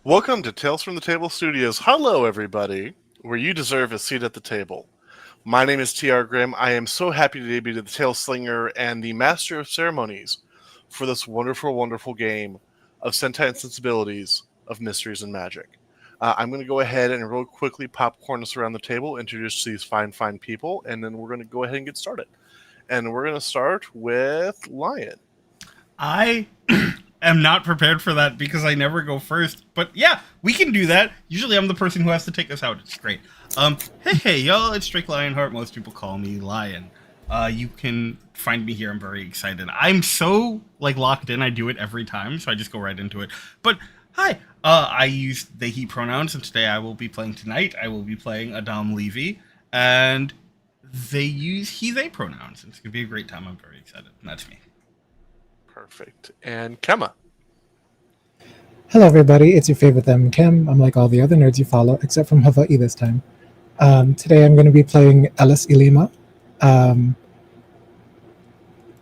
Welcome to Tales from the Table Studios. Hello, everybody, where you deserve a seat at the table. My name is T.R. Grimm. I am so happy to be the Tale Slinger and the Master of Ceremonies for this wonderful, wonderful game of Sentai and Sensibilities of Mysteries and Magic. I'm going to go ahead and real quickly popcorn us around the table, introduce these fine, fine people, and then we're going to go ahead and get started. And we're going to start with Lion. I am not prepared for that because I never go first. But yeah, we can do that. Usually I'm the person who has to take us out. It's great. Hey y'all, it's Drake Lionheart. Most people call me Lion. You can find me here. I'm very excited. I'm so locked in. I do it every time, so I just go right into it. But hi, I use they he pronouns, and today I will be playing tonight. I will be playing Adam Levy, and they use he they pronouns. It's gonna be a great time. I'm very excited. And that's me. Perfect. And Kema. Hello, everybody. It's your favorite them, Kim. I'm like all the other nerds you follow, except from Hawaii this time. Today, I'm going to be playing Ellis Ilima. Um,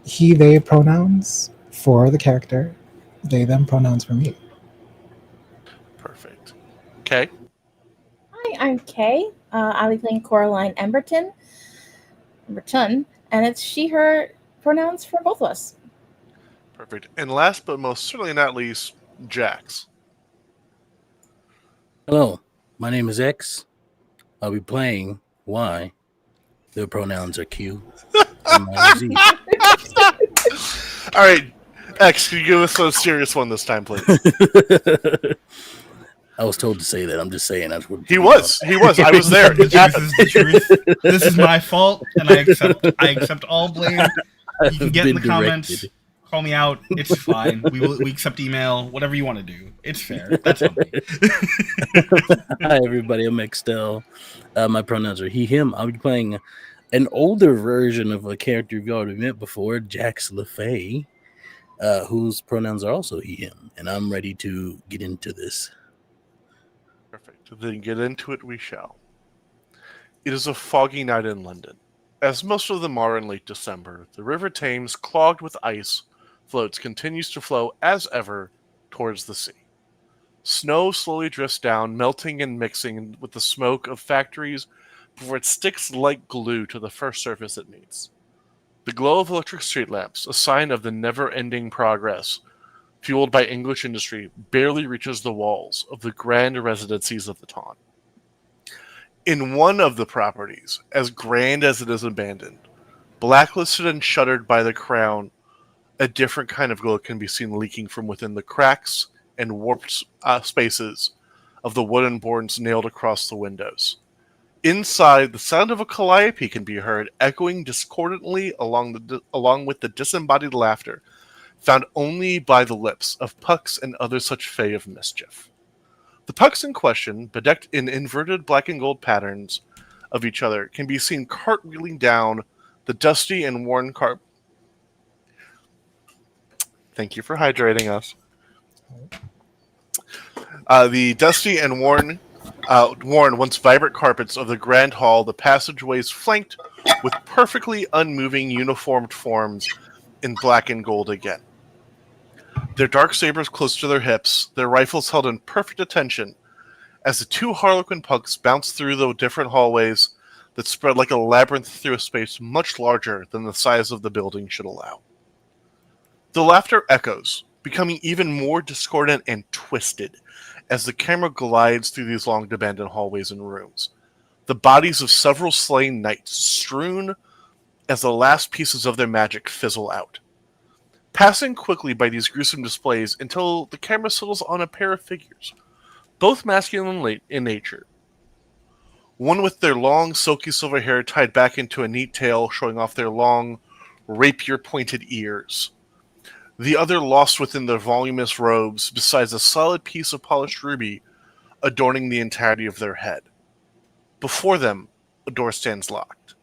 he, they pronouns for the character. They, them pronouns for me. Perfect. Okay. Hi, I'm Kay. I'll be playing Coraline Emberton, and it's she, her pronouns for both of us. Perfect. And last but most certainly not least, Jax. Hello, my name is X. I'll be playing Y. Their pronouns are Q and Z. All right, X, can you give us a serious one this time, please? I was told to say that. I'm just saying. That's what He was. I was there. This is the truth. This is my fault, and I accept all blame. You can get in the comments, call me out. It's fine. We accept email, whatever you want to do. It's fair. That's on me. Hi, everybody. I'm XL. My pronouns are he, him. I'll be playing an older version of a character you've already met before, Jax LaFay, whose pronouns are also he, him. And I'm ready to get into this. Perfect. Then get into it we shall. It is a foggy night in London. As most of them are in late December, the River Thames, clogged with ice floats, continues to flow as ever towards the sea. Snow slowly drifts down, melting and mixing with the smoke of factories before it sticks like glue to the first surface it meets. The glow of electric street lamps, a sign of the never-ending progress fueled by English industry, barely reaches the walls of the grand residencies of the town. In one of the properties, as grand as it is abandoned, blacklisted and shuttered by the crown, a different kind of glow can be seen leaking from within the cracks and warped spaces of the wooden boards nailed across the windows. Inside, the sound of a calliope can be heard, echoing discordantly along with the disembodied laughter found only by the lips of Pucks and other such fey of mischief. The Pucks in question, bedecked in inverted black and gold patterns of each other, can be seen cartwheeling down the dusty and worn carpet. Thank you for hydrating us. The dusty and worn, once vibrant carpets of the grand hall, the passageways flanked with perfectly unmoving uniformed forms in black and gold again. Their dark sabers close to their hips, their rifles held in perfect attention, as the two Harlequin Pucks bounce through the different hallways that spread like a labyrinth through a space much larger than the size of the building should allow. The laughter echoes, becoming even more discordant and twisted as the camera glides through these long abandoned hallways and rooms. The bodies of several slain knights strewn as the last pieces of their magic fizzle out. Passing quickly by these gruesome displays until the camera settles on a pair of figures, both masculine in nature. One with their long, silky silver hair tied back into a neat tail showing off their long, rapier-pointed ears. The other lost within their voluminous robes, besides a solid piece of polished ruby adorning the entirety of their head. Before them, a door stands locked.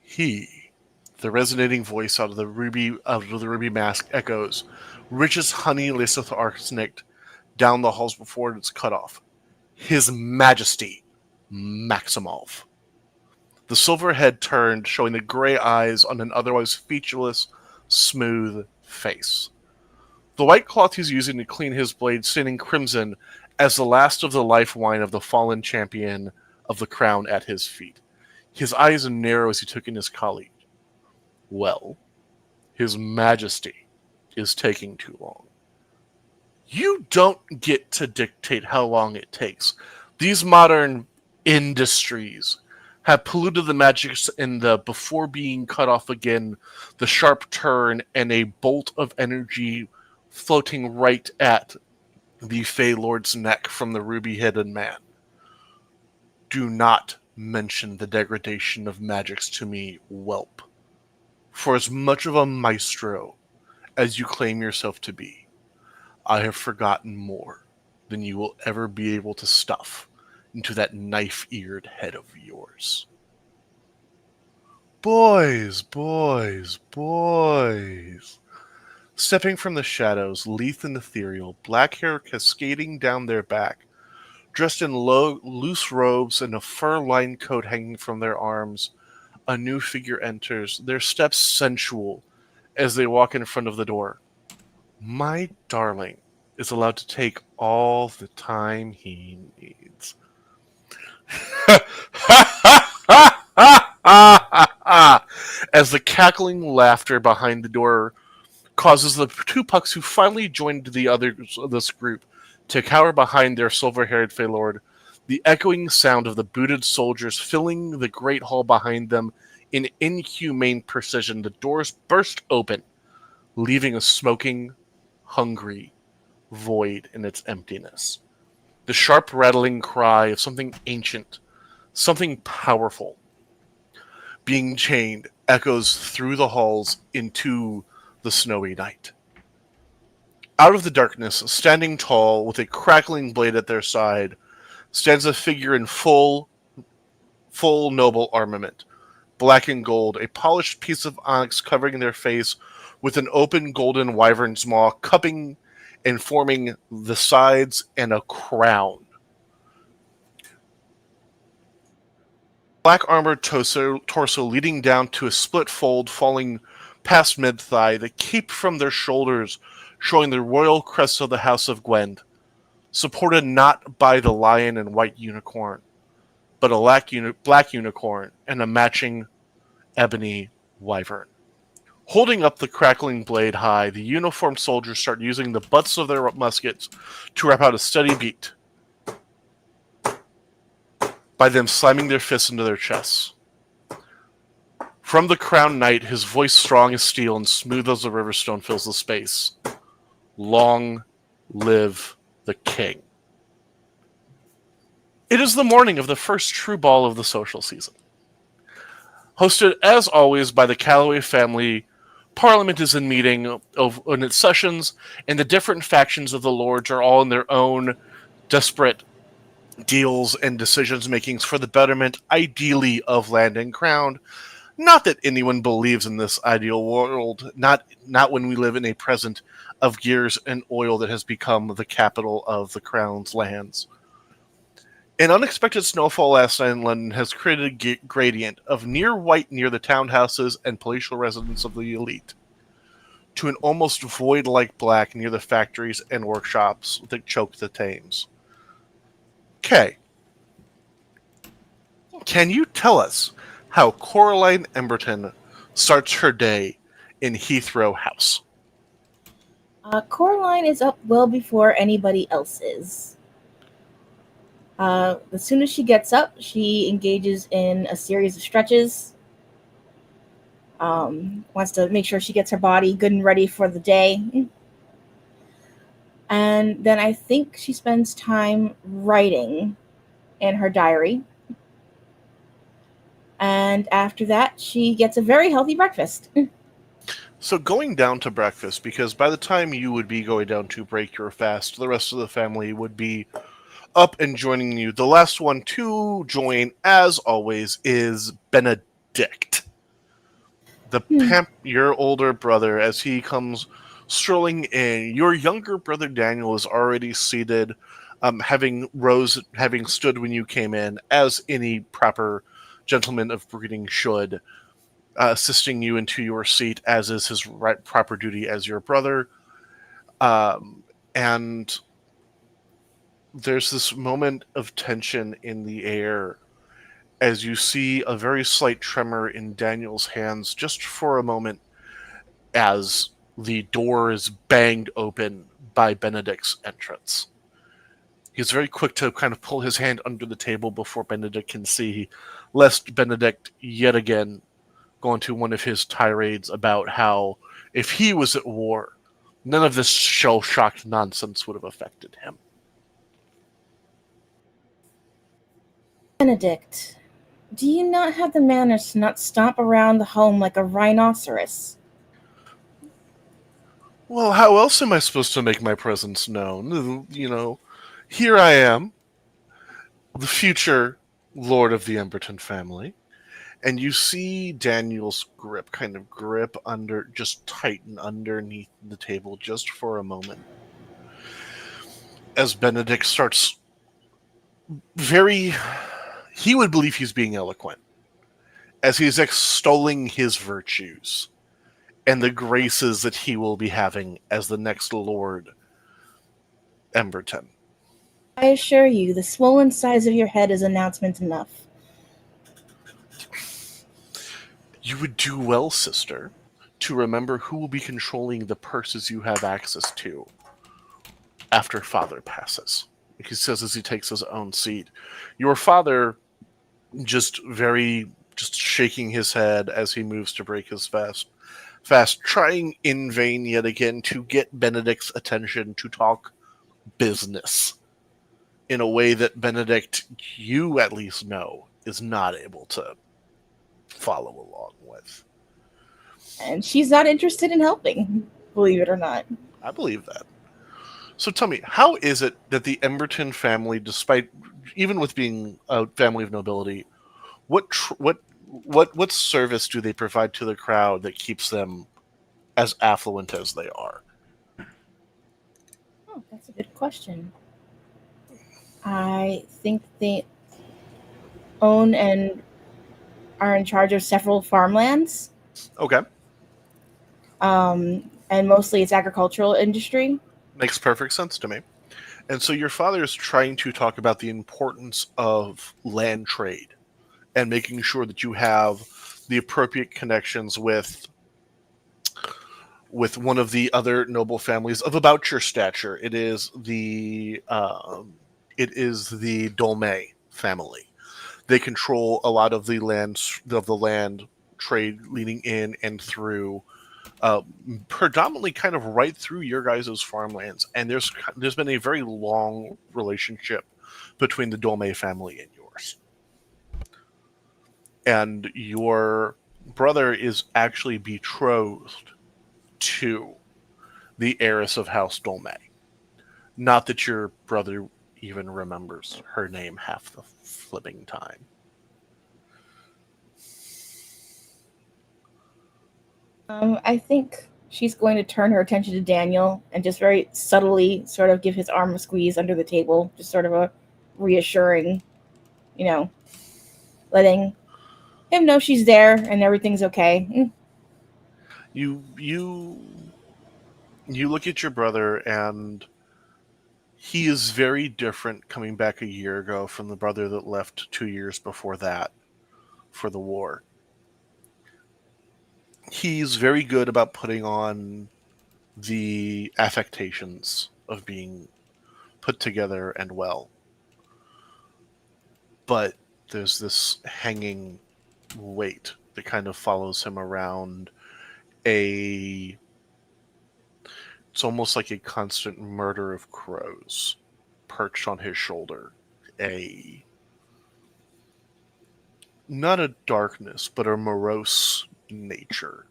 He, the resonating voice out of the ruby mask echoes, rich as honey laced with arsenic down the halls before it's cut off. His Majesty, Maximov. The silver head turned, showing the gray eyes on an otherwise featureless, smooth face. the white cloth he's using to clean his blade staining crimson as the last of the life wine of the fallen champion of the crown at his feet. His eyes narrow as he took in his colleague. Well, His Majesty is taking too long. You don't get to dictate how long it takes. These modern industries have polluted the magics in the before being cut off again, the sharp turn, and a bolt of energy floating right at the Fey Lord's neck from the ruby-headed man. Do not mention the degradation of magics to me, whelp. For as much of a maestro as you claim yourself to be, I have forgotten more than you will ever be able to stuff into that knife-eared head of yours. Boys, boys, boys. Stepping from the shadows, lithe and ethereal, black hair cascading down their back, dressed in loose robes and a fur-lined coat hanging from their arms, a new figure enters, their steps sensual as they walk in front of the door. My darling is allowed to take all the time he needs. As the cackling laughter behind the door causes the two pucks who finally joined the others of this group to cower behind their silver-haired Fey Lord, the echoing sound of the booted soldiers filling the great hall behind them in inhumane precision. The doors burst open, leaving a smoking, hungry void in its emptiness. The sharp rattling cry of something ancient, something powerful, being chained, echoes through the halls into the snowy night. Out of the darkness, standing tall, with a crackling blade at their side, stands a figure in full noble armament, black and gold, a polished piece of onyx covering their face with an open golden wyvern's maw cupping and forming the sides and a crown. Black armored torso leading down to a split fold falling past mid-thigh, the cape from their shoulders showing the royal crest of the House of Gwent, supported not by the lion and white unicorn, but a black unicorn and a matching ebony wyvern. Holding up the crackling blade high, the uniformed soldiers start using the butts of their muskets to rap out a steady beat, by them slamming their fists into their chests. From the crowned knight, his voice strong as steel and smooth as a riverstone fills the space. Long live the king. It is the morning of the first true ball of the social season. Hosted, as always, by the Calloway family, Parliament is in meeting in its sessions, and the different factions of the lords are all in their own desperate deals and decisions makings for the betterment, ideally, of land and crown. Not that anyone believes in this ideal world, not when we live in a present of gears and oil that has become the capital of the crown's lands. An unexpected snowfall last night in London has created a gradient of near white near the townhouses and palatial residence of the elite, to an almost void-like black near the factories and workshops that choke the Thames. Kay, can you tell us how Coraline Emberton starts her day in Heathrow House? Coraline is up well before anybody else is. As soon as she gets up, she engages in a series of stretches. Wants to make sure she gets her body good and ready for the day. And then I think she spends time writing in her diary. And after that, she gets a very healthy breakfast. So going down to breakfast, because by the time you would be going down to break your fast, the rest of the family would be up and joining you. The last one to join, as always, is Benedict, your older brother, as he comes strolling in. Your younger brother Daniel is already seated, having stood when you came in, as any proper gentleman of breeding should, assisting you into your seat, as is his proper duty as your brother. And there's this moment of tension in the air as you see a very slight tremor in Daniel's hands just for a moment as the door is banged open by Benedict's entrance. He's very quick to kind of pull his hand under the table before Benedict can see, lest Benedict yet again go into one of his tirades about how if he was at war, none of this shell-shocked nonsense would have affected him. Benedict, do you not have the manners to not stomp around the home like a rhinoceros? Well, how else am I supposed to make my presence known? You know, here I am, the future lord of the Emberton family, and you see Daniel's grip kind of grip under, just tighten underneath the table just for a moment. As Benedict starts he would believe he's being eloquent, as he's extolling his virtues and the graces that he will be having as the next Lord Emberton. I assure you, the swollen size of your head is announcement enough. You would do well, sister, to remember who will be controlling the purses you have access to after father passes. He says as he takes his own seat. Your father just shaking his head as he moves to break his fast, trying in vain yet again to get Benedict's attention to talk business in a way that Benedict, you at least know, is not able to follow along with. And she's not interested in helping, believe it or not. I believe that. So tell me, how is it that the Emberton family, despite even with being a family of nobility, what service do they provide to the crowd that keeps them as affluent as they are? Oh, that's a good question. I think they own and are in charge of several farmlands. Okay. And mostly it's agricultural industry. Makes perfect sense to me. And so your father is trying to talk about the importance of land trade and making sure that you have the appropriate connections with one of the other noble families of about your stature. It is the Dolme family. They control a lot of the land trade leading in and through, predominantly kind of right through your guys' farmlands. And there's been a very long relationship between the Dolme family and yours. And your brother is actually betrothed to the heiress of House Dolme. Not that your brother even remembers her name half the flipping time. I think she's going to turn her attention to Daniel and just very subtly sort of give his arm a squeeze under the table, just sort of a reassuring, letting him know she's there and everything's okay. You look at your brother, and he is very different coming back a year ago from the brother that left 2 years before that for the war. He's very good about putting on the affectations of being put together and well. But there's this hanging weight that kind of follows him around. It's almost like a constant murder of crows perched on his shoulder. Not a darkness, but a morose nature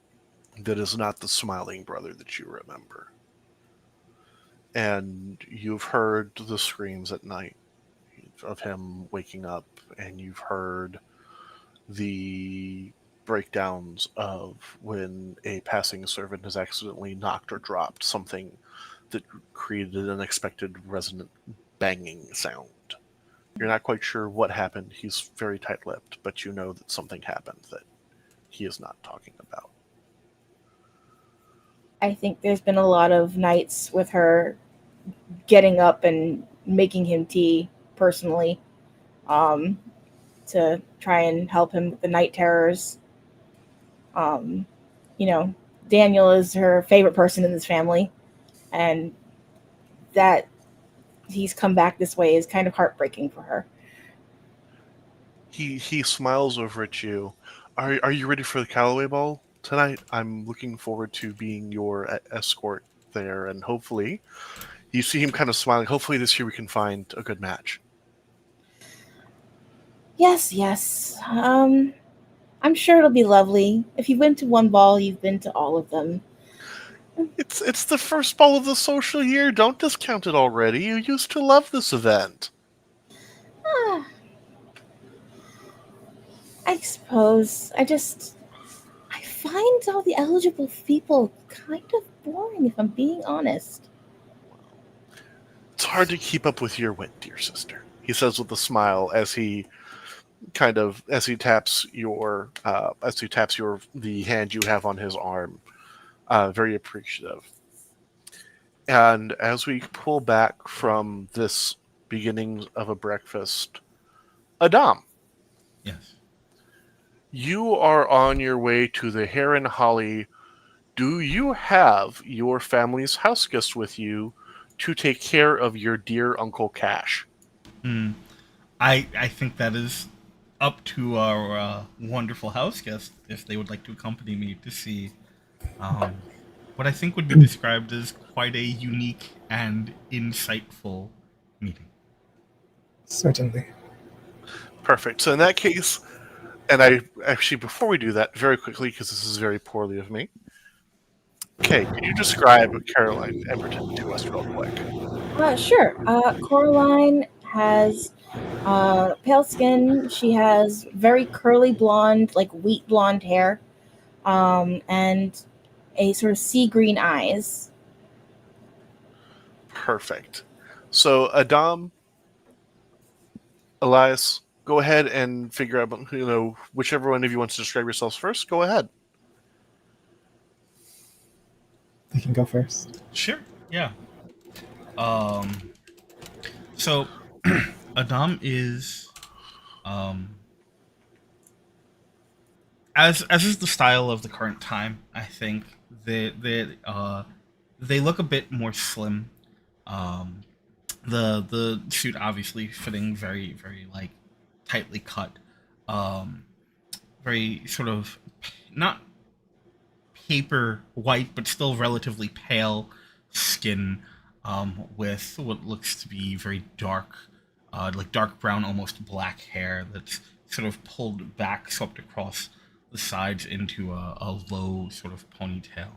that is not the smiling brother that you remember. And you've heard the screams at night of him waking up, and you've heard the breakdowns of when a passing servant has accidentally knocked or dropped something that created an unexpected resonant banging sound. You're not quite sure what happened. He's very tight-lipped, but you know that something happened that he is not talking about. I think there's been a lot of nights with her getting up and making him tea personally, um, to try and help him with the night terrors. Um, you know, Daniel is her favorite person in this family, and that he's come back this way is kind of heartbreaking for her. He smiles over at you. Are you ready for the Callaway Ball tonight? I'm looking forward to being your escort there, and hopefully, you see him kind of smiling. Hopefully, this year we can find a good match. Yes, yes. I'm sure it'll be lovely. If you've been to one ball, you've been to all of them. It's the first ball of the social year. Don't discount it already. You used to love this event. Ah, I suppose. I find all the eligible people kind of boring, if I'm being honest. It's hard to keep up with your wit, dear sister. He says with a smile as he taps the hand you have on his arm. Very appreciative. And as we pull back from this beginning of a breakfast, Adam, Yes. you are on your way to the Hare and Holly. Do you have your family's house guest with you to take care of your dear Uncle Cash? Hmm. I think that is up to our wonderful house guest if they would like to accompany me to see um, what I think would be described as quite a unique and insightful meeting. Certainly. Perfect. So in that case, and I actually, before we do that, very quickly, because this is very poorly of me. Okay, can you describe Caroline Emberton to us real quick? Sure. Coraline has pale skin. She has very curly blonde, like wheat blonde hair, and a sort of sea green eyes. Perfect. So Adam, Elias, go ahead and figure out, whichever one of you wants to describe yourselves first. Go ahead. You can go first. Sure. Yeah. Um. So, Adam is um as is the style of the current time. I think they look a bit more slim. Um, the suit obviously fitting very like tightly cut. Um, very sort of not paper white, but still relatively pale skin, with what looks to be very dark, like dark brown, almost black hair that's sort of pulled back, swept across the sides into a low sort of ponytail.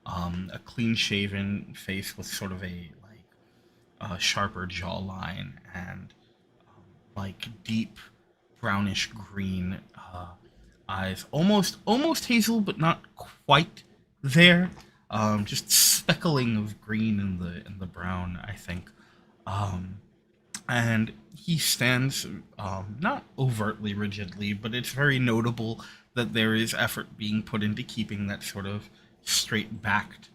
A clean shaven face with sort of a like sharper jawline and like deep brownish green eyes, almost hazel, but not quite there. Just speckling of green in the brown, I think. Um, and he stands not overtly rigidly, but it's very notable that there is effort being put into keeping that sort of straight backed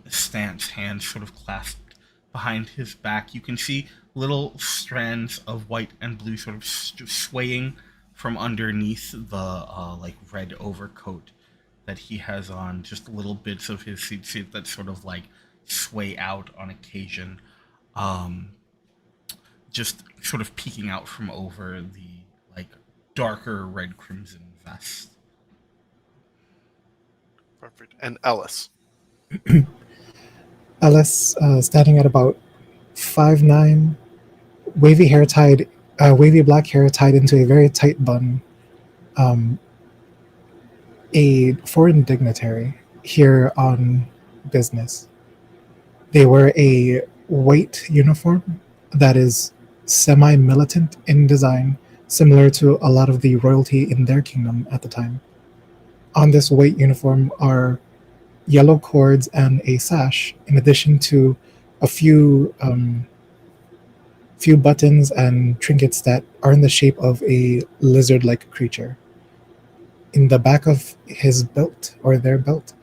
stance, hands sort of clasped behind his back. You can see little strands of white and blue sort of swaying from underneath the like red overcoat that he has on. Just little bits of his suit that sort of like sway out on occasion. Um, just sort of peeking out from over the like darker red crimson vest. Perfect. And Ellis. Ellis, standing at about 5'9", wavy black hair tied into a very tight bun. Um, a foreign dignitary here on business. They wear a white uniform that is semi-militant in design, similar to a lot of the royalty in their kingdom at the time. On this white uniform are yellow cords and a sash, in addition to a few buttons and trinkets that are in the shape of a lizard-like creature. In the back of his belt, or their belt,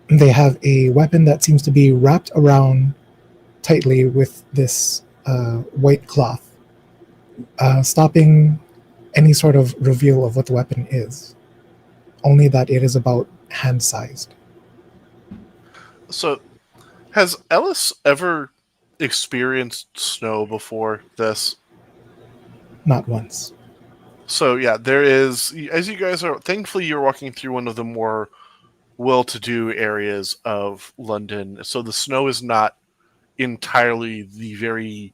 They have a weapon that seems to be wrapped around tightly with this white cloth, stopping any sort of reveal of what the weapon is. Only that it is about hand sized. So, has Ellis ever experienced snow before this? Not once. So yeah, there is. As you guys are, thankfully, you're walking through one of the more well-to-do areas of London, so the snow is not entirely the very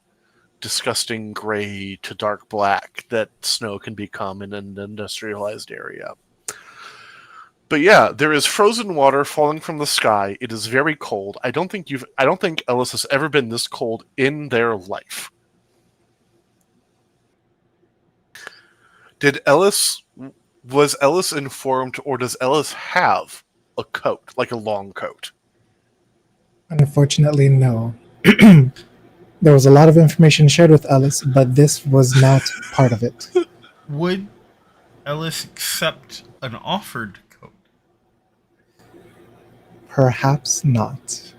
disgusting gray to dark black that snow can become in an industrialized area. But yeah, there is frozen water falling from the sky. It is very cold. I don't think Ellis has ever been this cold in their life. Did Ellis was Ellis informed, or does Ellis have a coat, like a long coat? Unfortunately, no. There was a lot of information shared with Ellis, but this was not part of it. Would Ellis accept an offered coat? Perhaps not.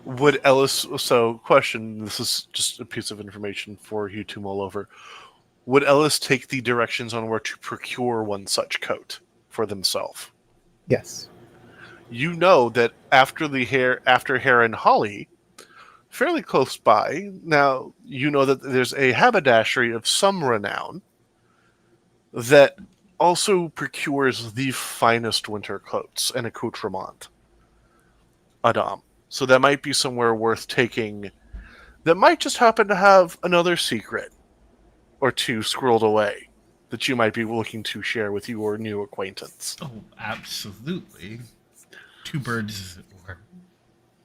Would Ellis? So, question. This is just a piece of information for you to mull over. Would Ellis take the directions on where to procure one such coat for themselves? Yes. You know that after Hare and Holly, fairly close by. Now you know that there's a haberdashery of some renown that also procures the finest winter coats and accoutrement. Adam. So that might be somewhere worth taking. That might just happen to have another secret or two squirreled away that you might be looking to share with your new acquaintance. Oh, absolutely. Two birds, as it were.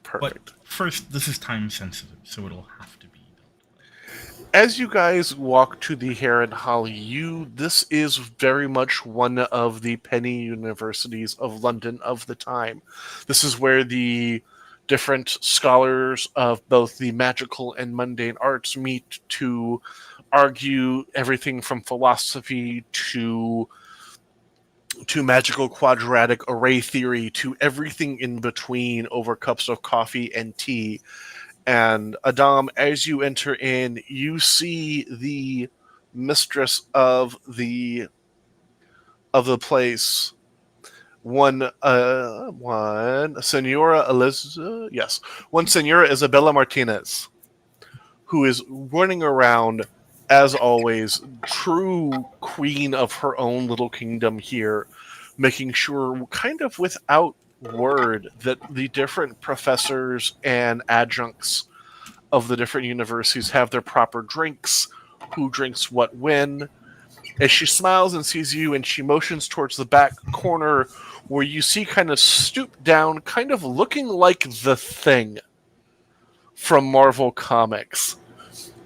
Perfect. But first, this is time sensitive, so it'll have to be done. As you guys walk to the Hare and Holly, this is very much one of the penny universities of London of the time. This is where the different scholars of both the magical and mundane arts meet to argue everything from philosophy to magical quadratic array theory to everything in between over cups of coffee and tea. And Adam, as you enter in, you see the mistress of the place, one Senora Eliza, yes, one Senora Isabella Martinez, who is running around as always, true queen of her own little kingdom here, making sure, kind of without word, that the different professors and adjuncts of the different universities have their proper drinks, who drinks what when. As she smiles and sees you, and she motions towards the back corner where you see kind of stooped down, kind of looking like the Thing from Marvel Comics,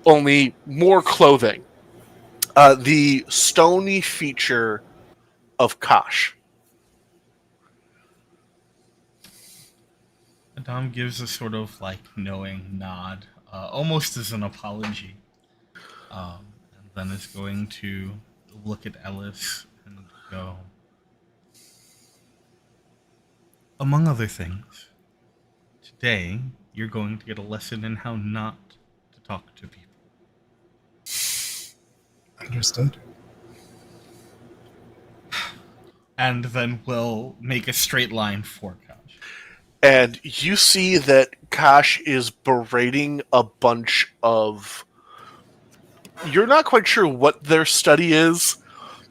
only more clothing. The stony feature of Kosh. Adam gives a sort of like knowing nod, almost as an apology, and then is going to look at Ellis and go, among other things, today you're going to get a lesson in how not to talk to people. Understood. And then we'll make a straight line for Kosh. And you see that Kosh is berating a bunch of... You're not quite sure what their study is,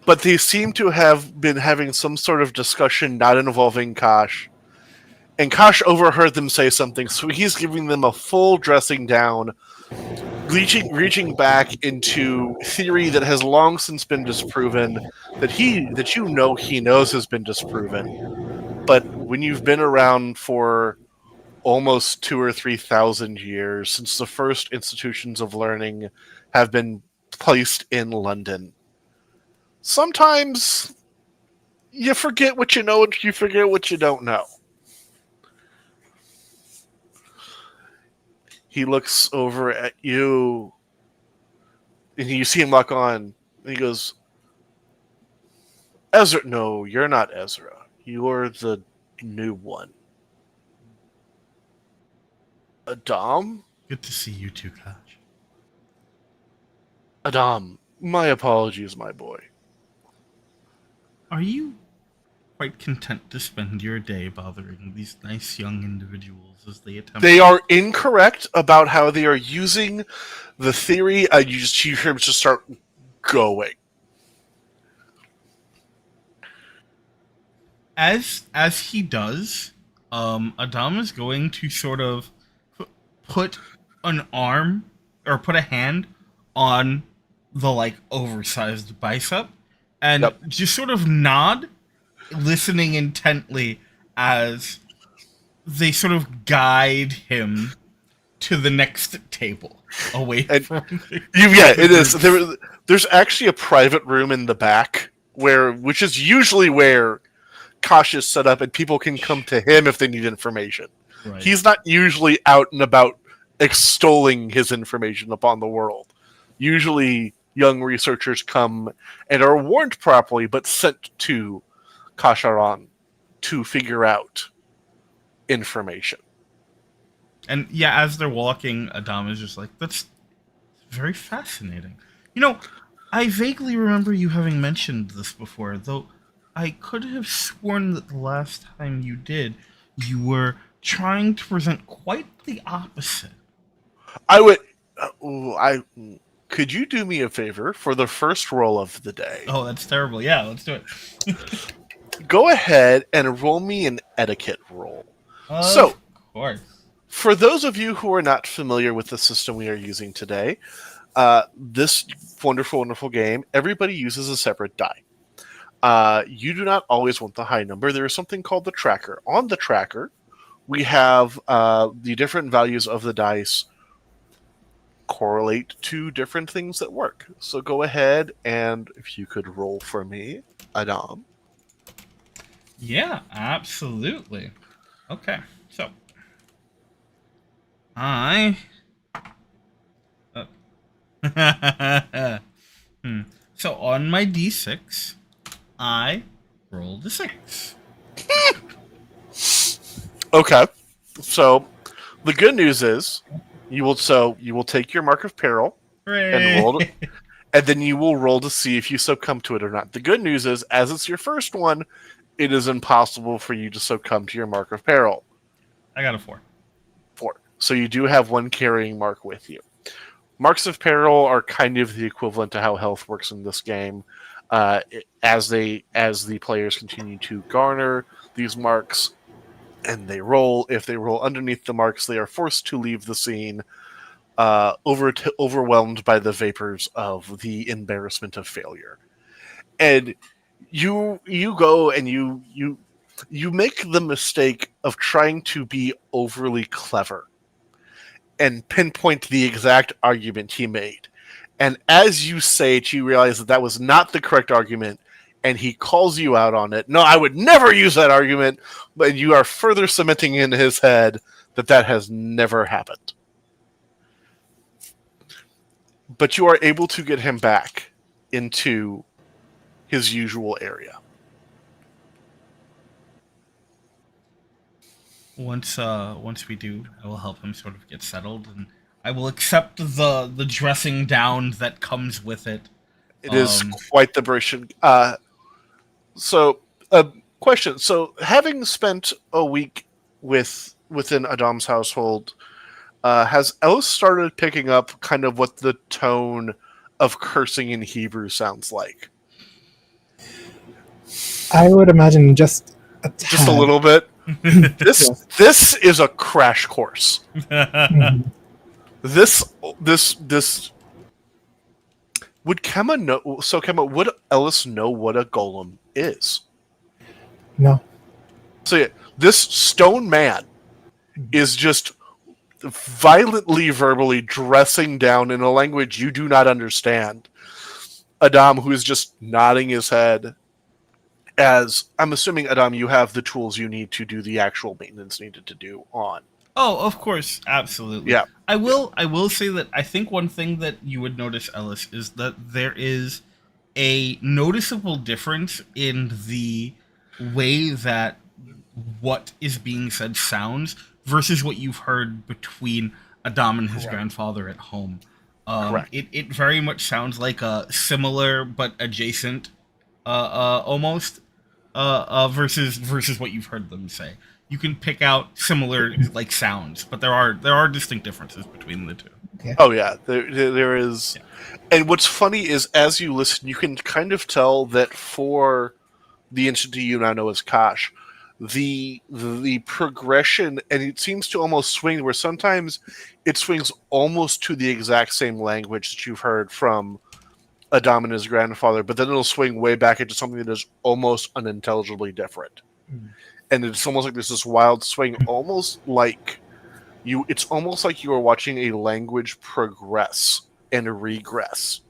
but they seem to have been having some sort of discussion not involving Kosh. And Kosh overheard them say something, so he's giving them a full dressing down, reaching back into theory that has long since been disproven, that you know he knows has been disproven. But when you've been around for almost 2,000 or 3,000 years, since the first institutions of learning have been placed in London, sometimes you forget what you know and you forget what you don't know. He looks over at you, and you see him lock on, and he goes, Ezra, no, you're not Ezra. You're the new one. Adam? Good to see you too, Kosh. Adam, my apologies, my boy. Are you quite content to spend your day bothering these nice young individuals as they attempt? They are incorrect about how they are using the theory. You hear him just start going. As he does, Adam is going to sort of put an arm or put a hand on the like oversized bicep and Yep. just sort of nod, listening intently as they sort of guide him to the next table away And from it is. There's actually a private room in the back which is usually where Kosh is set up, and people can come to him if they need information. Right. He's not usually out and about extolling his information upon the world. Usually, young researchers come and are warned properly, but sent to Kasharan to figure out information. And yeah, as they're walking, Adam is just like, that's very fascinating. You know, I vaguely remember you having mentioned this before, though I could have sworn that the last time you did, you were trying to present quite the opposite. I would. Could you do me a favor for the first roll of the day? Oh, that's terrible. Yeah, let's do it. Go ahead and roll me an etiquette roll. Of course. For those of you who are not familiar with the system we are using today, this wonderful, wonderful game, everybody uses a separate die. You do not always want the high number. There is something called the tracker. On the tracker, we have the different values of the dice correlate to different things that work. So go ahead and if you could roll for me, Adam. Yeah, absolutely. Okay, so I So on my d6, I rolled a 6. Okay. So the good news is you will take your mark of peril and roll it, and then you will roll to see if you succumb to it or not. The good news is, as it's your first one, it is impossible for you to succumb to your mark of peril. I got a 4. 4. So you do have one carrying mark with you. Marks of peril are kind of the equivalent to how health works in this game. As the players continue to garner these marks and they roll, if they roll underneath the marks, they are forced to leave the scene, overwhelmed by the vapors of the embarrassment of failure. And you go and you make the mistake of trying to be overly clever and pinpoint the exact argument he made. And as you say it, you realize that was not the correct argument, and he calls you out on it. No, I would never use that argument, but you are further cementing in his head that has never happened. But you are able to get him back into his usual area. Once we do, I will help him sort of get settled, and I will accept the dressing down that comes with it. It is quite the version. Question. So, having spent a week within Adam's household, has Ellis started picking up kind of what the tone of cursing in Hebrew sounds like? I would imagine just a tad. Just a little bit. This is a crash course. Mhm. This would Kemma know? So Kemma, would Ellis know what a golem is? No. So yeah, this stone man is just violently, verbally dressing down in a language you do not understand Adam, who is just nodding his head. As I'm assuming, Adam, you have the tools you need to do the actual maintenance needed to do on. Oh, of course, absolutely. Yeah. I will say that I think one thing that you would notice, Ellis, is that there is a noticeable difference in the way that what is being said sounds versus what you've heard between Adam and his Correct. grandfather at home. Correct. It very much sounds like a similar but adjacent, almost, versus what you've heard them say. You can pick out similar like sounds, but there are distinct differences between the two. Oh yeah, there is. And what's funny is, as you listen, you can kind of tell that for the entity you now know as Kosh, the progression, and it seems to almost swing where sometimes it swings almost to the exact same language that you've heard from Adam and his grandfather, but then it'll swing way back into something that is almost unintelligibly different. And it's almost like there's this wild swing, almost like it's almost like you are watching a language progress and regress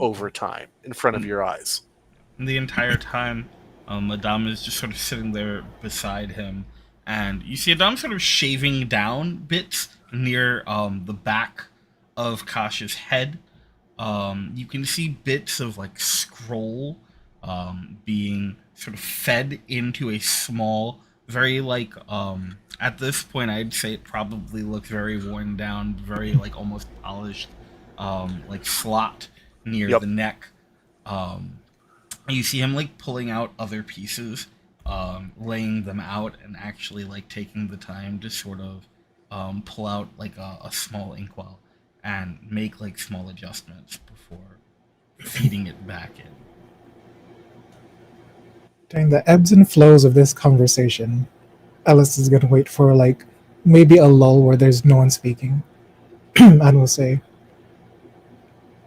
over time in front of your eyes. And the entire time, Adam is just sort of sitting there beside him, and you see Adam sort of shaving down bits near the back of Kasha's head. You can see bits of like scroll being sort of fed into a small, very like at this point I'd say it probably looks very worn down, very like almost polished, like slot near the neck. You see him like pulling out other pieces, laying them out, and actually like taking the time to sort of pull out like a small inkwell and make like small adjustments before feeding it back in. During the ebbs and flows of this conversation, Ellis is going to wait for like maybe a lull where there's no one speaking, and will say,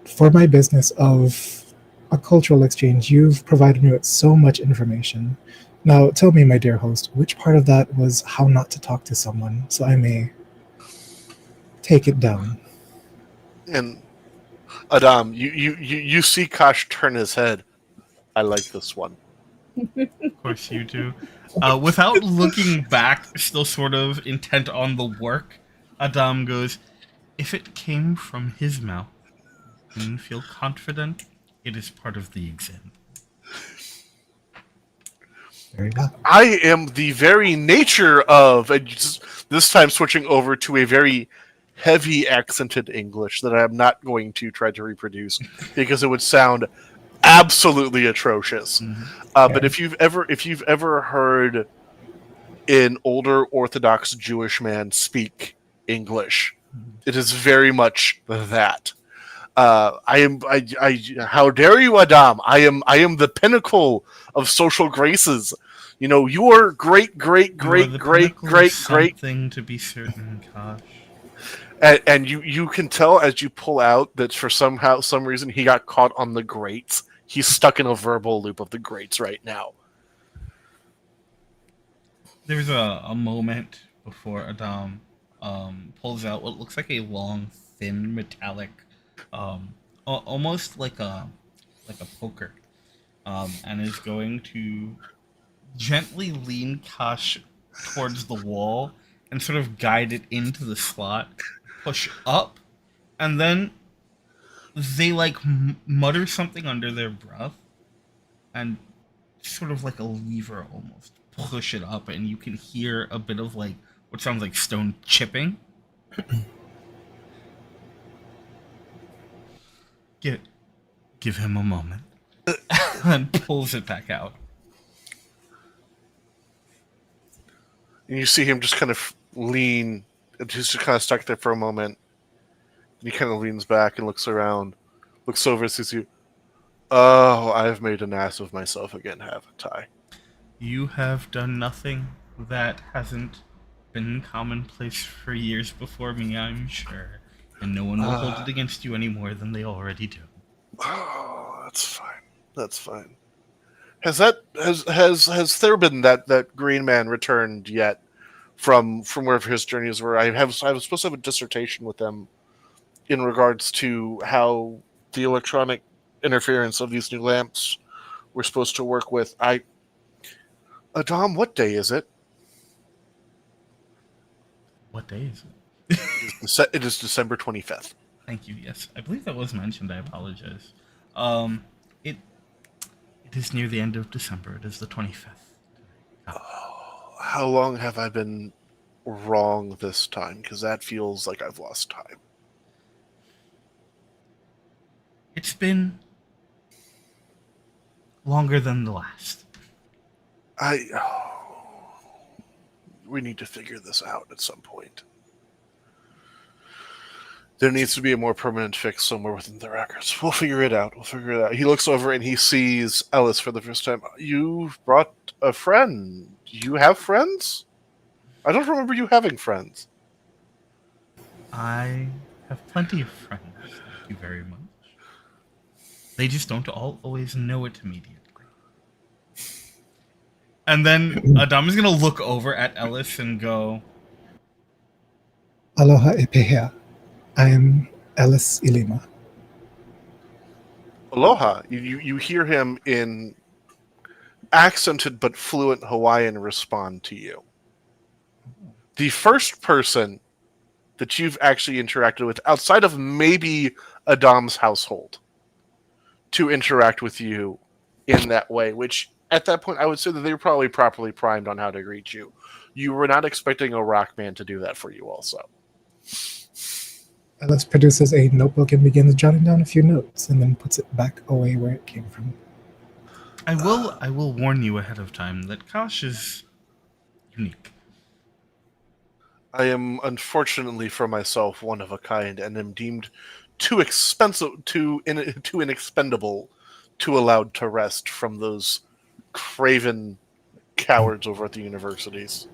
"For my business of a cultural exchange, you've provided me with so much information. Now, tell me, my dear host, which part of that was how not to talk to someone, so I may take it down?" And Adam, you see Kosh turn his head. I like this one. Of course you do. Without looking back, still sort of intent on the work, Adam goes, "If it came from his mouth, then feel confident it is part of the exam." Very well. I am the very nature of, and this time switching over to a very heavy accented English that I'm not going to try to reproduce because it would sound absolutely atrocious. But if you've ever heard an older Orthodox Jewish man speak English, it is very much that. How dare you, Adam? I am the pinnacle of social graces. You know, your great Something to be certain, Kosh. and you can tell as you pull out that for some reason he got caught on the greats. He's stuck in a verbal loop of the greats right now. There's a moment before Adam pulls out what looks like a long, thin, metallic, almost like a poker, and is going to gently lean Kosh towards the wall and sort of guide it into the slot, push up, and then they like mutter something under their breath, and sort of like a lever almost push it up, and you can hear a bit of like what sounds like stone chipping. Give him a moment, and pulls it back out. And you see him just kind of lean, and he's just kind of stuck there for a moment. And he kind of leans back and looks around, looks over and sees you. Oh, I've made an ass of myself again, haven't I? You have done nothing that hasn't been commonplace for years before me, I'm sure. And no one will hold it against you any more than they already do. Oh, that's fine. That's fine. Has Thurbin, that green man, returned yet from wherever his journeys were? I was supposed to have a dissertation with them in regards to how the electronic interference of these new lamps we're supposed to work with. Adam, what day is it? What day is it? It is December 25th. Thank you. Yes, I believe that was mentioned. I apologize. It is near the end of December. It is the 25th. How long have I been wrong this time? Because that feels like I've lost time. It's been longer than the last. We need to figure this out at some point. There needs to be a more permanent fix somewhere within the records. We'll figure it out. He looks over and he sees Ellis for the first time. You've brought a friend. Do you have friends? I don't remember you having friends. I have plenty of friends. Thank you very much. They just don't always know it immediately. And then Adam is going to look over at Ellis and go, Aloha Epehea. I am Ellis Ilima. Aloha. You hear him in accented but fluent Hawaiian respond to you. The first person that you've actually interacted with, outside of maybe Adam's household, to interact with you in that way, which at that point I would say that they were probably properly primed on how to greet you. You were not expecting a rock man to do that for you also. Ellis produces a notebook and begins jotting down a few notes and then puts it back away where it came from. I will warn you ahead of time that Kosh is unique. I am, unfortunately for myself, one of a kind, and am deemed too expensive, too inexpendable, too allowed to rest from those craven cowards over at the universities.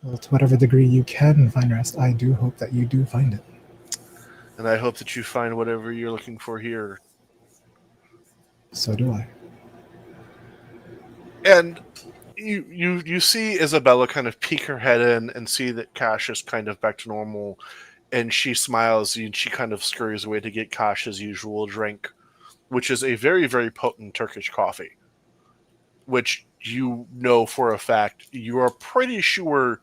Well, to whatever degree you can find rest, I do hope that you do find it. And I hope that you find whatever you're looking for here. So do I. And you see Isabella kind of peek her head in and see that Kash is kind of back to normal, and she smiles and she kind of scurries away to get Kash's usual drink, which is a very, very potent Turkish coffee, which you know for a fact you are pretty sure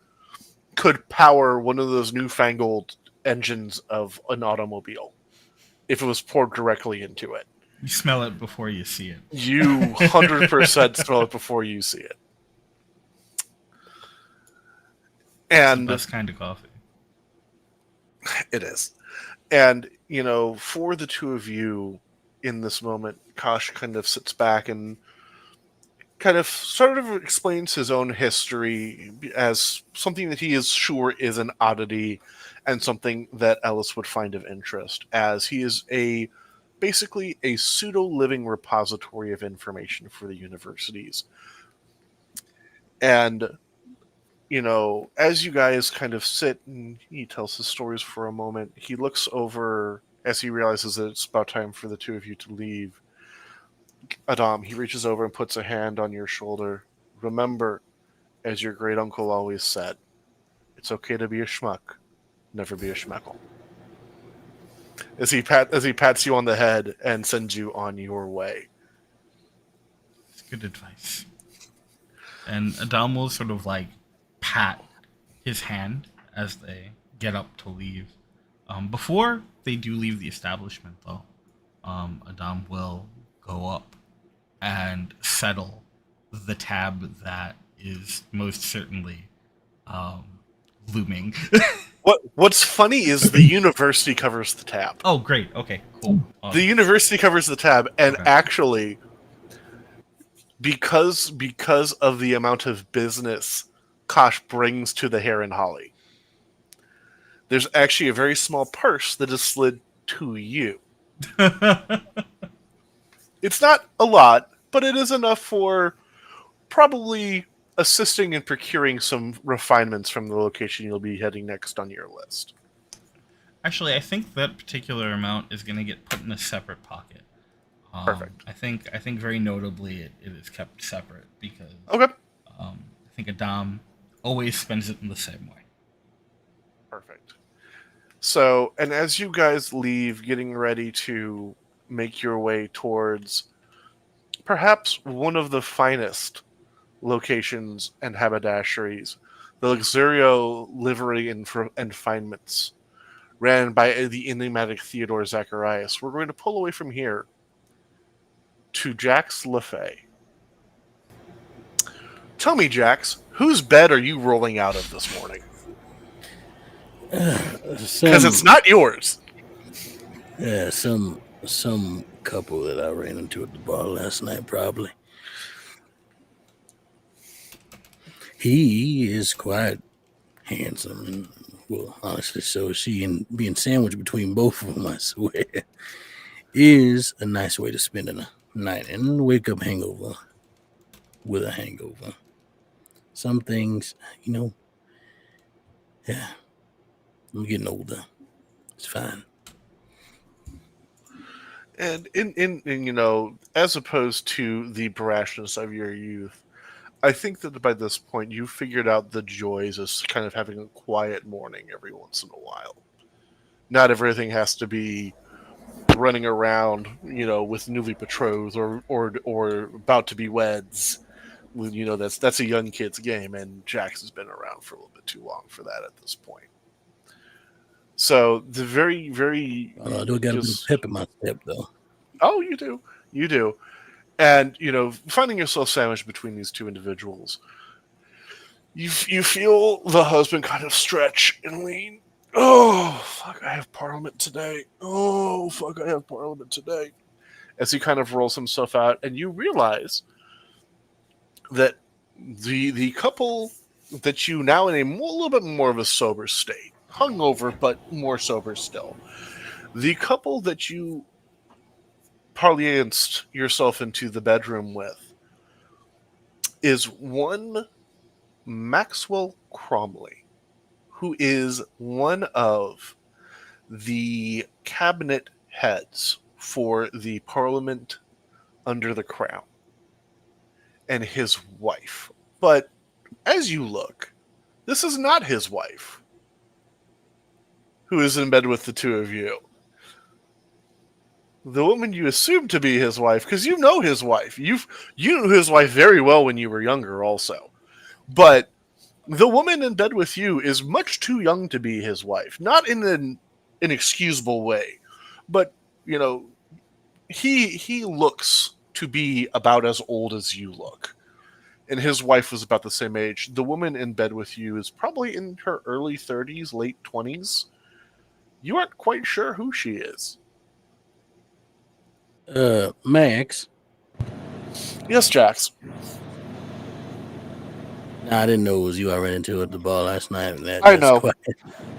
could power one of those newfangled engines of an automobile if it was poured directly into it. You smell it before you see it. You 100% smell it before you see it. It's the And best kind of coffee. it is. And, for the two of you in this moment, Kosh kind of sits back and kind of sort of explains his own history as something that he is sure is an oddity and something that Ellis would find of interest, as he is basically a pseudo-living repository of information for the universities. And, as you guys kind of sit and he tells his stories for a moment, he looks over as he realizes that it's about time for the two of you to leave. Adam, he reaches over and puts a hand on your shoulder. Remember, as your great uncle always said, it's okay to be a schmuck, never be a schmeckle. As he pats you on the head and sends you on your way. It's good advice. And Adam will sort of pat his hand as they get up to leave. Before they do leave the establishment, though, Adam will go up and settle the tab that is most certainly looming. What's funny is the university covers the tab. Oh, great. Okay, cool. The university covers the tab, and Okay. actually, because of the amount of business Kosh brings to the Hare and Holly, there's actually a very small purse that is slid to you. It's not a lot, but it is enough for probably assisting in procuring some refinements from the location you'll be heading next on your list. Actually, I think that particular amount is going to get put in a separate pocket. Perfect. I think very notably it is kept separate because Okay. I think Adam always spends it in the same way. Perfect. So, and as you guys leave, getting ready to make your way towards perhaps one of the finest locations and haberdasheries, the Luxurio Livery and Finements, ran by the enigmatic Theodore Zacharias, we're going to pull away from here to Jack's LaFay Tell me, Jax, whose bed are you rolling out of this morning? Because it's Some not yours. yeah, some couple that I ran into at the bar last night probably. He is quite handsome, and well, honestly, so is she. And being sandwiched between both of them, I swear, is a nice way to spend a night and wake up hangover with a hangover. Some things, yeah, I'm getting older. It's fine. And as opposed to the brashness of your youth, I think that by this point you've figured out the joys of kind of having a quiet morning every once in a while. Not everything has to be running around, with newly betrothed or about to be weds. That's a young kid's game, and Jax has been around for a little bit too long for that at this point. So the very, very I do got a bit of just pep in my step though. oh, you do, and finding yourself sandwiched between these two individuals, you feel the husband kind of stretch and lean. Oh fuck! I have Parliament today. Oh fuck! I have Parliament today. As he kind of rolls himself out, and you realize that the couple that you now in a little bit more of a sober state, hungover but more sober still, the couple that you parlienced yourself into the bedroom with is one Maxwell Cromley, who is one of the cabinet heads for the Parliament under the Crown, and his wife. But as you look, this is not his wife who is in bed with the two of you. The woman you assume to be his wife, because you know his wife. You knew his wife very well when you were younger also. But the woman in bed with you is much too young to be his wife. Not in an inexcusable way, but, he looks to be about as old as you look. And his wife was about the same age. The woman in bed with you is probably in her early 30s, late 20s. You aren't quite sure who she is. Max. Yes, Jax. Nah, I didn't know it was you I ran into at the bar last night. And I that's know.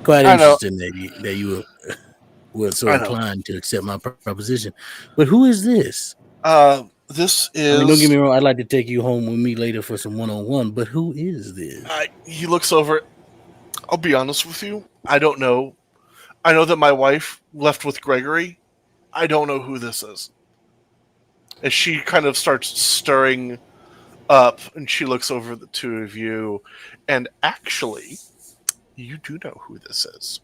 quite I know. interesting that you were so I know. inclined to accept my proposition. But who is this? This I mean, don't get is. me wrong. I'd like to take you home with me later for some one-on-one. But who is this? He looks over. I'll be honest with you. I don't know. I know that my wife left with Gregory. I don't know who this is. As she kind of starts stirring up, and she looks over the two of you, and actually, you do know who this is.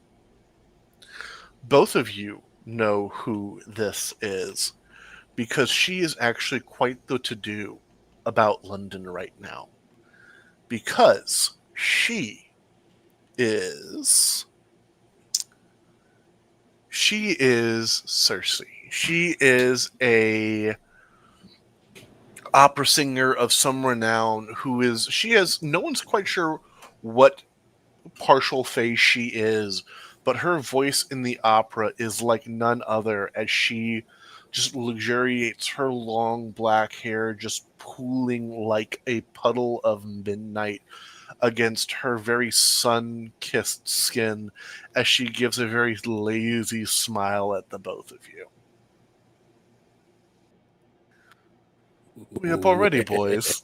Both of you know who this is, because she is actually quite the to-do about London right now. Because is she is Cersei. She is a opera singer of some renown she has no one's quite sure what partial phase she is, but her voice in the opera is like none other, as she just luxuriates her long black hair just pooling like a puddle of midnight against her very sun-kissed skin, as she gives a very lazy smile at the both of you. We up already, boys.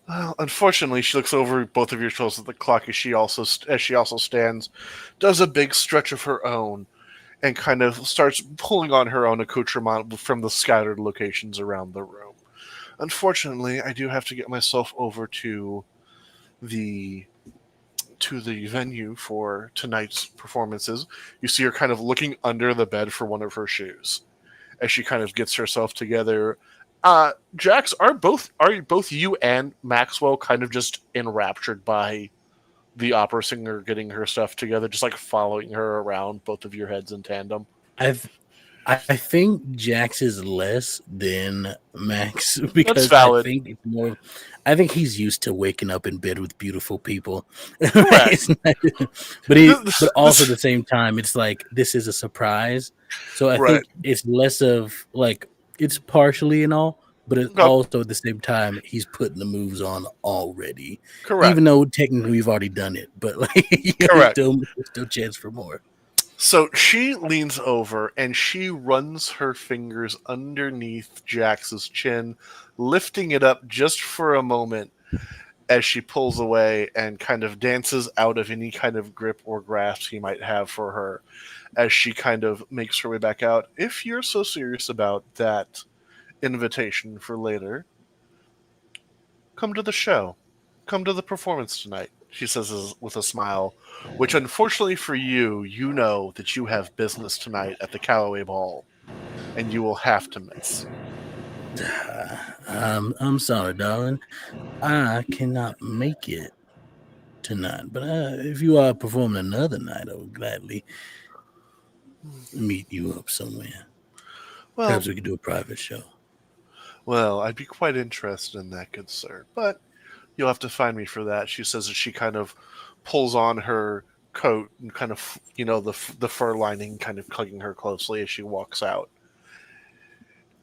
Well, unfortunately, she looks over both of your shoulders at the clock as she also stands, does a big stretch of her own, and kind of starts pulling on her own accoutrement from the scattered locations around the room. Unfortunately, I do have to get myself over to the venue for tonight's performances. You see her kind of looking under the bed for one of her shoes as she kind of gets herself together. Jax, are both you and Maxwell kind of just enraptured by the opera singer getting her stuff together, just like following her around, both of your heads in tandem? I think Jax is less than Max That's because I valid. think it's more. I think he's used to waking up in bed with beautiful people. Correct. It's not- but also at This the same time, it's like this is a surprise. So I right. think it's less of like it's partially and all, but it's Okay. also at the same time he's putting the moves on already, Correct. even though technically we've already done it. But like Correct. there's still chance for more. So she leans over and she runs her fingers underneath Jax's chin, lifting it up just for a moment as she pulls away and kind of dances out of any kind of grip or grasp he might have for her as she kind of makes her way back out. If you're so serious about that invitation for later, come to the show. Come to the performance tonight, she says with a smile, which unfortunately for you, you know that you have business tonight at the Callaway Ball, and you will have to miss. I'm sorry, darling. I cannot make it tonight, but if you are performing another night, I would gladly meet you up somewhere. Well, Perhaps we could do a private show. well, I'd be quite interested in that, good sir, but you'll have to find me for that. She says as she kind of pulls on her coat and kind of, the fur lining kind of hugging her closely as she walks out.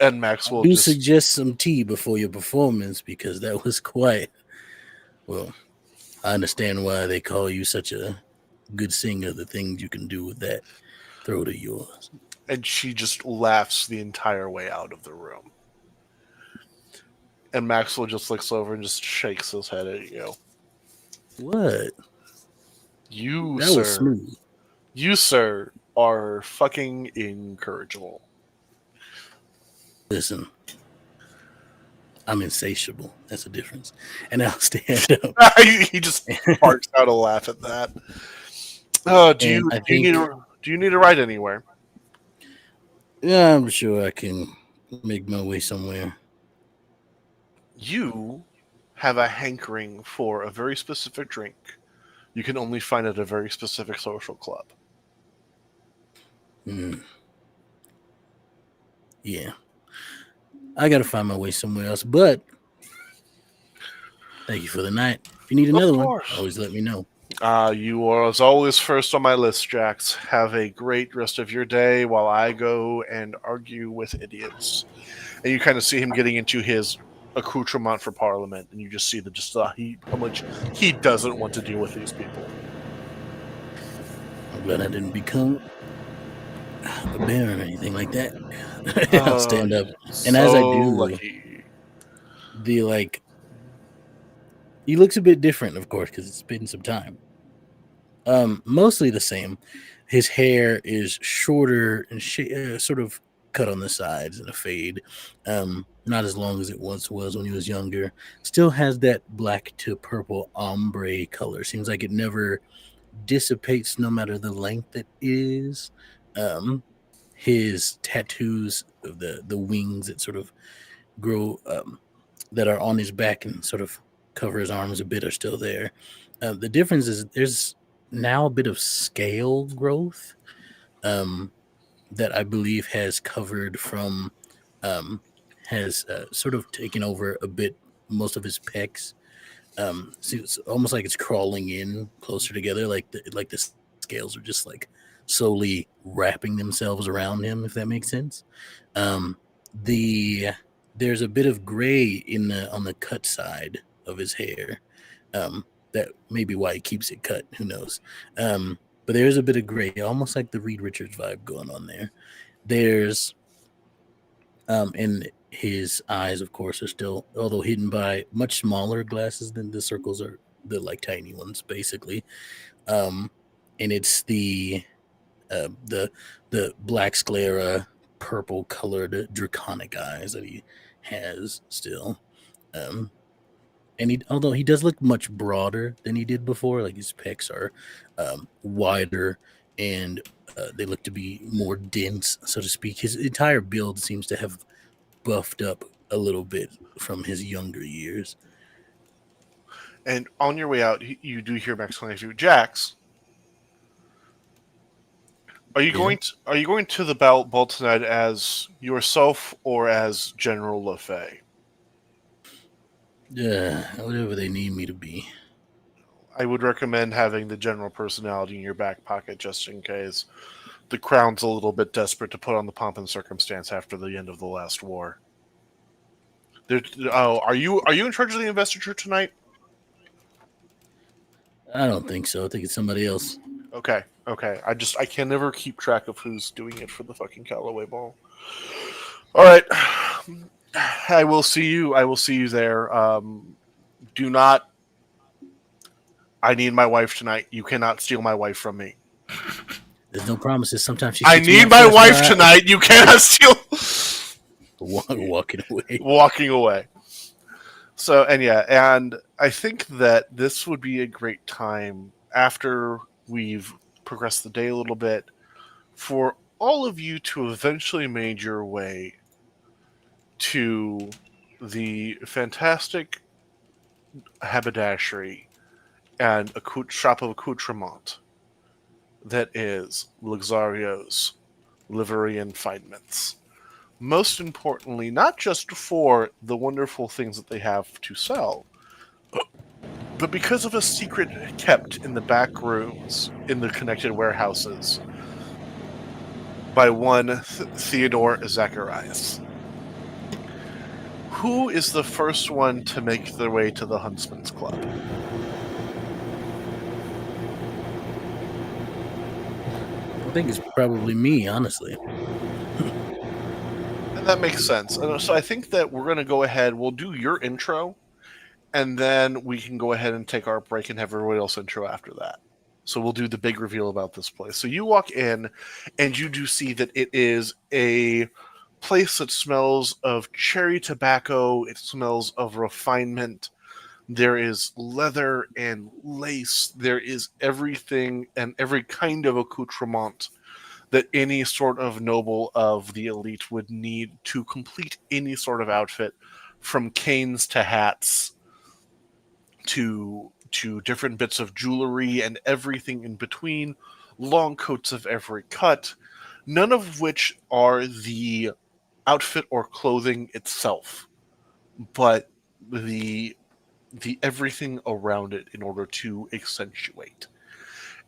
And I Maxwell do just suggest some tea before your performance because that was quite well. I understand why they call you such a good singer. The things you can do with that throat of yours. and she just laughs the entire way out of the room. And Maxwell just looks over and just shakes his head at you. What? You, That was sir, smooth. you, sir, are fucking incorrigible. Listen, I'm insatiable. That's a difference. And I'll stand up. He just barks out a laugh at that. Oh, And I do you need think, a do you need a ride anywhere? yeah, I'm sure I can make my way somewhere. You have a hankering for a very specific drink you can only find at a very specific social club. Hmm. Yeah, I got to find my way somewhere else. But thank you for the night. If you need Of another one, course. always let me know. You are, as always, first on my list, Jax. Have a great rest of your day while I go and argue with idiots. And you kind of see him getting into his accoutrement for Parliament, and you just see how much he doesn't want to deal with these people. I'm glad I didn't become a bear or anything like that. I'll Oh, stand up, and as I so do, lucky. the like he looks a bit different, of course, because it's been some time. Mostly the same. His hair is shorter and sort of cut on the sides in a fade. Not as long as it once was when he was younger. Still has that black to purple ombre color. Seems like it never dissipates, no matter the length it is. Um, his tattoos of the wings that sort of grow that are on his back and sort of cover his arms a bit are still there. The difference is there's now a bit of scale growth um, that I believe has covered from um, has sort of taken over a bit most of his pecs. So it's almost like it's crawling in closer together, like the scales are just like slowly wrapping themselves around him, if that makes sense. Um, the there's a bit of gray in the on the cut side of his hair. That may be why he keeps it cut. Who knows? But there's a bit of gray, almost like the Reed Richards vibe going on there. There's and his eyes, of course, are still, although hidden by much smaller glasses than the circles are, the like tiny ones, basically. Um, and it's uh, the black sclera, purple colored draconic eyes that he has still. Um, and although he does look much broader than he did before, like his pecs are wider and they look to be more dense, so to speak. His entire build seems to have buffed up a little bit from his younger years. And on your way out, you do hear Max calling you, Jax, Yeah. Are you going to the ball tonight as yourself or as General LaFay? Yeah, whatever they need me to be. I would recommend having the general personality in your back pocket just in case the crown's a little bit desperate to put on the pomp and circumstance after the end of the last war. Are you in charge of the investiture tonight? I don't think so. I think it's somebody else. Okay, okay. I can never keep track of who's doing it for the fucking Callaway Ball. All right, I will see you. I will see you there. Do not. I need my wife tonight. You cannot steal my wife from me. There's no promises. Sometimes she I shoots me need out my first. wife tonight. You cannot steal. Walking away. Walking away. So and yeah, and I think that this would be a great time after we've progressed the day a little bit for all of you to eventually make your way to the fantastic haberdashery and shop of accoutrement that is Luxario's Livery and Finements. Most importantly, not just for the wonderful things that they have to sell, but because of a secret kept in the back rooms in the connected warehouses by one Theodore Zacharias. Who is the first one to make their way to the Huntsman's Club? I think it's probably me, honestly. And that makes sense. And so I think that we're going to go ahead. We'll do your intro, and then we can go ahead and take our break and have everybody else intro after that. So we'll do the big reveal about this place. So you walk in, and you do see that it is a place that smells of cherry tobacco. It smells of refinement. There is leather and lace. There is everything and every kind of accoutrement that any sort of noble of the elite would need to complete any sort of outfit, from canes to hats to different bits of jewelry and everything in between, long coats of every cut, none of which are the outfit or clothing itself, but the the everything around it in order to accentuate.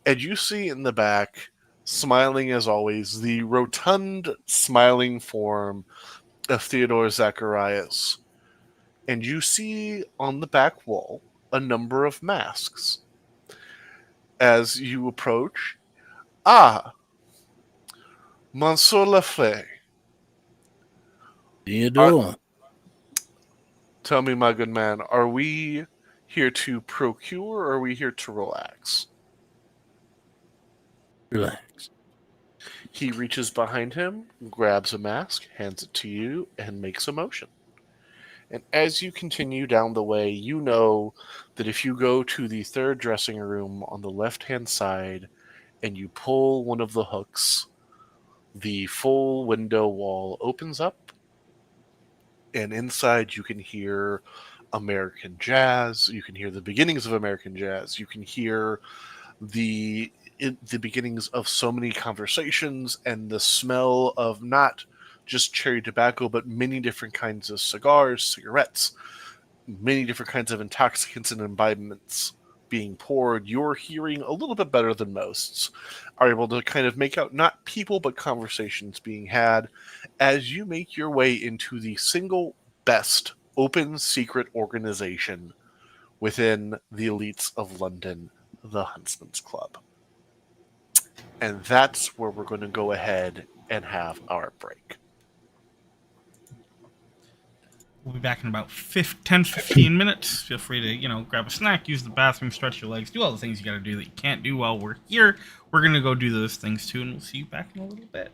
And you see in the back, smiling as always, the rotund, smiling form of Theodore Zacharias. And you see on the back wall a number of masks. As you approach, ah, Monsieur Lafay, are, Theodore. tell me, my good man, are we here to procure or are we here to relax? Relax. He reaches behind him, grabs a mask, hands it to you, and makes a motion. And as you continue down the way, you know that if you go to the third dressing room on the left hand side and you pull one of the hooks, the full window wall opens up, and inside you can hear American jazz. You can hear the beginnings of American jazz. You can hear the the beginnings of so many conversations and the smell of not just cherry tobacco, but many different kinds of cigars, cigarettes, many different kinds of intoxicants and imbibements being poured. You're hearing a little bit better than most, are able to kind of make out not people but conversations being had as you make your way into the single best open secret organization within the elites of London, the Huntsman's Club. And that's where we're going to go ahead and have our break. We'll be back in about 10-15 minutes. Feel free to, grab a snack, use the bathroom, stretch your legs, do all the things you got to do that you can't do while we're here. We're going to go do those things too, and we'll see you back in a little bit.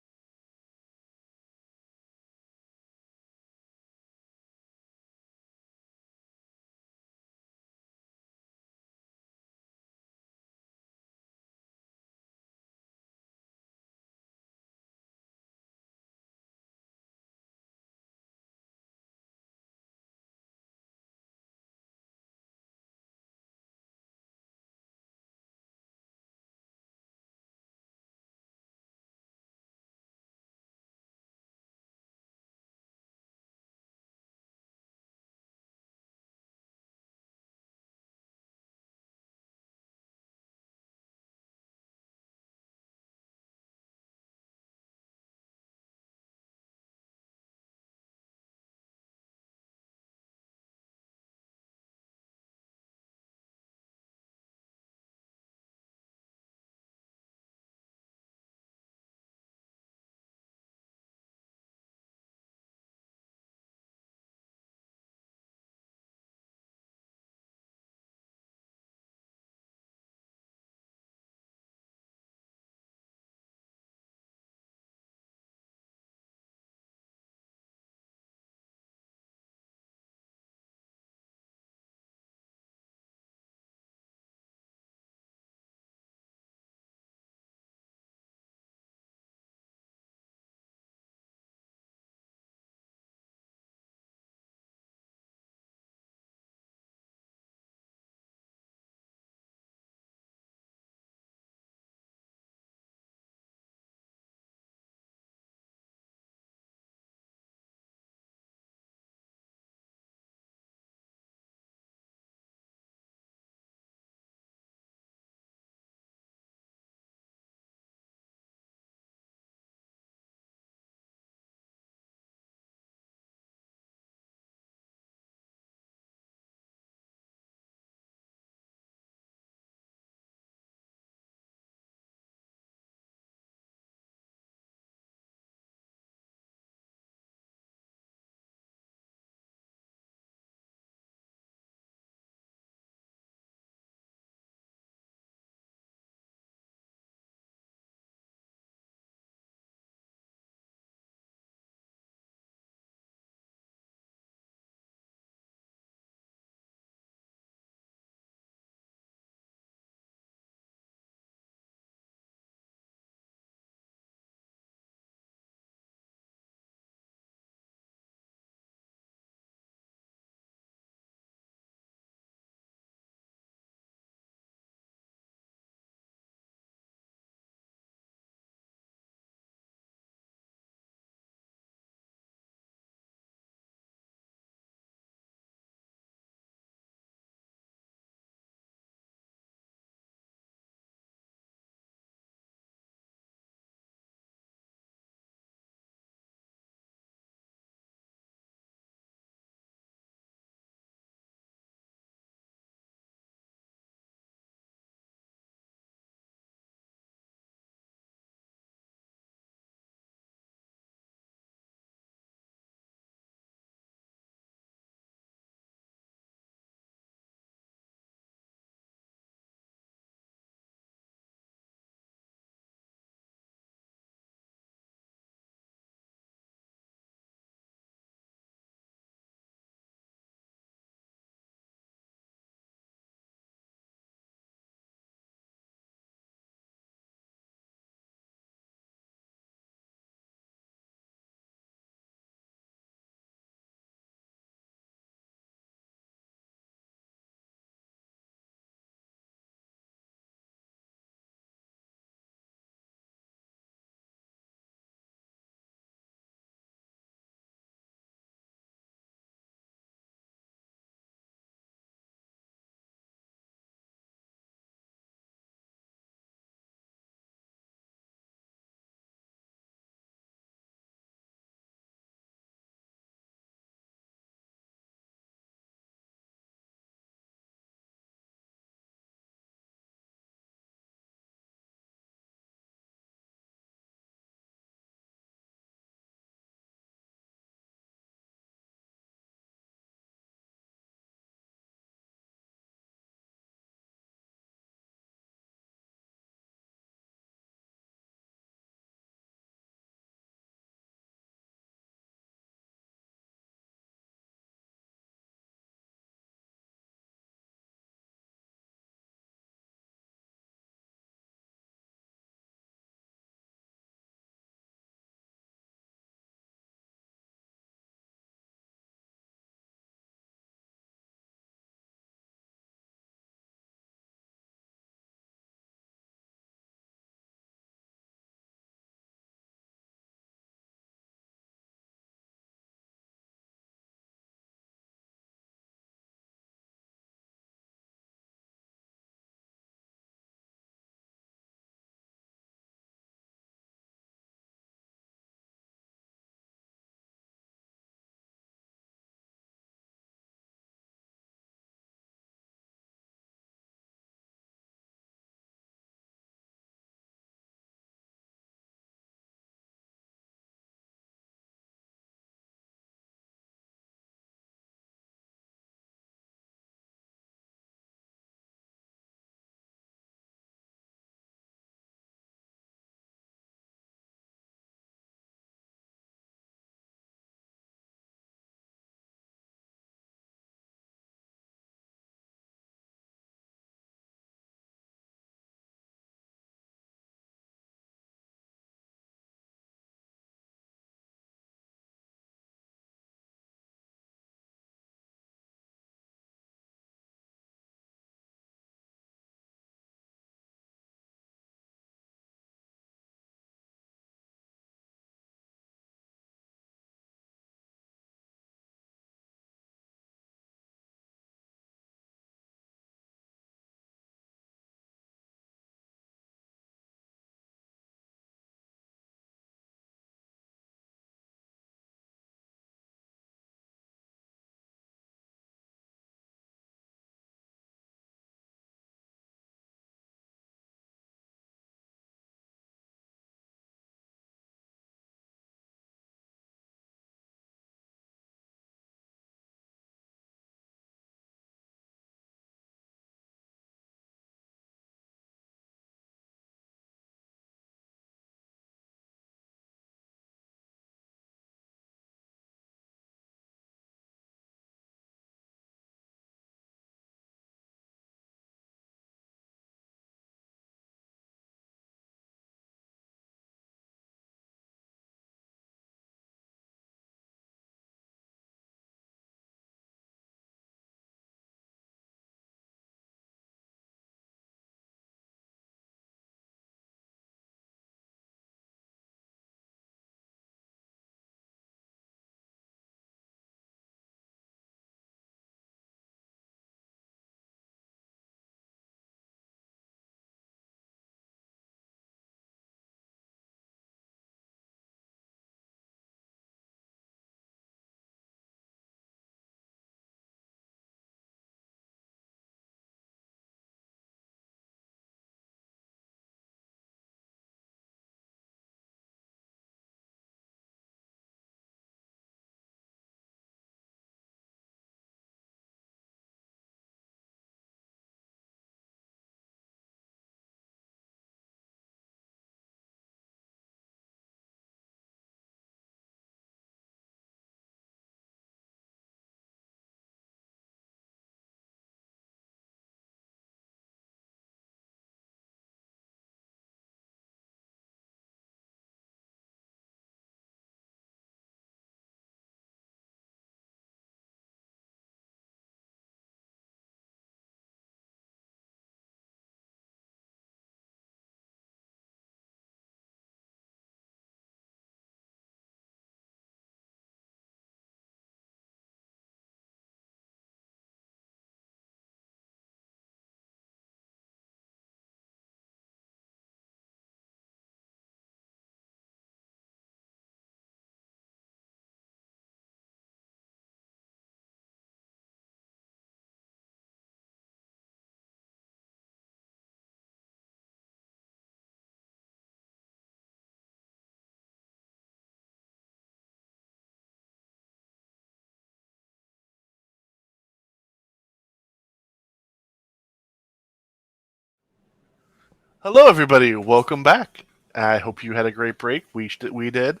Hello, everybody. Welcome back. I hope you had a great break. We did.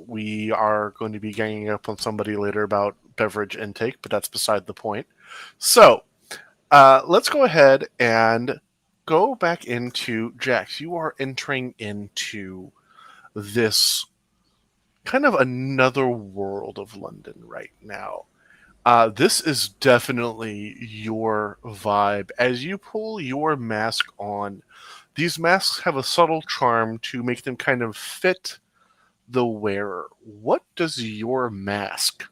We are going to be ganging up on somebody later about beverage intake, but that's beside the point. So, let's go ahead and go back into Jax. You are entering into this kind of another world of London right now. This is definitely your vibe. As you pull your mask on, these masks have a subtle charm to make them kind of fit the wearer. What does your mask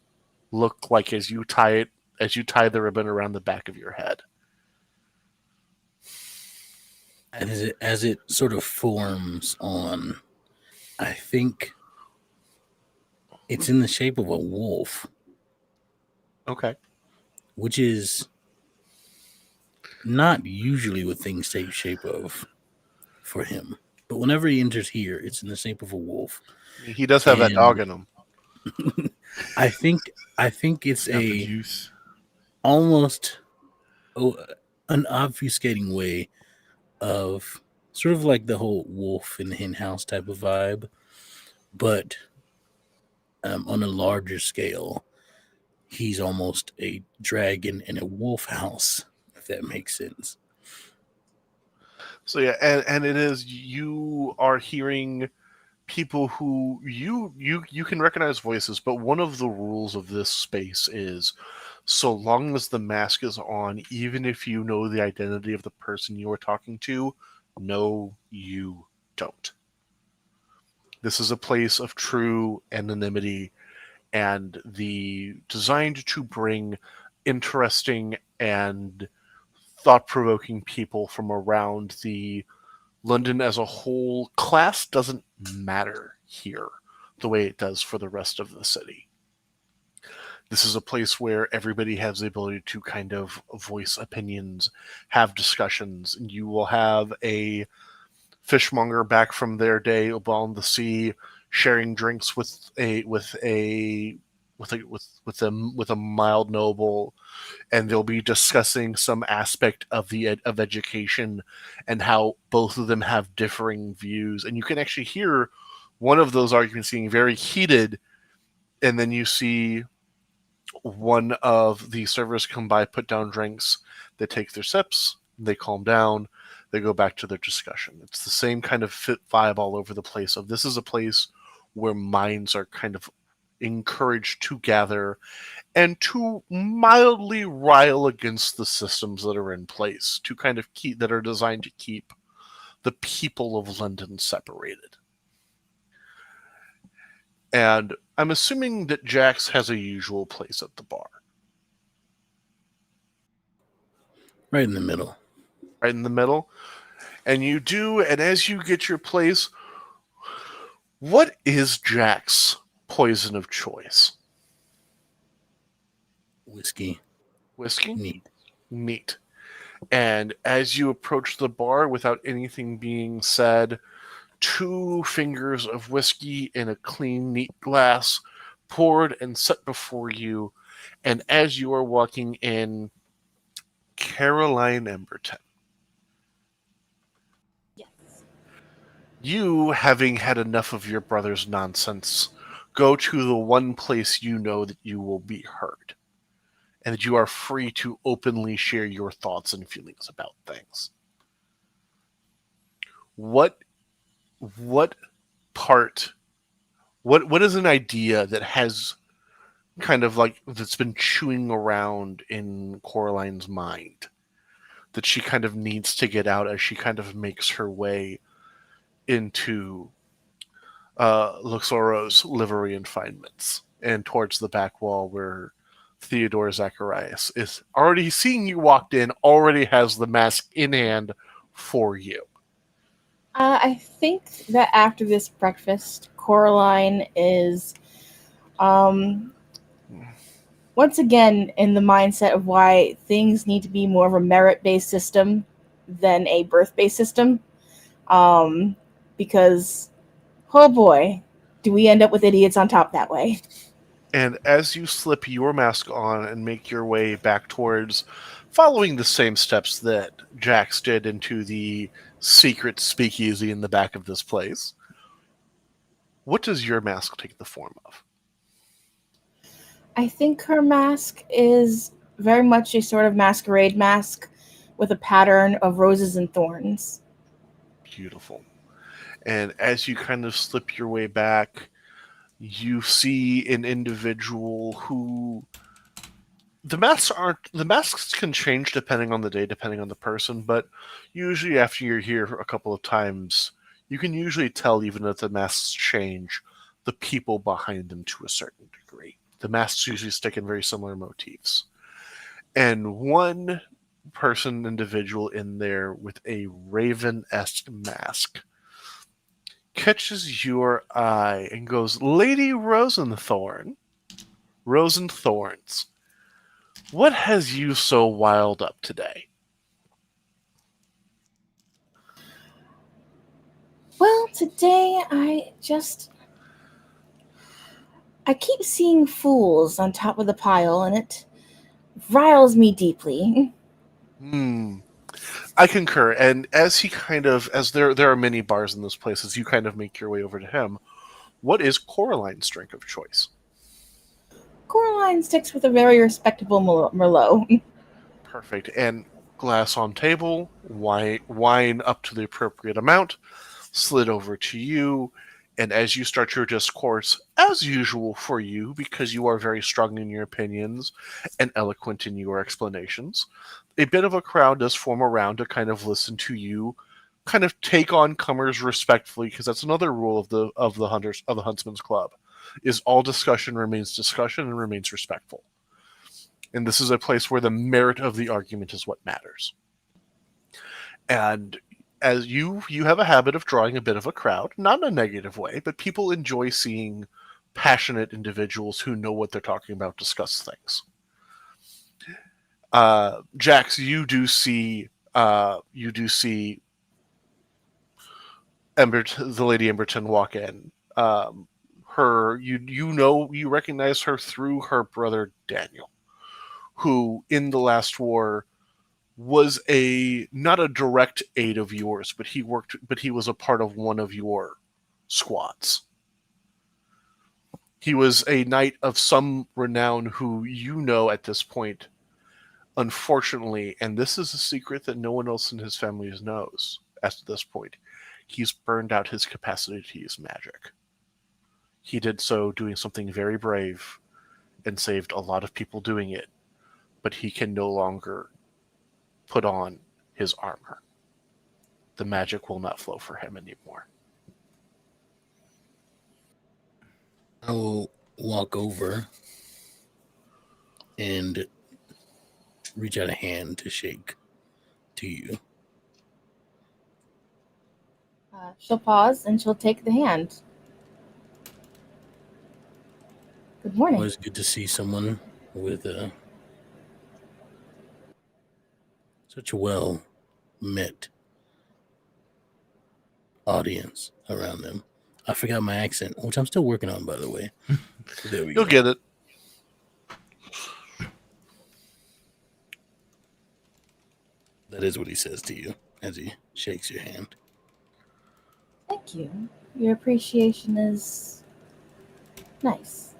look like as you tie the ribbon around the back of your head? And as it sort of forms on, I think it's in the shape of a wolf, Okay. which is not usually what things take shape of for him. But whenever he enters here, it's in the shape of a wolf. He does have that And dog in him. I think it's Got the a juice. almost an obfuscating way of sort of like the whole wolf in the hen house type of vibe, but on a larger scale. He's almost a dragon in a wolf house, if that makes sense. So yeah, and it is you are hearing people who you can recognize voices, but one of the rules of this space is so long as the mask is on, even if you know the identity of the person you are talking to, no, you don't. This is a place of true anonymity and the designed to bring interesting and thought-provoking people from around the London as a whole. Class doesn't matter here the way it does for the rest of the city. This is a place where everybody has the ability to kind of voice opinions, have discussions, and you will have a fishmonger back from their day upon the sea, sharing drinks with a mild noble, and they'll be discussing some aspect of education and how both of them have differing views. And you can actually hear one of those arguments being very heated, and then you see one of the servers come by, put down drinks, they take their sips, they calm down, they go back to their discussion. It's the same kind of fit vibe all over the place. Of this is a place where minds are kind of encouraged to gather and to mildly rile against the systems that are in place to kind of keep that are designed to keep the people of London separated. And I'm assuming that Jax has a usual place at the bar. Right in the middle. Right in the middle. And you do, and as you get your place, what is Jack's poison of choice? Whiskey. Whiskey? Neat. Neat. And as you approach the bar without anything being said, 2 fingers of whiskey in a clean, neat glass poured and set before you. And as you are walking in, Caroline Emberton, Yes. you, having had enough of your brother's nonsense, go to the one place you know that you will be heard, and that you are free to openly share your thoughts and feelings about things. What what part what is an idea that has kind of like that's been chewing around in Coraline's mind that she kind of needs to get out as she kind of makes her way into Luxoro's livery confinements and towards the back wall where Theodore Zacharias is already seeing you walked in, already has the mask in hand for you. I think that after this breakfast, Coraline is um, once again in the mindset of why things need to be more of a merit-based system than a birth-based system. Um, because, oh boy, do we end up with idiots on top that way. And as you slip your mask on and make your way back towards following the same steps that Jax did into the secret speakeasy in the back of this place. What does your mask take the form of? I think her mask is very much a sort of masquerade mask with a pattern of roses and thorns. Beautiful. And as you kind of slip your way back, you see an individual who the masks can change depending on the day, depending on the person, but usually after you're here a couple of times, you can usually tell, even if the masks change, the people behind them to a certain degree. The masks usually stick in very similar motifs. And one individual in there with a raven-esque mask catches your eye and goes, Lady Rosenthorns, what has you so wild up today? Well, today I keep seeing fools on top of the pile, and it riles me deeply. I concur. And as there are many bars in this place, as you kind of make your way over to him, what is Coraline's drink of choice? Coraline sticks with a very respectable Merlot. Perfect. And glass on table, wine up to the appropriate amount, slid over to you. And as you start your discourse, as usual for you, because you are very strong in your opinions and eloquent in your explanations, a bit of a crowd does form around to kind of listen to you, kind of take on comers respectfully, because that's another rule of the Huntsman's Club, is all discussion remains discussion and remains respectful. And this is a place where the merit of the argument is what matters. And as you have a habit of drawing a bit of a crowd, not in a negative way, but people enjoy seeing passionate individuals who know what they're talking about discuss things. Jax, you do see the Lady Emberton walk in. You recognize her through her brother Daniel, who in the last war was not a direct aide of yours, but he was a part of one of your squads. He was a knight of some renown who you know at this point, unfortunately, and this is a secret that no one else in his family knows at this point, he's burned out his capacity to use magic. He did so doing something very brave and saved a lot of people doing it, but he can no longer put on his armor. The magic will not flow for him anymore. I will walk over and reach out a hand to shake to you. She'll pause and she'll take the hand. Good morning. Always good to see someone with such a well met audience around them. I forgot my accent, which I'm still working on, by the way. There we go. You'll get it. That is what he says to you as he shakes your hand. Thank you. Your appreciation is nice.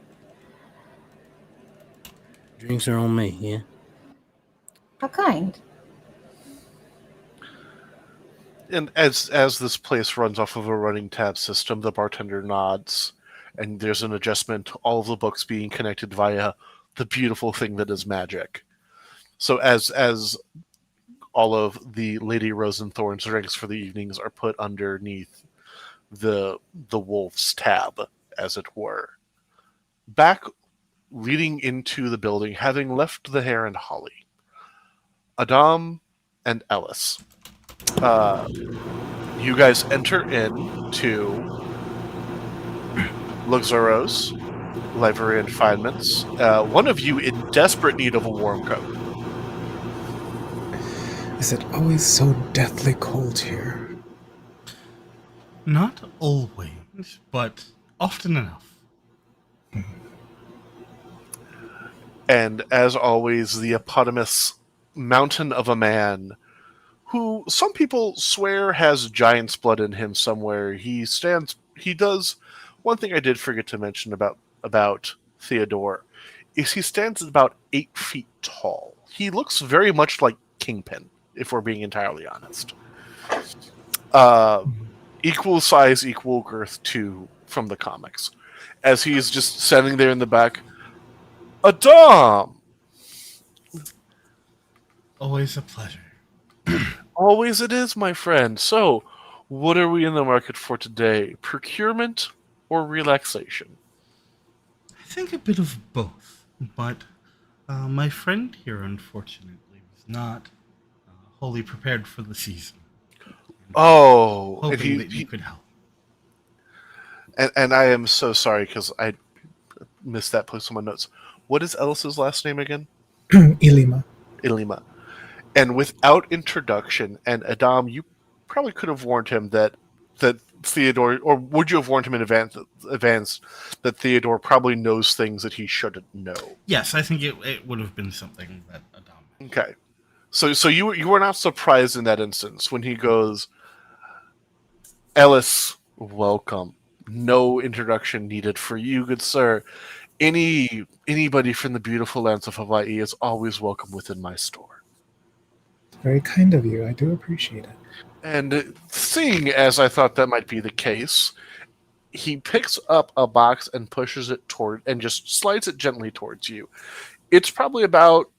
Drinks are on me, yeah? How kind. And as this place runs off of a running tab system, the bartender nods, and there's an adjustment, all of the books being connected via the beautiful thing that is magic. So as all of the Lady Rosenthorn's drinks for the evenings are put underneath the wolf's tab, as it were. Back leading into the building, having left the Hare and Holly, Adam and Ellis, you guys enter into Luxoros, Livery and Refinements. One of you in desperate need of a warm coat. Is it always so deathly cold here? Not always, but often enough. And as always, the eponymous mountain of a man who some people swear has giant's blood in him somewhere. He does one thing I did forget to mention about Theodore is he stands at about 8 feet tall. He looks very much like Kingpin, if we're being entirely honest. Uh, equal size, equal girth to from the comics. As he's just standing there in the back, Adam! Always a pleasure. Always it is, my friend. So, what are we in the market for today? Procurement or relaxation? I think a bit of both, but my friend here, unfortunately, was not wholly prepared for the season. Oh, and Hoping that you could help. and I am so sorry because I missed that place on my notes. What is Ellis's last name again? Ilima. Ilima. And without introduction, and Adam, you probably could have warned him that Theodore, or would you have warned him in advance that Theodore probably knows things that he shouldn't know? Yes, I think it would have been something that Adam. Okay, so you were not surprised in that instance when he goes, Ellis, welcome. No introduction needed for you, good sir. Anybody from the beautiful lands of Hawaii is always welcome within my store. Very kind of you. I do appreciate it. And seeing as I thought that might be the case, he picks up a box and pushes it toward and just slides it gently towards you. It's probably about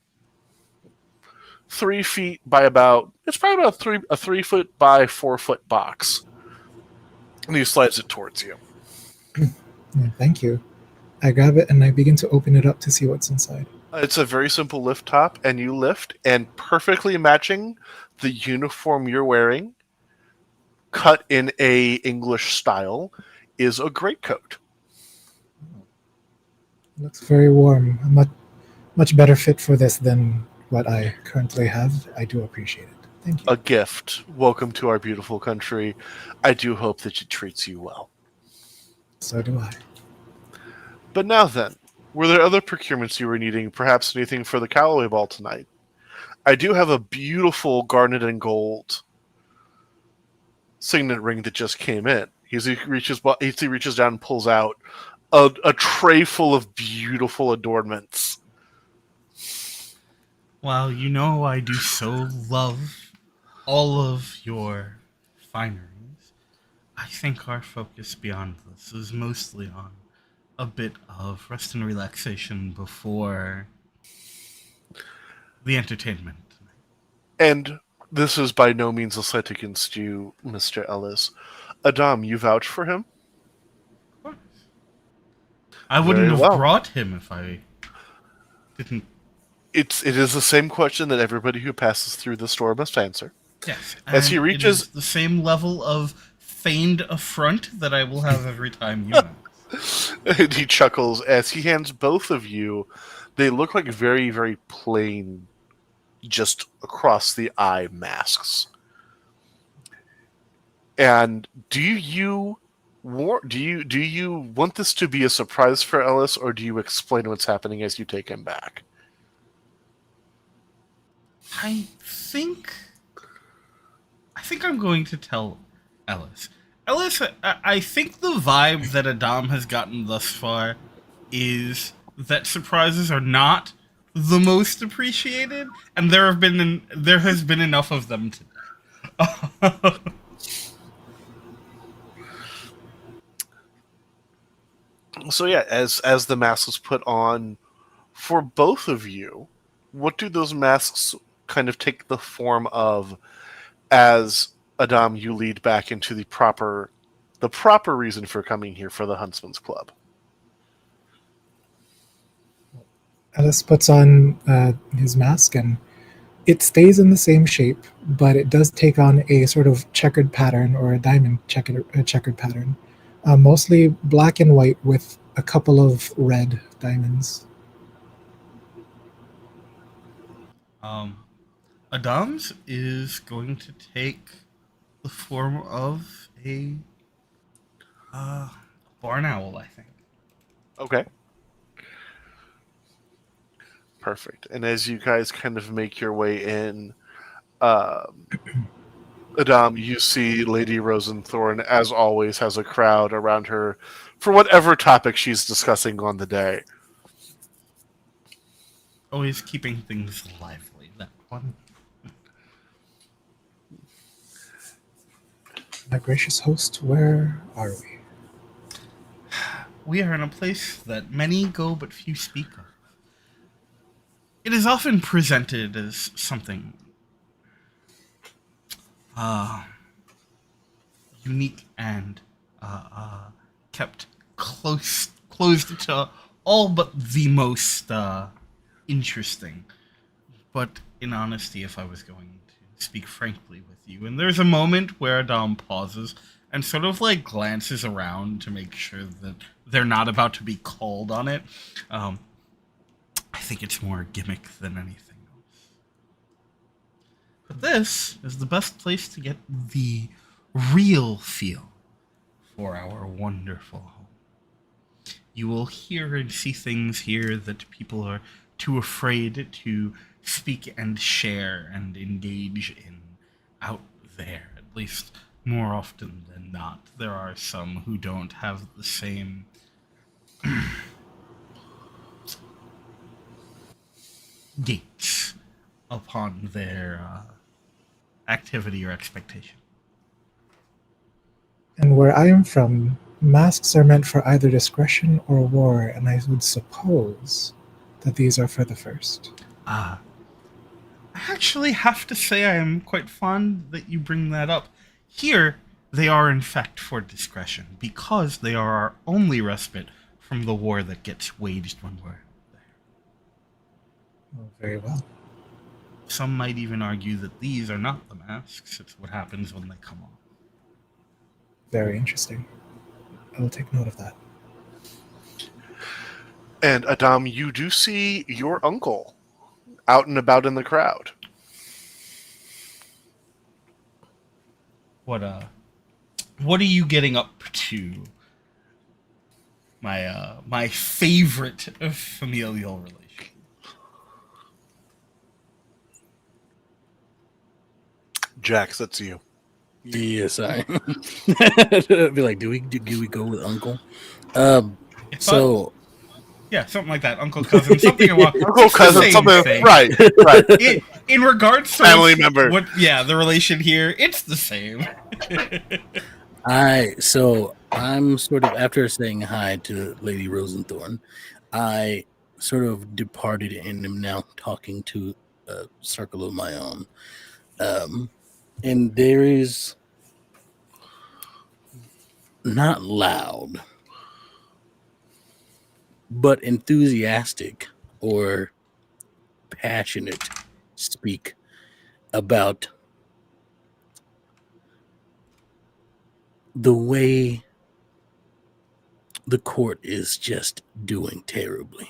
3 feet by about a 3 foot by 4 foot box. And he slides it towards you. Yeah, thank you. I grab it and I begin to open it up to see what's inside. It's a very simple lift top, and you lift, and perfectly matching the uniform you're wearing, cut in a English style, is a greatcoat. It looks very warm. A much better fit for this than what I currently have. I do appreciate it. Thank you. A gift. Welcome to our beautiful country. I do hope that it treats you well. So do I. But now then, were there other procurements you were needing? Perhaps anything for the Callaway Ball tonight? I do have a beautiful garnet and gold signet ring that just came in. He reaches down and pulls out a tray full of beautiful adornments. Well, you know I do so love all of your fineries. I think our focus beyond this is mostly on a bit of rest and relaxation before the entertainment. And this is by no means a slight against you, Mr. Ellis. Adam, you vouch for him? Of course. I wouldn't Very have well. brought him if I didn't. It is the same question that everybody who passes through the store must answer. Yes. As he and reaches- it is the same level of feigned affront that I will have every time you know. And he chuckles as he hands both of you. They look like very, very plain, just across the eye masks. And do you want this to be a surprise for Ellis, or do you explain what's happening as you take him back? I think I'm going to tell Ellis. Ellis, I think the vibe that Adam has gotten thus far is that surprises are not the most appreciated, and there has been enough of them today. So yeah, as the mask is put on for both of you, what do those masks kind of take the form of as Adam you lead back into the proper reason for coming here for the Huntsman's Club? Ellis puts on his mask and it stays in the same shape, but it does take on a sort of checkered pattern or a diamond checkered pattern. Mostly black and white with a couple of red diamonds. Adam's is going to take the form of a barn owl, I think. Okay. Perfect. And as you guys kind of make your way in, Um, Adam, you see Lady Rosenthorn, as always, has a crowd around her for whatever topic she's discussing on the day. Always keeping things lively. That one. My gracious host, where are we? We are in a place that many go but few speak of. It is often presented as something uh, unique and kept closed to all but the most interesting. But in honesty, if I was going to speak frankly with you, and there's a moment where Dom pauses and sort of like glances around to make sure that they're not about to be called on it. I think it's more a gimmick than anything else. But this is the best place to get the real feel for our wonderful home. You will hear and see things here that people are too afraid to speak and share and engage in out there. At least more often than not. There are some who don't have the same gates upon their activity or expectation. And where I am from, masks are meant for either discretion or war, and I would suppose that these are for the first. I actually have to say I am quite fond that you bring that up. Here, they are in fact for discretion, because they are our only respite from the war that gets waged when we're there. Oh, very well. Some might even argue that these are not the masks, it's what happens when they come off. Very interesting. I will take note of that. And Adam, you do see your uncle out and about in the crowd. What are you getting up to? My favorite familial relation. Jax, that's you. Yes, I. Be like, do we go with Uncle? So Yeah, something like that. Uncle, cousin, something along. Uncle, cousin, something. Thing. Right. In regards to Family member. The relation here, it's the same. I'm sort of, after saying hi to Lady Rosenthorn, I sort of departed and am now talking to a circle of my own. And there is not loud, but enthusiastic or passionate speak about the way the court is just doing terribly.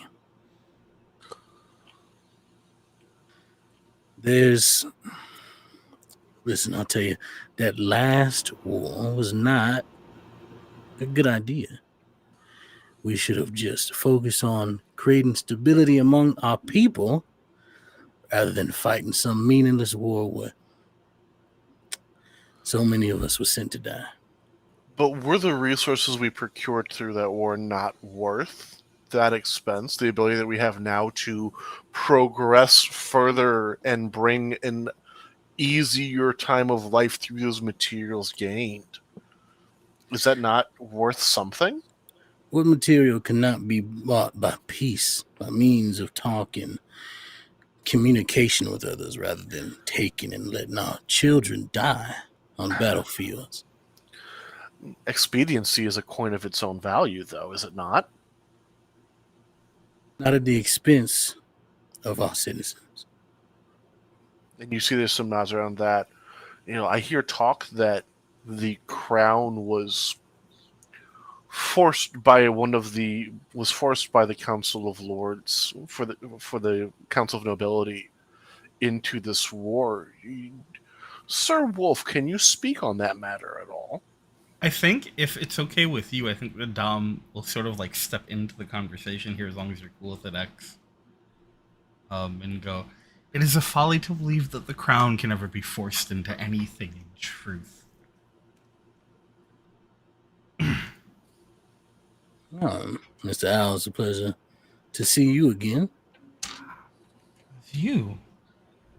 Listen, I'll tell you, that last war was not a good idea. We should have just focused on creating stability among our people rather than fighting some meaningless war where so many of us were sent to die. But were the resources we procured through that war not worth that expense? The ability that we have now to progress further and bring an easier time of life through those materials gained. Is that not worth something? What material cannot be bought by peace, by means of talk and communication with others, rather than taking and letting our children die on battlefields? Expediency is a coin of its own value, though, is it not? Not at the expense of our citizens. And you see there's some nods around that. I hear talk that the crown was forced by the Council of Lords for the Council of Nobility into this war. Sir Wolf, can you speak on that matter at all? I think if it's okay with you, I think that Dom will sort of like step into the conversation here as long as you're cool with it, X. And go, It is a folly to believe that the crown can ever be forced into anything in truth. Mr. Owl, it's a pleasure to see you again. It's you,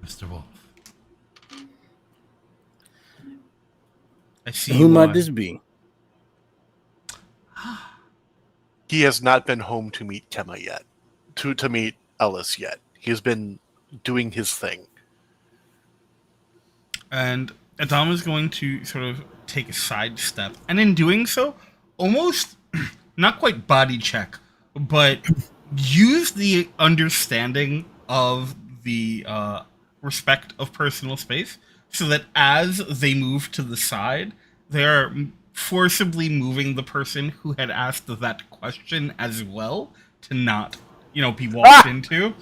Mr. Wolf. I see Who you might are. this be? He has not been home to meet Kema yet, to meet Ellis yet. He has been doing his thing. And Adam is going to sort of take a sidestep, and in doing so, almost not quite body check, but use the understanding of the respect of personal space, so that as they move to the side, they are forcibly moving the person who had asked that question as well to not, be walked into,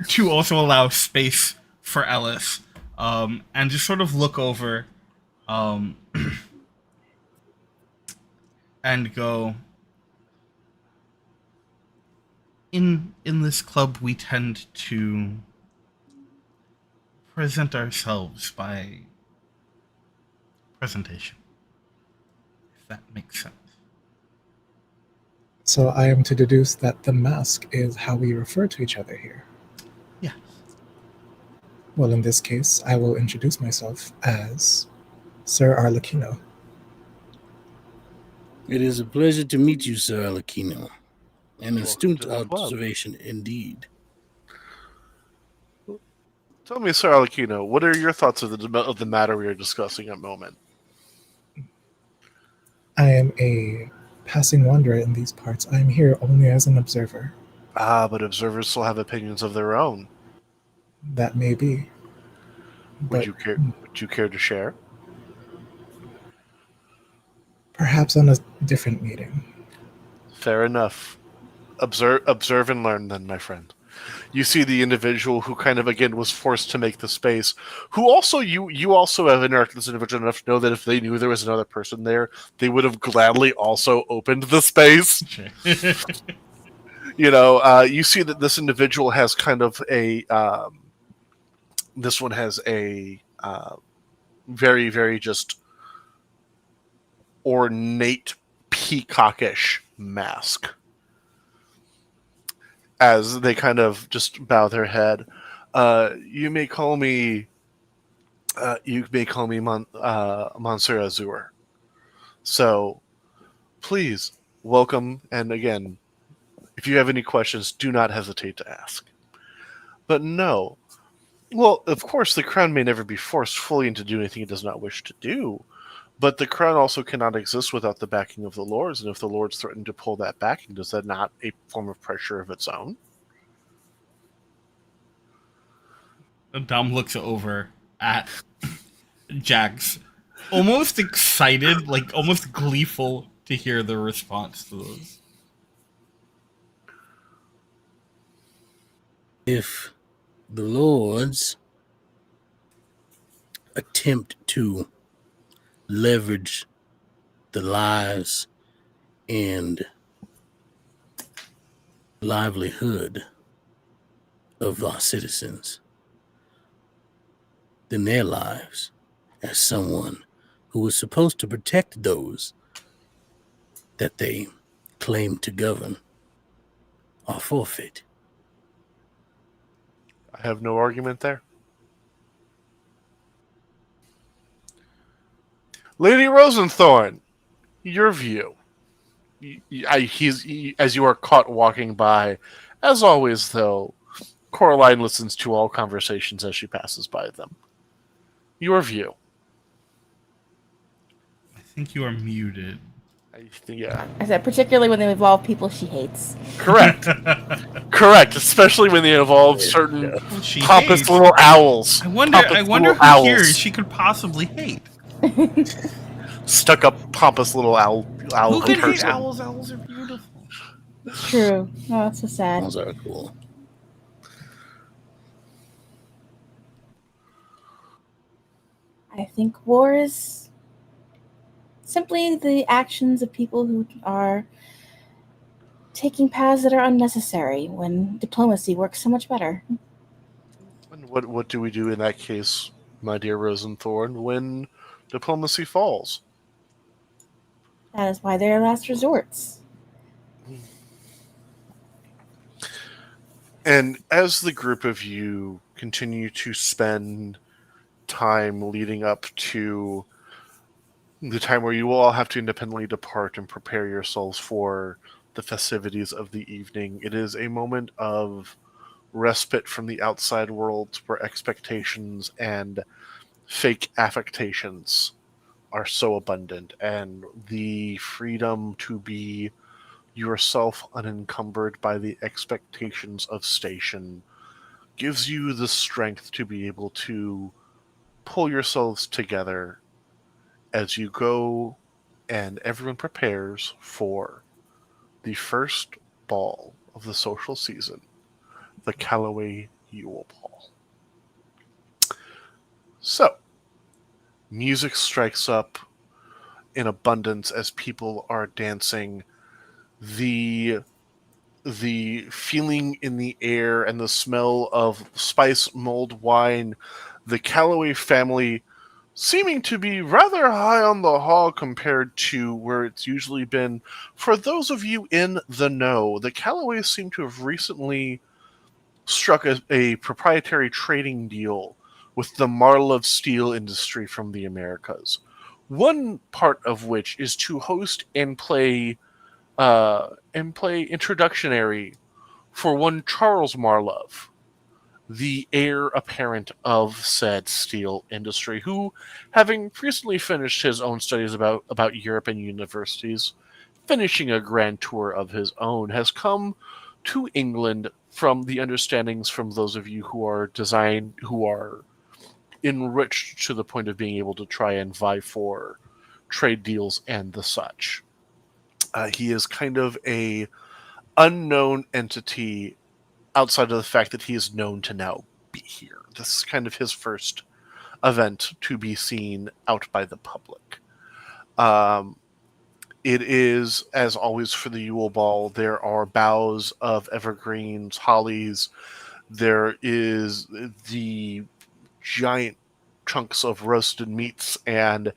to also allow space for Ellis, and just sort of look over, um, and go. In this club, we tend to present ourselves by presentation, if that makes sense. So I am to deduce that the mask is how we refer to each other here. Yeah. Well, in this case, I will introduce myself as Sir Arlecchino. It is a pleasure to meet you, Sir Arlecchino. An Welcome astute to the club. observation indeed. Tell me, Sir Alekino, what are your thoughts of the matter we are discussing at the moment? I am a passing wanderer in these parts. I am here only as an observer. Ah, but observers still have opinions of their own. That may be. Would But you care to share? perhaps on a different meeting. Fair enough. Observe and learn, then, my friend. You see the individual who kind of again was forced to make the space. Who also you also have interacted with this individual enough to know that if they knew there was another person there, they would have gladly also opened the space. Sure. You see that this individual has kind of a. This one has a very, very just ornate, peacockish mask. As they kind of just bow their head, you may call me. Monsieur Azur. So, please welcome, and again, if you have any questions, do not hesitate to ask. But no, well, of course, the crown may never be forced fully into doing anything it does not wish to do. But the crown also cannot exist without the backing of the lords, and if the lords threaten to pull that backing, does that not a form of pressure of its own? Dom looks over at Jax, almost excited, like almost gleeful to hear the response to those. If the lords attempt to leverage the lives and livelihood of our citizens, then their lives, as someone who was supposed to protect those that they claim to govern, are forfeit. I have no argument there. Lady Rosenthorn, your view. As you are caught walking by, as always, though, Coraline listens to all conversations as she passes by them. Your view. I think you are muted. Yeah. I said, particularly when they involve people she hates. Correct. Correct. Especially when they involve certain What she pompous hates. little owls. I wonder little who owls. here she could possibly hate. Stuck up pompous little owl Who can person. hate owls? Owls are beautiful. It's true. Oh, it's so sad. Those are cool. I think war is simply the actions of people who are taking paths that are unnecessary when diplomacy works so much better. And what do we do in that case, my dear Rosenthorn, when diplomacy falls? That is why they're last resorts. And as the group of you continue to spend time leading up to the time where you will all have to independently depart and prepare yourselves for the festivities of the evening, it is a moment of respite from the outside world where expectations and fake affectations are so abundant, and the freedom to be yourself unencumbered by the expectations of station gives you the strength to be able to pull yourselves together as you go and everyone prepares for the first ball of the social season, the Callaway Yule Ball. So, music strikes up in abundance as people are dancing. The feeling in the air and the smell of spice mulled wine, the Callaway family seeming to be rather high on the hog compared to where it's usually been. For those of you in the know, the Callaways seem to have recently struck a proprietary trading deal with the Marlov steel industry from the Americas. One part of which is to host and play introductionary for one Charles Marlov, the heir apparent of said steel industry, who, having recently finished his own studies about Europe and universities, finishing a grand tour of his own, has come to England from the understandings from those of you who are enriched to the point of being able to try and vie for trade deals and the such. He is kind of a unknown entity outside of the fact that he is known to now be here. This is kind of his first event to be seen out by the public. It is, as always for the Yule Ball, there are boughs of evergreens, hollies. There is the giant chunks of roasted meats, and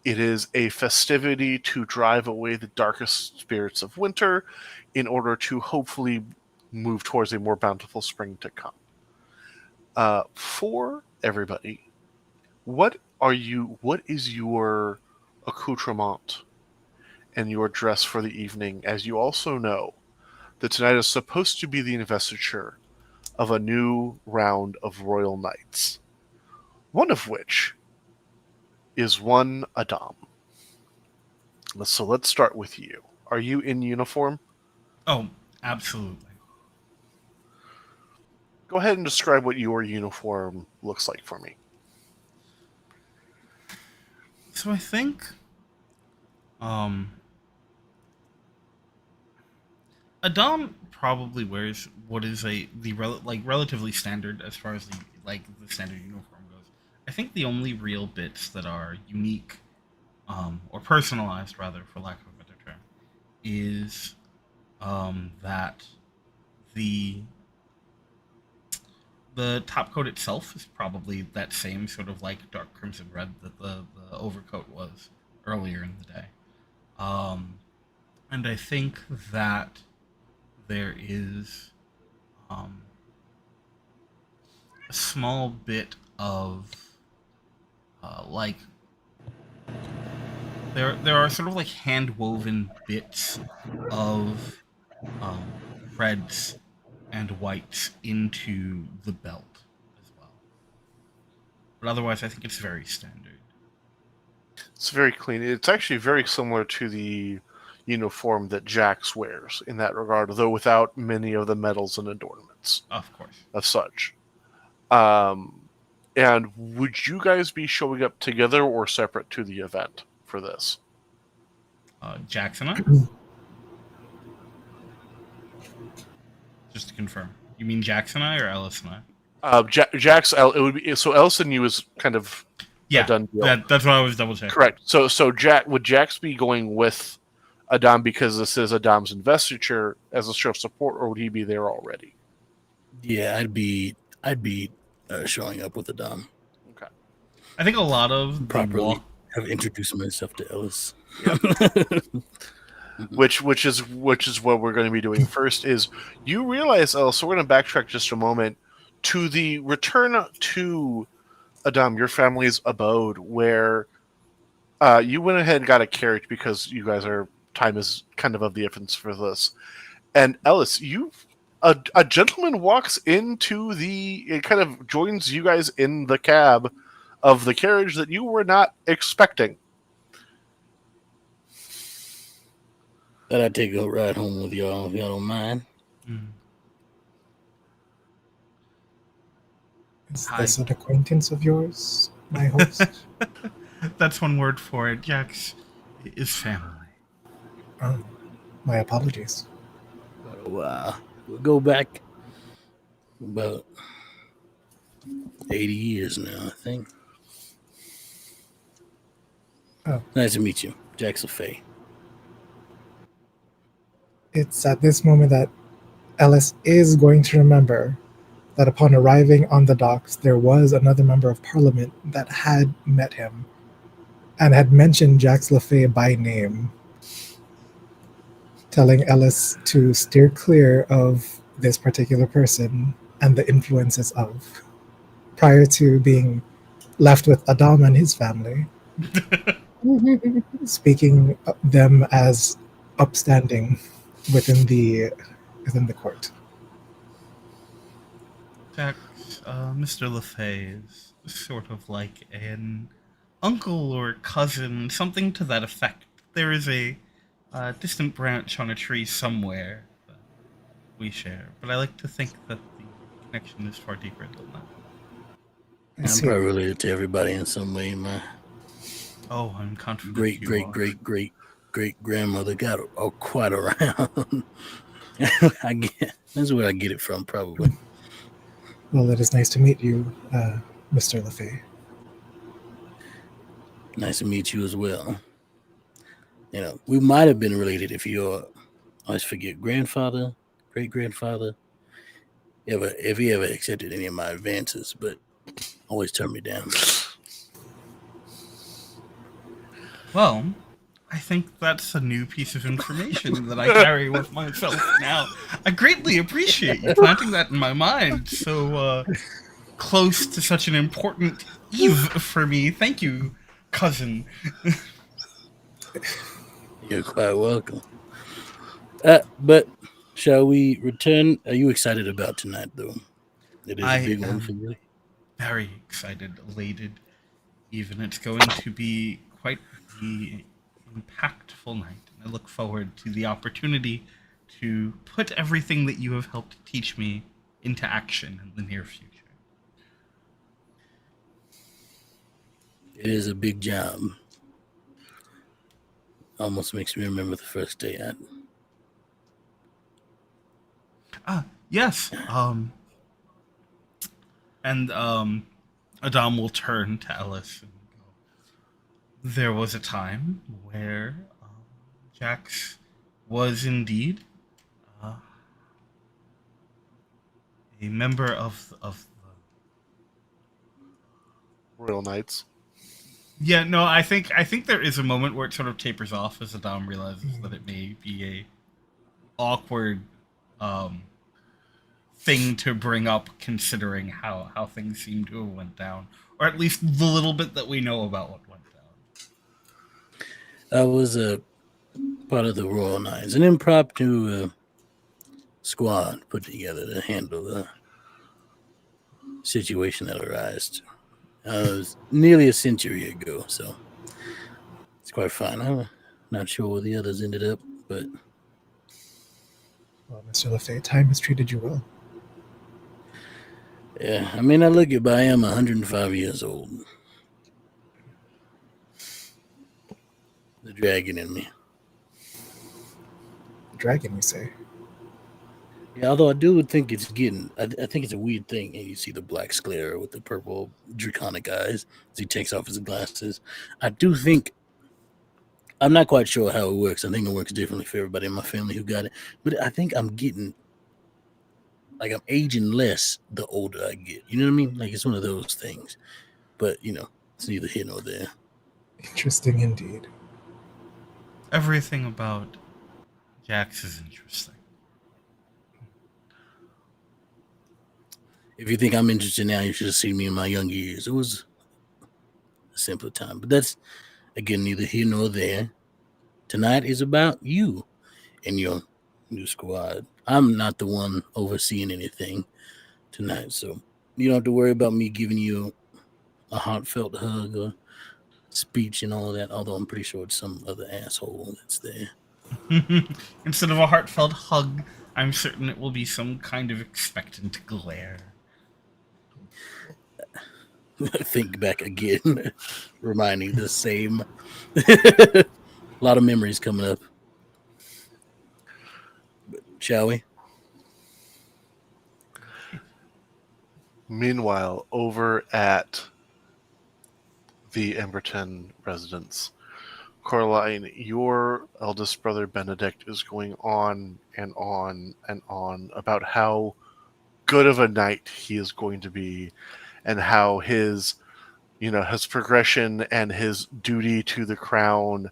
it is a festivity to drive away the darkest spirits of winter in order to hopefully move towards a more bountiful spring to come. For everybody, what is your accoutrement and your dress for the evening, as you also know that tonight is supposed to be the investiture of a new round of royal knights, one of which is one Adam. So let's start with you. Are you in uniform? Oh, absolutely. Go ahead and describe what your uniform looks like for me. So I think, um, Adam probably wears what is relatively standard as far as the standard uniform goes. I think the only real bits that are unique, or personalized rather, for lack of a better term, is that the the top coat itself is probably that same sort of like dark crimson red that the overcoat was earlier in the day. Um, and I think that there is um, a small bit of like there are sort of like hand woven bits of reds and whites into the belt as well. But otherwise, I think it's very standard. It's very clean. It's actually very similar to the uniform that Jax wears in that regard, though without many of the medals and adornments Of course. of such. And would you guys be showing up together or separate to the event for this? Jackson, I? Just to confirm. You mean Jackson I or Ellis and I? Jax, it would be so. Ellis and you is kind of a done deal. That's what I was double checking. Correct. So would Jax be going with Adam because this is Adam's investiture as a show of support, or would he be there already? Yeah, I'd be showing up with a dom. Okay. I think a lot of the Properly walk. have introduced myself to Ellis. Which is what we're going to be doing first. Is you realize, so we're going to backtrack just a moment to the return to Adam, your family's abode, where you went ahead and got a carriage because you guys are time is kind of the essence for this. And Ellis, a gentleman walks into it kind of joins you guys in the cab of the carriage that you were not expecting. Thought I'd take a ride home with y'all if y'all don't mind. Is Hi. this an acquaintance of yours, my host? That's one word for it. Jax is family. Oh, my apologies. Wow. We'll go back about 80 years now, I think. Oh. Nice to meet you, Jax LaFay. It's at this moment that Ellis is going to remember that upon arriving on the docks, there was another member of parliament that had met him and had mentioned Jax LaFay by name, telling Ellis to steer clear of this particular person and the influences of, prior to being left with Adam and his family, speaking of them as upstanding within the court. Jax, Mr. LaFay is sort of like an uncle or cousin, something to that effect. There is a distant branch on a tree somewhere that we share, but I like to think that the connection is far deeper than that. I I'm see. probably related to everybody in some way. My Oh, I'm confident great grandmother got quite around. That's where I get it from, probably. Well, it is nice to meet you, Mr. LaFay. Nice to meet you as well. You know, we might have been related if you're, I always forget, grandfather, great grandfather. If he ever accepted any of my advances, but always turned me down. Well, I think that's a new piece of information that I carry with myself now. I greatly appreciate you planting that in my mind so close to such an important eve for me. Thank you, cousin. You're quite welcome. But shall we return? Are you excited about tonight, though? It is a big one for you. Very excited, elated, even. It's going to be quite the impactful night. And I look forward to the opportunity to put everything that you have helped teach me into action in the near future. It is a big job. Almost makes me remember the first day at. Yes. And Adam will turn to Ellis and go, there was a time where Jax was indeed a member of the... Royal Knights. Yeah, no, I think there is a moment where it sort of tapers off as Adam realizes that it may be a awkward thing to bring up, considering how things seem to have went down, or at least the little bit that we know about what went down. I was a part of the Royal Knights, an impromptu squad put together to handle the situation that arose. It was nearly a century ago, so it's quite fun. I'm not sure where the others ended up, but... Well, Mr. LaFay, time has treated you well. Yeah, I may not look it, but I am 105 years old. The dragon in me. Dragon, you say? Yeah, although I do think it's getting... I think it's a weird thing, and you see the black sclera with the purple draconic eyes as he takes off his glasses. I do think... I'm not quite sure how it works. I think it works differently for everybody in my family who got it. But I think I'm getting like I'm aging less the older I get. You know what I mean? Like it's one of those things. But you know, it's neither here nor there. Interesting indeed. Everything about Jax is interesting. If you think I'm interested now, you should have seen me in my young years. It was a simpler time. But that's again neither here nor there. Tonight is about you and your new squad. I'm not the one overseeing anything tonight, so you don't have to worry about me giving you a heartfelt hug or speech and all of that. Although I'm pretty sure it's some other asshole that's there. Instead of a heartfelt hug, I'm certain it will be some kind of expectant glare. Think back again, reminding the same. A lot of memories coming up. But shall we? Meanwhile, over at the Emberton residence, Coraline, your eldest brother Benedict is going on and on and on about how good of a knight he is going to be, and how his progression and his duty to the crown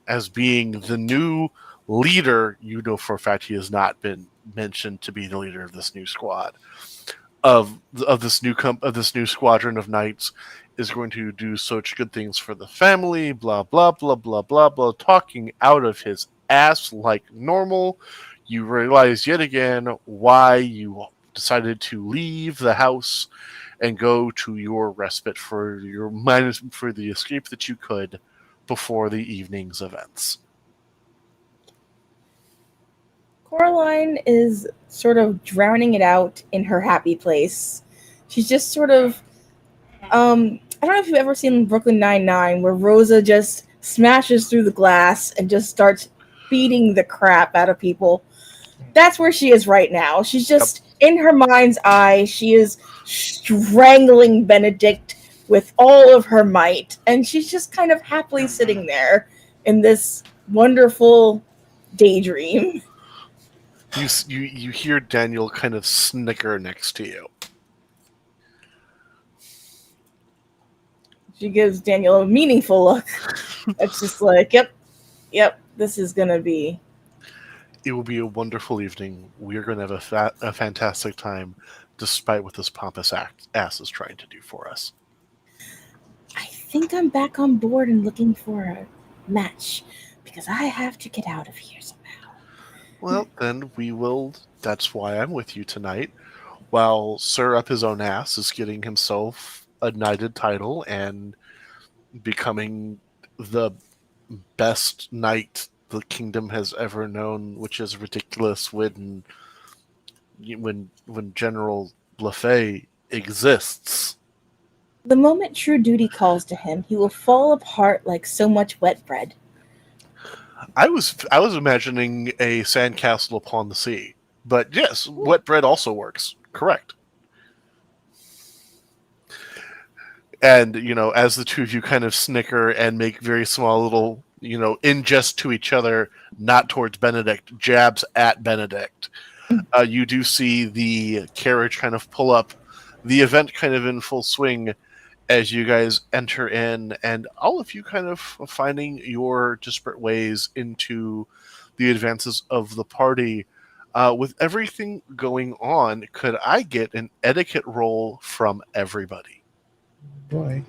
as being the new leader. You know for a fact he has not been mentioned to be the leader of this new squad, of this new squadron of knights, is going to do such good things for the family, blah blah blah blah blah blah, talking out of his ass like normal. You realize yet again why you decided to leave the house and go to your respite for the escape that you could before the evening's events. Coraline is sort of drowning it out in her happy place. She's just sort of, I don't know if you've ever seen Brooklyn Nine-Nine, where Rosa just smashes through the glass and just starts beating the crap out of people. That's where she is right now. She's just, in her mind's eye, she is strangling Benedict with all of her might, and she's just kind of happily sitting there in this wonderful daydream. You hear Daniel kind of snicker next to you. She gives Daniel a meaningful look. It's just like, yep, this is gonna be. It will be a wonderful evening. We are going to have a fantastic time, despite what this pompous ass is trying to do for us. I think I'm back on board and looking for a match, because I have to get out of here somehow. Well, then we will. That's why I'm with you tonight. While Sir Up His Own Ass is getting himself a knighted title and becoming the best knight the kingdom has ever known, which is ridiculous when General Lafay exists. The moment true duty calls to him, he will fall apart like so much wet bread. I was imagining a sandcastle upon the sea, but yes, wet bread also works. Correct. And as the two of you kind of snicker and make very small little, in jest to each other, not towards Benedict, jabs at Benedict, you do see the carriage kind of pull up, the event kind of in full swing as you guys enter in, and all of you kind of finding your disparate ways into the advances of the party. With everything going on, could I get an etiquette roll from everybody? Boy.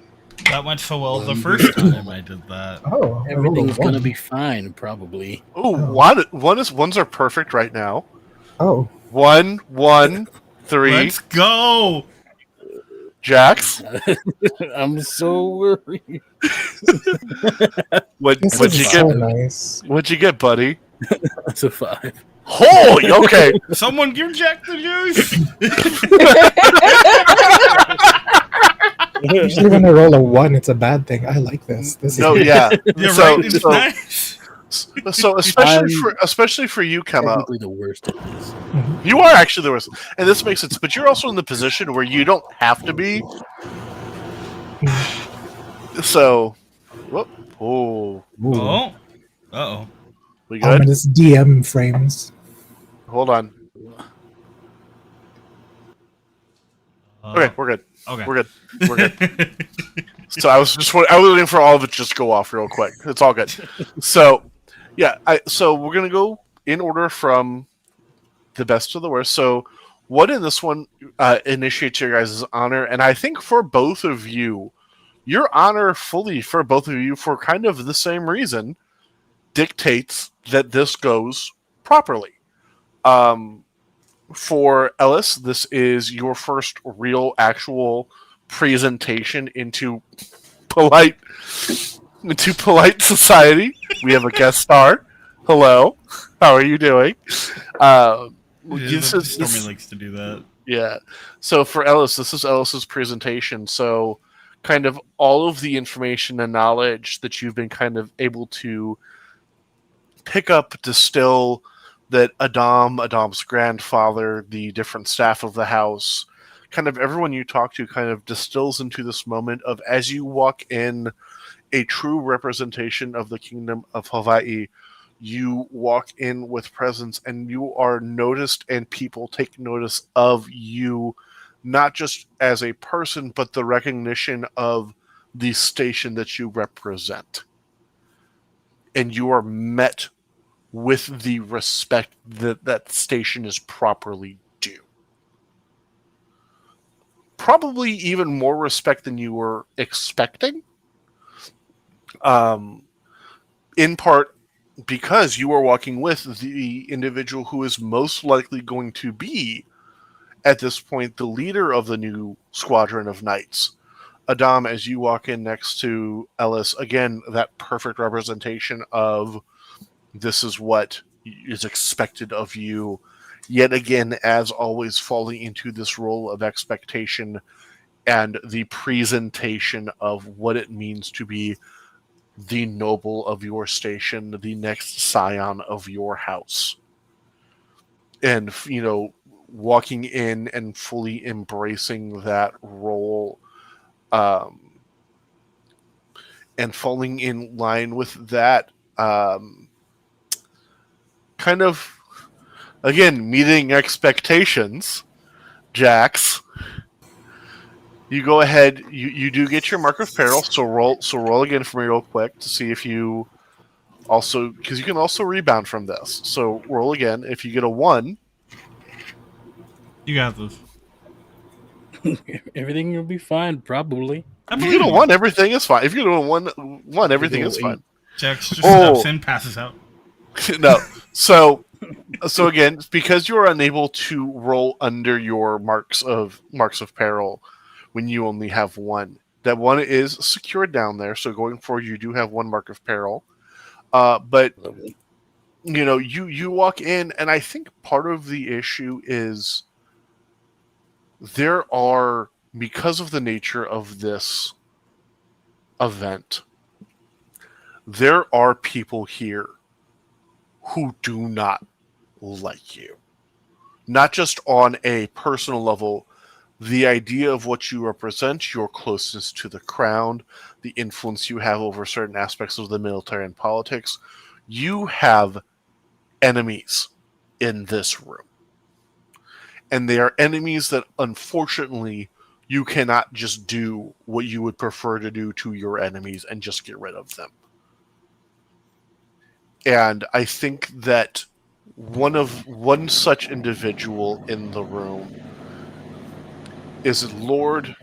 That went so well the first time I did that. Oh, Everything's one. gonna be fine, probably. Ones are perfect right now. Oh. 1, 1, 3. Let's go! Jax, I'm so worried. what'd This you is get? so nice. What'd you get, buddy? That's a 5. Holy, okay. Someone give Jack the juice! Usually when I roll a 1, it's a bad thing. I like this. This is No, yeah. Yeah, So- right? It's so- nice. So especially for you, Kema, Technically the worst at this. you are actually the worst, and this makes sense. But you're also in the position where you don't have to be. So, whoop, oh, Ooh. Oh. Uh-oh. we good? Ominous DM frames. Hold on. Okay, we're good. Okay. We're good. We're good. So I was waiting for all of it to just go off real quick. It's all good. So yeah, so we're gonna go in order from the best to the worst. So what in this one initiates your guys' honor? And I think for both of you, your honor fully for both of you for kind of the same reason dictates that this goes properly. For Ellis, this is your first real actual presentation polite into polite society. We have a guest star. Hello, how are you doing? Stormy likes to do that. Yeah. So for Ellis, this is Ellis's presentation. So kind of all of the information and knowledge that you've been kind of able to pick up, distill, that Adam's grandfather, the different staff of the house, kind of everyone you talk to kind of distills into this moment of as you walk in a true representation of the kingdom of Hawaii, you walk in with presence and you are noticed and people take notice of you, not just as a person, but the recognition of the station that you represent. And you are met with the respect that that station is properly due. Probably even more respect than you were expecting. In part because you are walking with the individual who is most likely going to be, at this point, the leader of the new squadron of knights. Adam, as you walk in next to Ellis, again, that perfect representation of this is what is expected of you. Yet again, as always, falling into this role of expectation and the presentation of what it means to be the noble of your station, the next scion of your house. And, walking in and fully embracing that role, and falling in line with that, kind of, again, meeting expectations, Jax. You go ahead. You do get your mark of peril. So roll again for me real quick to see if you also, because you can also rebound from this. So roll again. If you get a 1, You got this. Everything will be fine, probably. if you get a 1, everything is fine. If you get a 1, everything is fine. Jax just steps in, passes out. No. So again, because you are unable to roll under your marks of peril when you only have 1, that 1 is secured down there. So going forward, you do have 1 mark of peril. But Lovely. you walk in, and I think part of the issue is there are, because of the nature of this event, there are people here who do not like you. Not just on a personal level, the idea of what you represent, your closeness to the crown, the influence you have over certain aspects of the military and politics, you have enemies in this room. And they are enemies that, unfortunately, you cannot just do what you would prefer to do to your enemies and just get rid of them. And I think that one such individual in the room is Lord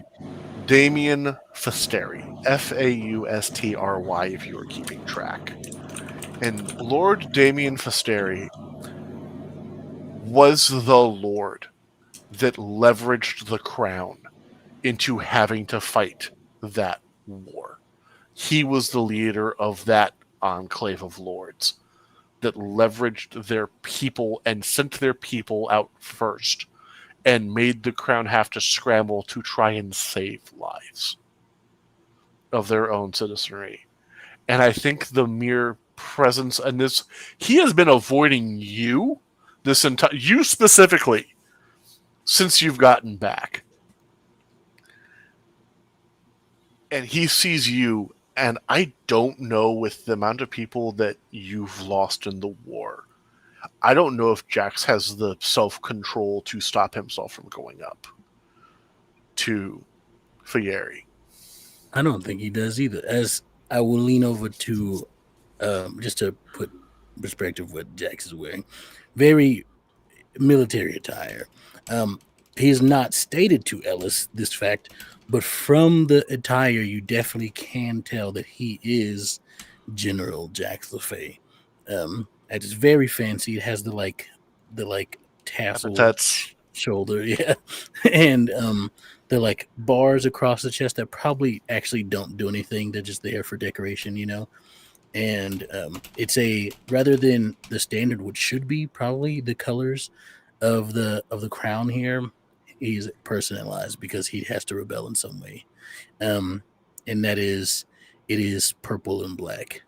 Damien Fasteri, Faustry, if you are keeping track. And Lord Damien Fasteri was the Lord that leveraged the crown into having to fight that war. He was the leader of that enclave of lords that leveraged their people and sent their people out first and made the crown have to scramble to try and save lives of their own citizenry. And I think the mere presence and this, he has been avoiding you you specifically, since you've gotten back. And he sees you, and I don't know, with the amount of people that you've lost in the war, I don't know if Jax has the self-control to stop himself from going up. to Fayeri. I don't think he does either. As I will lean over to, just to put perspective what Jax is wearing, very military attire. He has not stated to Ellis this fact, but from the attire, you definitely can tell that he is General Jax LaFay. It's very fancy. It has the tassel That's shoulder, yeah, and the like bars across the chest that probably actually don't do anything. They're just there for decoration, you know. And it's a rather than the standard, which should be probably the colors of the crown here. He's personalized because he has to rebel in some way, um, and that is it is purple and black,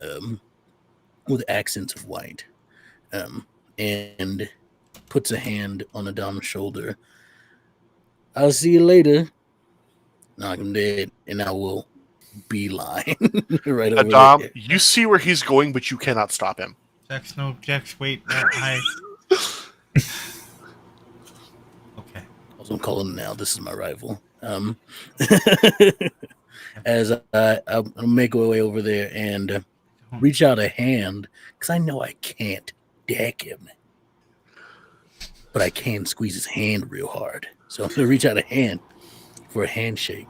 um, with accents of white, um, and puts a hand on Adam's shoulder. I'll see you later. Knock him dead, and I will beeline right over Adam. there. You see where he's going, but you cannot stop him. Jax, no, Jax, wait. Okay. Also, I'm calling him now. This is my rival. As I'll make my way over there and reach out a hand because I know I can't deck him, but I can squeeze his hand real hard. So I'm gonna reach out a hand for a handshake.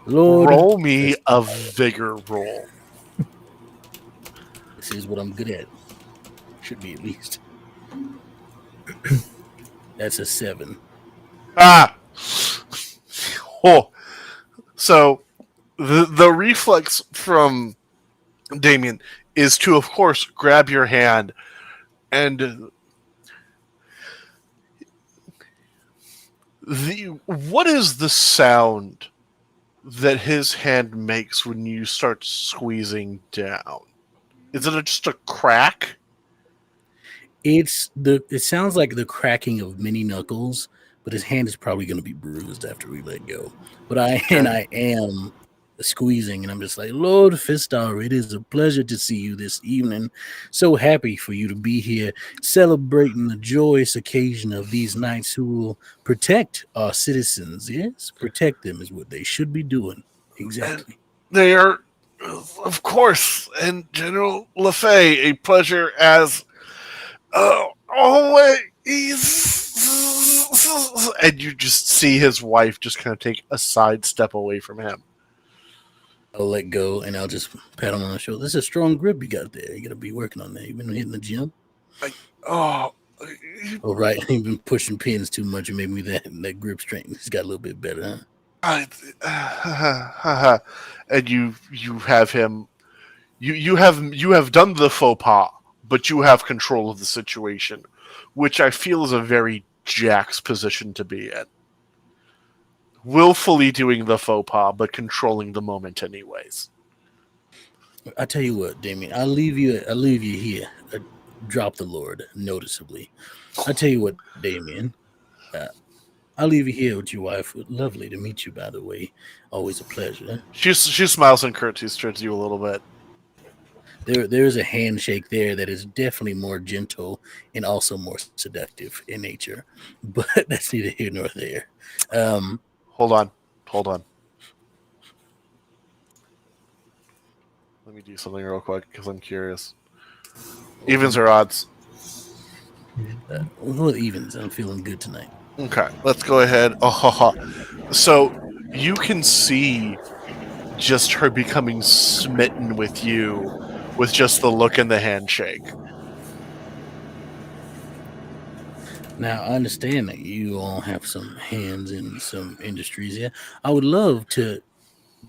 Lord, Roll me a vigor roll. this is what I'm good at. Should be at least. That's a 7. Ah! Oh. So, the reflex from Damien is to, of course, grab your hand and what is the sound that his hand makes when you start squeezing down? Is it just a crack? It sounds like the cracking of many knuckles, but his hand is probably going to be bruised after we let go. But I am squeezing, and I'm just like, Lord Fistar, it is a pleasure to see you this evening. So happy for you to be here, celebrating the joyous occasion of these knights who will protect our citizens. Yes, protect them is what they should be doing. Exactly. They are, of course, and General LaFay, a pleasure as always. And you just see his wife just kind of take a side step away from him. I'll let go and I'll just pat him on the shoulder. This is a strong grip you got there. You got to be working on that. You've been hitting the gym. Oh, right. You've been pushing pins too much, and maybe that grip strength has got a little bit better, huh? And you have him. You have done the faux pas, but you have control of the situation, which I feel is a very Jax position to be in. Willfully doing the faux pas, but controlling the moment anyways. I tell you what, Damien, I'll leave you here. Drop the Lord noticeably. I tell you what, Damien, I'll leave you here with your wife. Lovely to meet you, by the way. Always a pleasure. She smiles and curtsies towards you a little bit. There is a handshake there that is definitely more gentle and also more seductive in nature, but that's neither here nor there. Hold on. Let me do something real quick because I'm curious. Evens or odds? Well, evens. I'm feeling good tonight. Okay, let's go ahead. So you can see just her becoming smitten with you with just the look and the handshake. Now, I understand that you all have some hands in some industries. Yeah, I would love to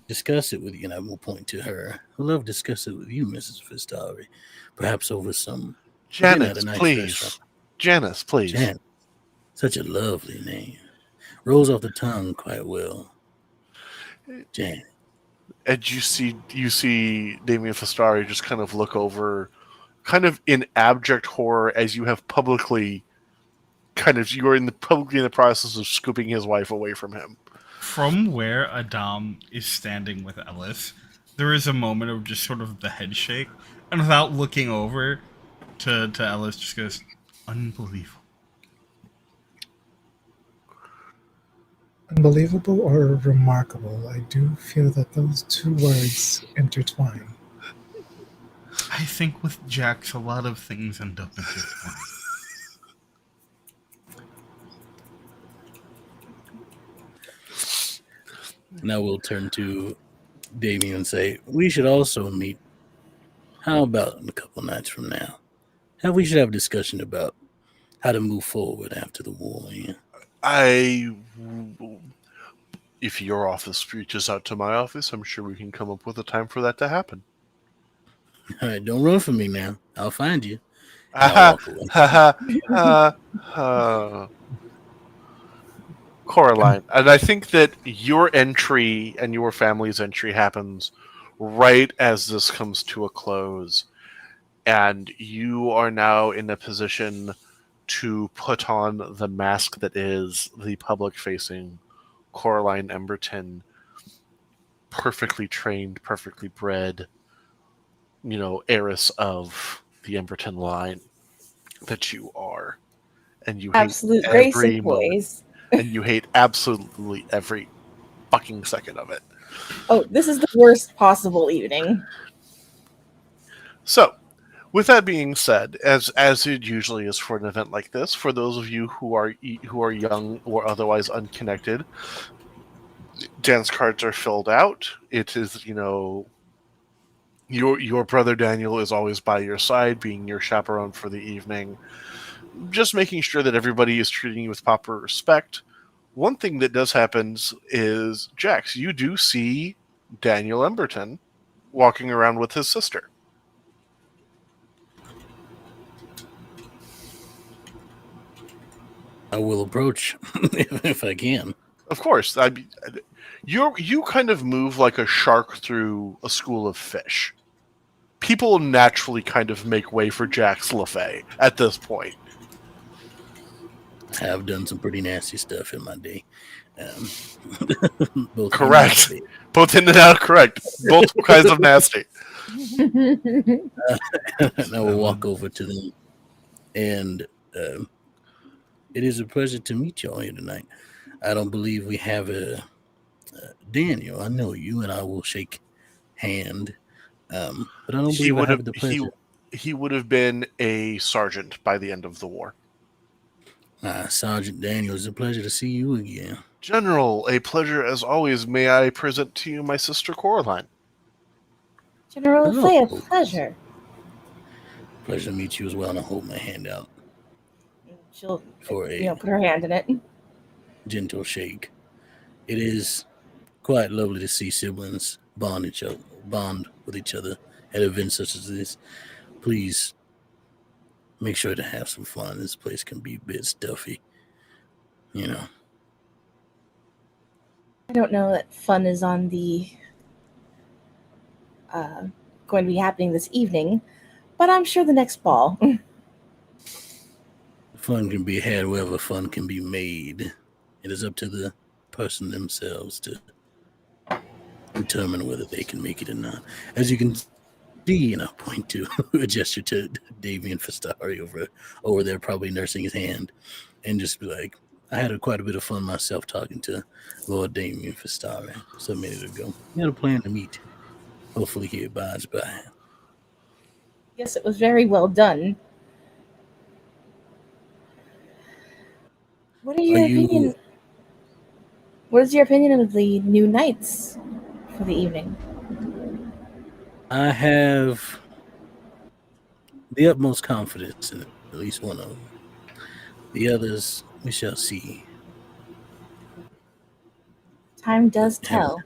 discuss it with you, and I will point to her. I'd love to discuss it with you, Mrs. Fistari. Perhaps over some dinner at a nice restaurant. Janice, please. Jan, such a lovely name. Rolls off the tongue quite well. Jan. And you see Damien Fistari just kind of look over, kind of in abject horror as you have publicly, you are publicly in the process of scooping his wife away from him. From where Adam is standing with Ellis, there is a moment of just sort of the head shake, and without looking over to Ellis, just goes, unbelievable. Unbelievable or remarkable? I do feel that those two words intertwine. I think with Jax, a lot of things end up intertwined. Now we'll turn to Damien and say, we should also meet. How about in a couple nights from now? We should have a discussion about how to move forward after the war. Yeah. I, if your office reaches out to my office, I'm sure we can come up with a time for that to happen. All right, don't run from me now. I'll find you. And I'll Ha walk away. ha ha ha. Um, Coraline, and I think that your entry and your family's entry happens right as this comes to a close, and you are now in a position to put on the mask that is the public-facing Coraline Emberton, perfectly trained, perfectly bred, heiress of the Emberton line that you are, and you hate Absolute grace and every moment, poise. and you hate absolutely every fucking second of it. Oh, this is the worst possible evening. So, with that being said, as it usually is for an event like this, for those of you who are young or otherwise unconnected, dance cards are filled out. It is, your brother Daniel is always by your side, being your chaperone for the evening, just making sure that everybody is treating you with proper respect. One thing that does happen is, Jax, you do see Daniel Emberton walking around with his sister. I will approach if I can. Of course, you kind of move like a shark through a school of fish. People naturally kind of make way for Jax LaFay at this point. I have done some pretty nasty stuff in my day. Both in and out of Correct. bed. Both in and out, correct. Both kinds of nasty. And I will walk over to them. And it is a pleasure to meet you all here tonight. I don't believe we have a Daniel. I know you, and I will shake hand. But I don't He believe I would have have the pleasure. he would have been a sergeant by the end of the war. Sergeant Daniel, it's a pleasure to see you again. General, a pleasure as always. May I present to you my sister Coraline? General Oh. Fay, a pleasure. Pleasure to meet you as well, and I hold my hand out She'll, for a put her hand in it. gentle shake. It is quite lovely to see siblings bond with each other at events such as this. Please make sure to have some fun. This place can be a bit stuffy, I don't know that fun is on the going to be happening this evening, but I'm sure the next ball. Fun can be had wherever fun can be made. It is up to the person themselves to determine whether they can make it or not. As you can see, and I'll point to a gesture to Damien Fastari over there, probably nursing his hand, and just be like, I had quite a bit of fun myself talking to Lord Damien Fastari some minute ago. We had a plan to meet. Hopefully he abides by. Yes, it was very well done. What are your opinion? What is your opinion of the new knights for the evening? I have the utmost confidence in at least one of them. The others, we shall see. Time does tell.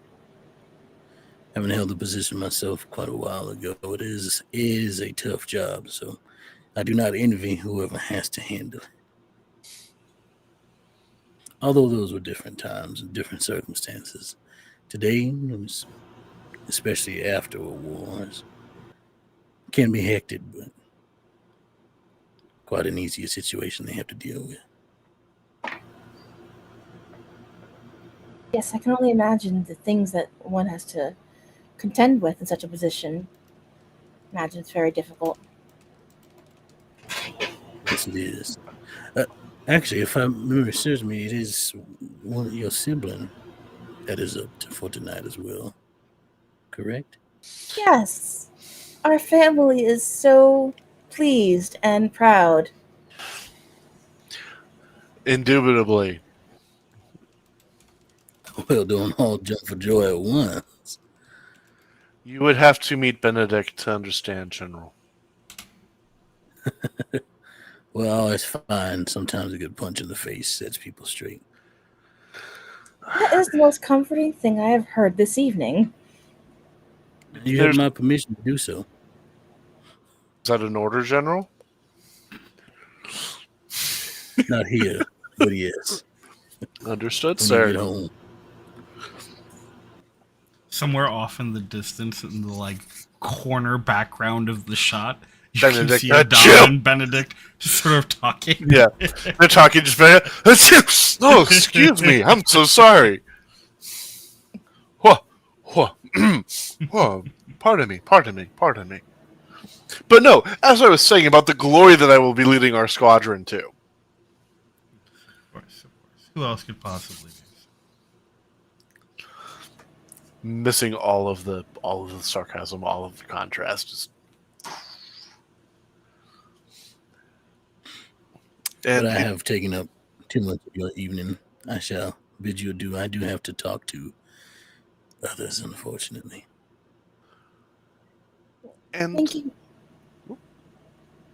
Having held the position myself quite a while ago, it is a tough job, so I do not envy whoever has to handle it. Although those were different times and different circumstances. Today, especially after a war, can be hectic, but quite an easier situation they have to deal with. Yes, I can only imagine the things that one has to contend with in such a position. Imagine it's very difficult. Yes, it is. Actually, if I remember serves me, it is one of your sibling that is up for tonight as well. Correct? Yes, our family is so pleased and proud. Indubitably. Well, don't all jump for joy at once. You would have to meet Benedict to understand, General. Well, it's fine. Sometimes a good punch in the face sets people straight. That is the most comforting thing I have heard this evening. You have There's, my permission to do so. is that an order, General? Not here, but yes, Understood, when you sir. get home. Somewhere off in the distance, in the like corner background of the shot, you can Benedict, see Adam chill! and Benedict just sort of talking. Yeah. They're talking just very. Oh, excuse me. I'm so sorry. Whoa, whoa, whoa. Pardon me, pardon me, pardon me. But no, as I was saying about the glory that I will be leading our squadron to. Of course, of course. Who else could possibly do so? Missing all of the sarcasm, all of the contrast. Just... But I have taken up too much of your evening. I shall bid you adieu. I do have to talk to others, unfortunately. Thank you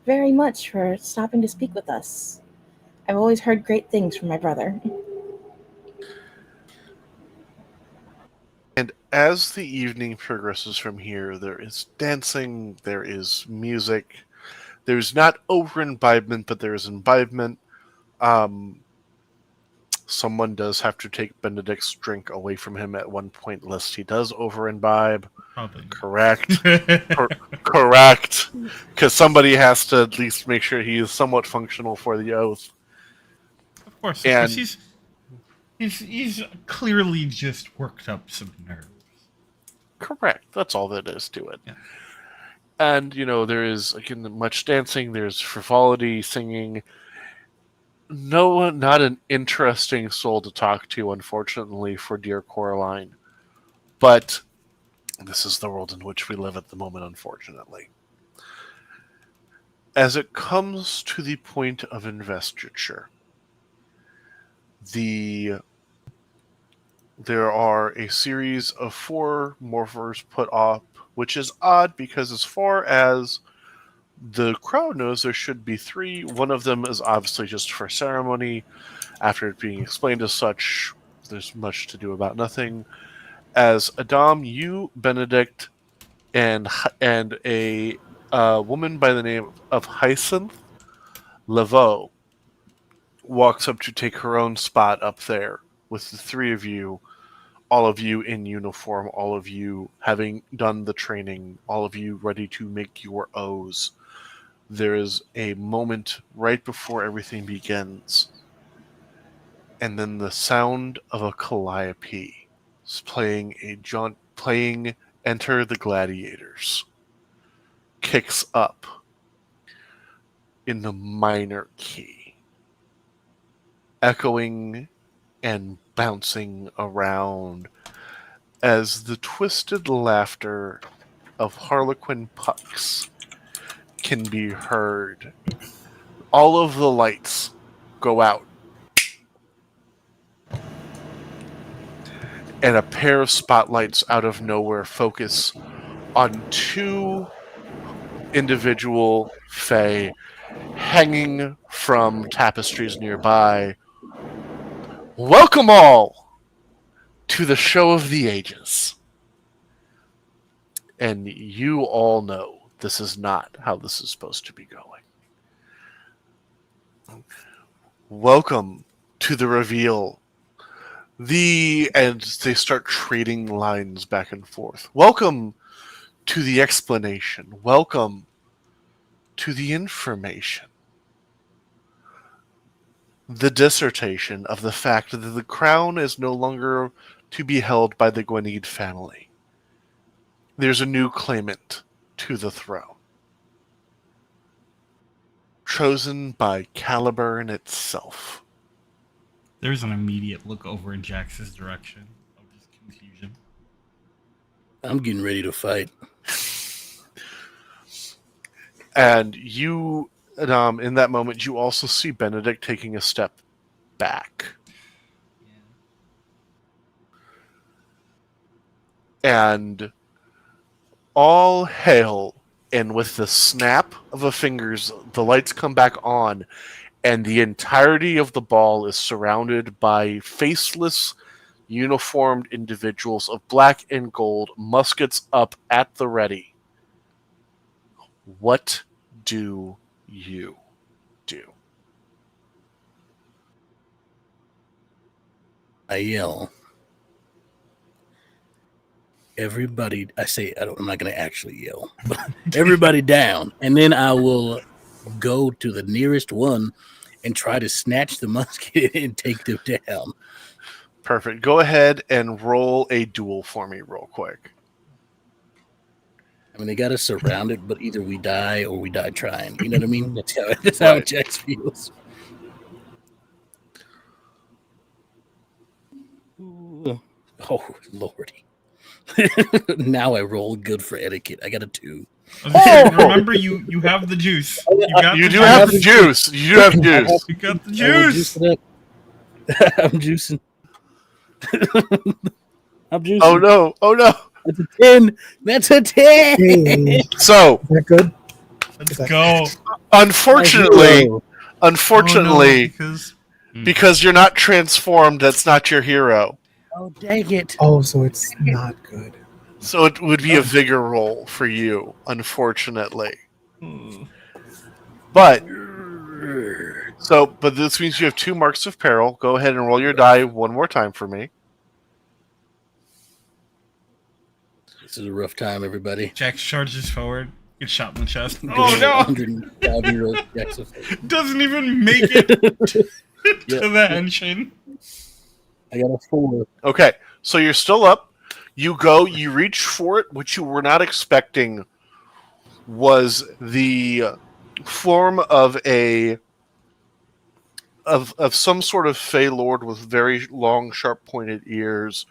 very much for stopping to speak with us. I've always heard great things from my brother. And as the evening progresses from here, there is dancing, there is music, there's not over imbibement, but there is imbibement. Someone does have to take Benedict's drink away from him at one point, lest he does over imbibe. Probably. Correct. Correct. Because somebody has to at least make sure he is somewhat functional for the oath. Of course, And- he's clearly just worked up some nerves. Correct. That's all that is to it. Yeah. And, there is, again, much dancing, there's frivolity, singing. No, not an interesting soul to talk to, unfortunately, for dear Coraline. But this is the world in which we live at the moment, unfortunately. As it comes to the point of investiture, there are a series of 4 morphers put up, which is odd because as far as the crowd knows, there should be 3. One of them is obviously just for ceremony. After it being explained as such, there's much to do about nothing. As Adam, you, Benedict, and a woman by the name of Hyacinth Laveau walks up to take her own spot up there with the 3 of you, all of you in uniform, all of you having done the training, all of you ready to make your O's. There is a moment right before everything begins, and then the sound of a calliope is playing Enter the Gladiators kicks up in the minor key, echoing and bouncing around as the twisted laughter of Harlequin pucks can be heard. All of the lights go out, and a pair of spotlights out of nowhere focus on 2 individual fae hanging from tapestries nearby. Welcome all to the show of the ages. And you all know this is not how this is supposed to be going. Welcome to the reveal. And they start trading lines back and forth. Welcome to the explanation. Welcome to the information. The dissertation of the fact that the crown is no longer to be held by the Gwenede family. There's a new claimant to the throne. chosen by Caliburn itself. There's an immediate look over in Jax's direction of just confusion. I'm getting ready to fight. And you, in that moment, you also see Benedict taking a step back. And all hail, and with the snap of the fingers, the lights come back on, and the entirety of the ball is surrounded by faceless, uniformed individuals of black and gold, muskets up at the ready. What do you do? I yell. Everybody, I'm not going to actually yell, but everybody down. And then I will go to the nearest one and try to snatch the musket and take them down. Perfect. Go ahead and roll a duel for me real quick. I mean, they got us surrounded, but either we die or we die trying. You know what I mean? That's how Jax feels. Ooh. Oh, Lordy. Now I roll good for etiquette. I got a 2. Remember, you have the juice. You do have the juice. You do have juice. You got the juice. I'm juicing. I'm juicing. Oh no! Oh no! That's a 10. That's a 10. Hey, So, is that good? Let's go. unfortunately, Oh, no, because you're not transformed, that's not your hero. Oh, dang it. Oh, so it's not good. So it would be a vigor roll for you, unfortunately. But this means you have 2 marks of peril. Go ahead and roll your die one more time for me. This is a rough time, everybody. Jax charges forward, gets shot in the chest. Oh no! 105-year-old Jax. Doesn't even make it to the henshin. I got a 4. Okay, so you're still up. You reach for it. What you were not expecting was the form of some sort of Fey Lord with very long, sharp pointed ears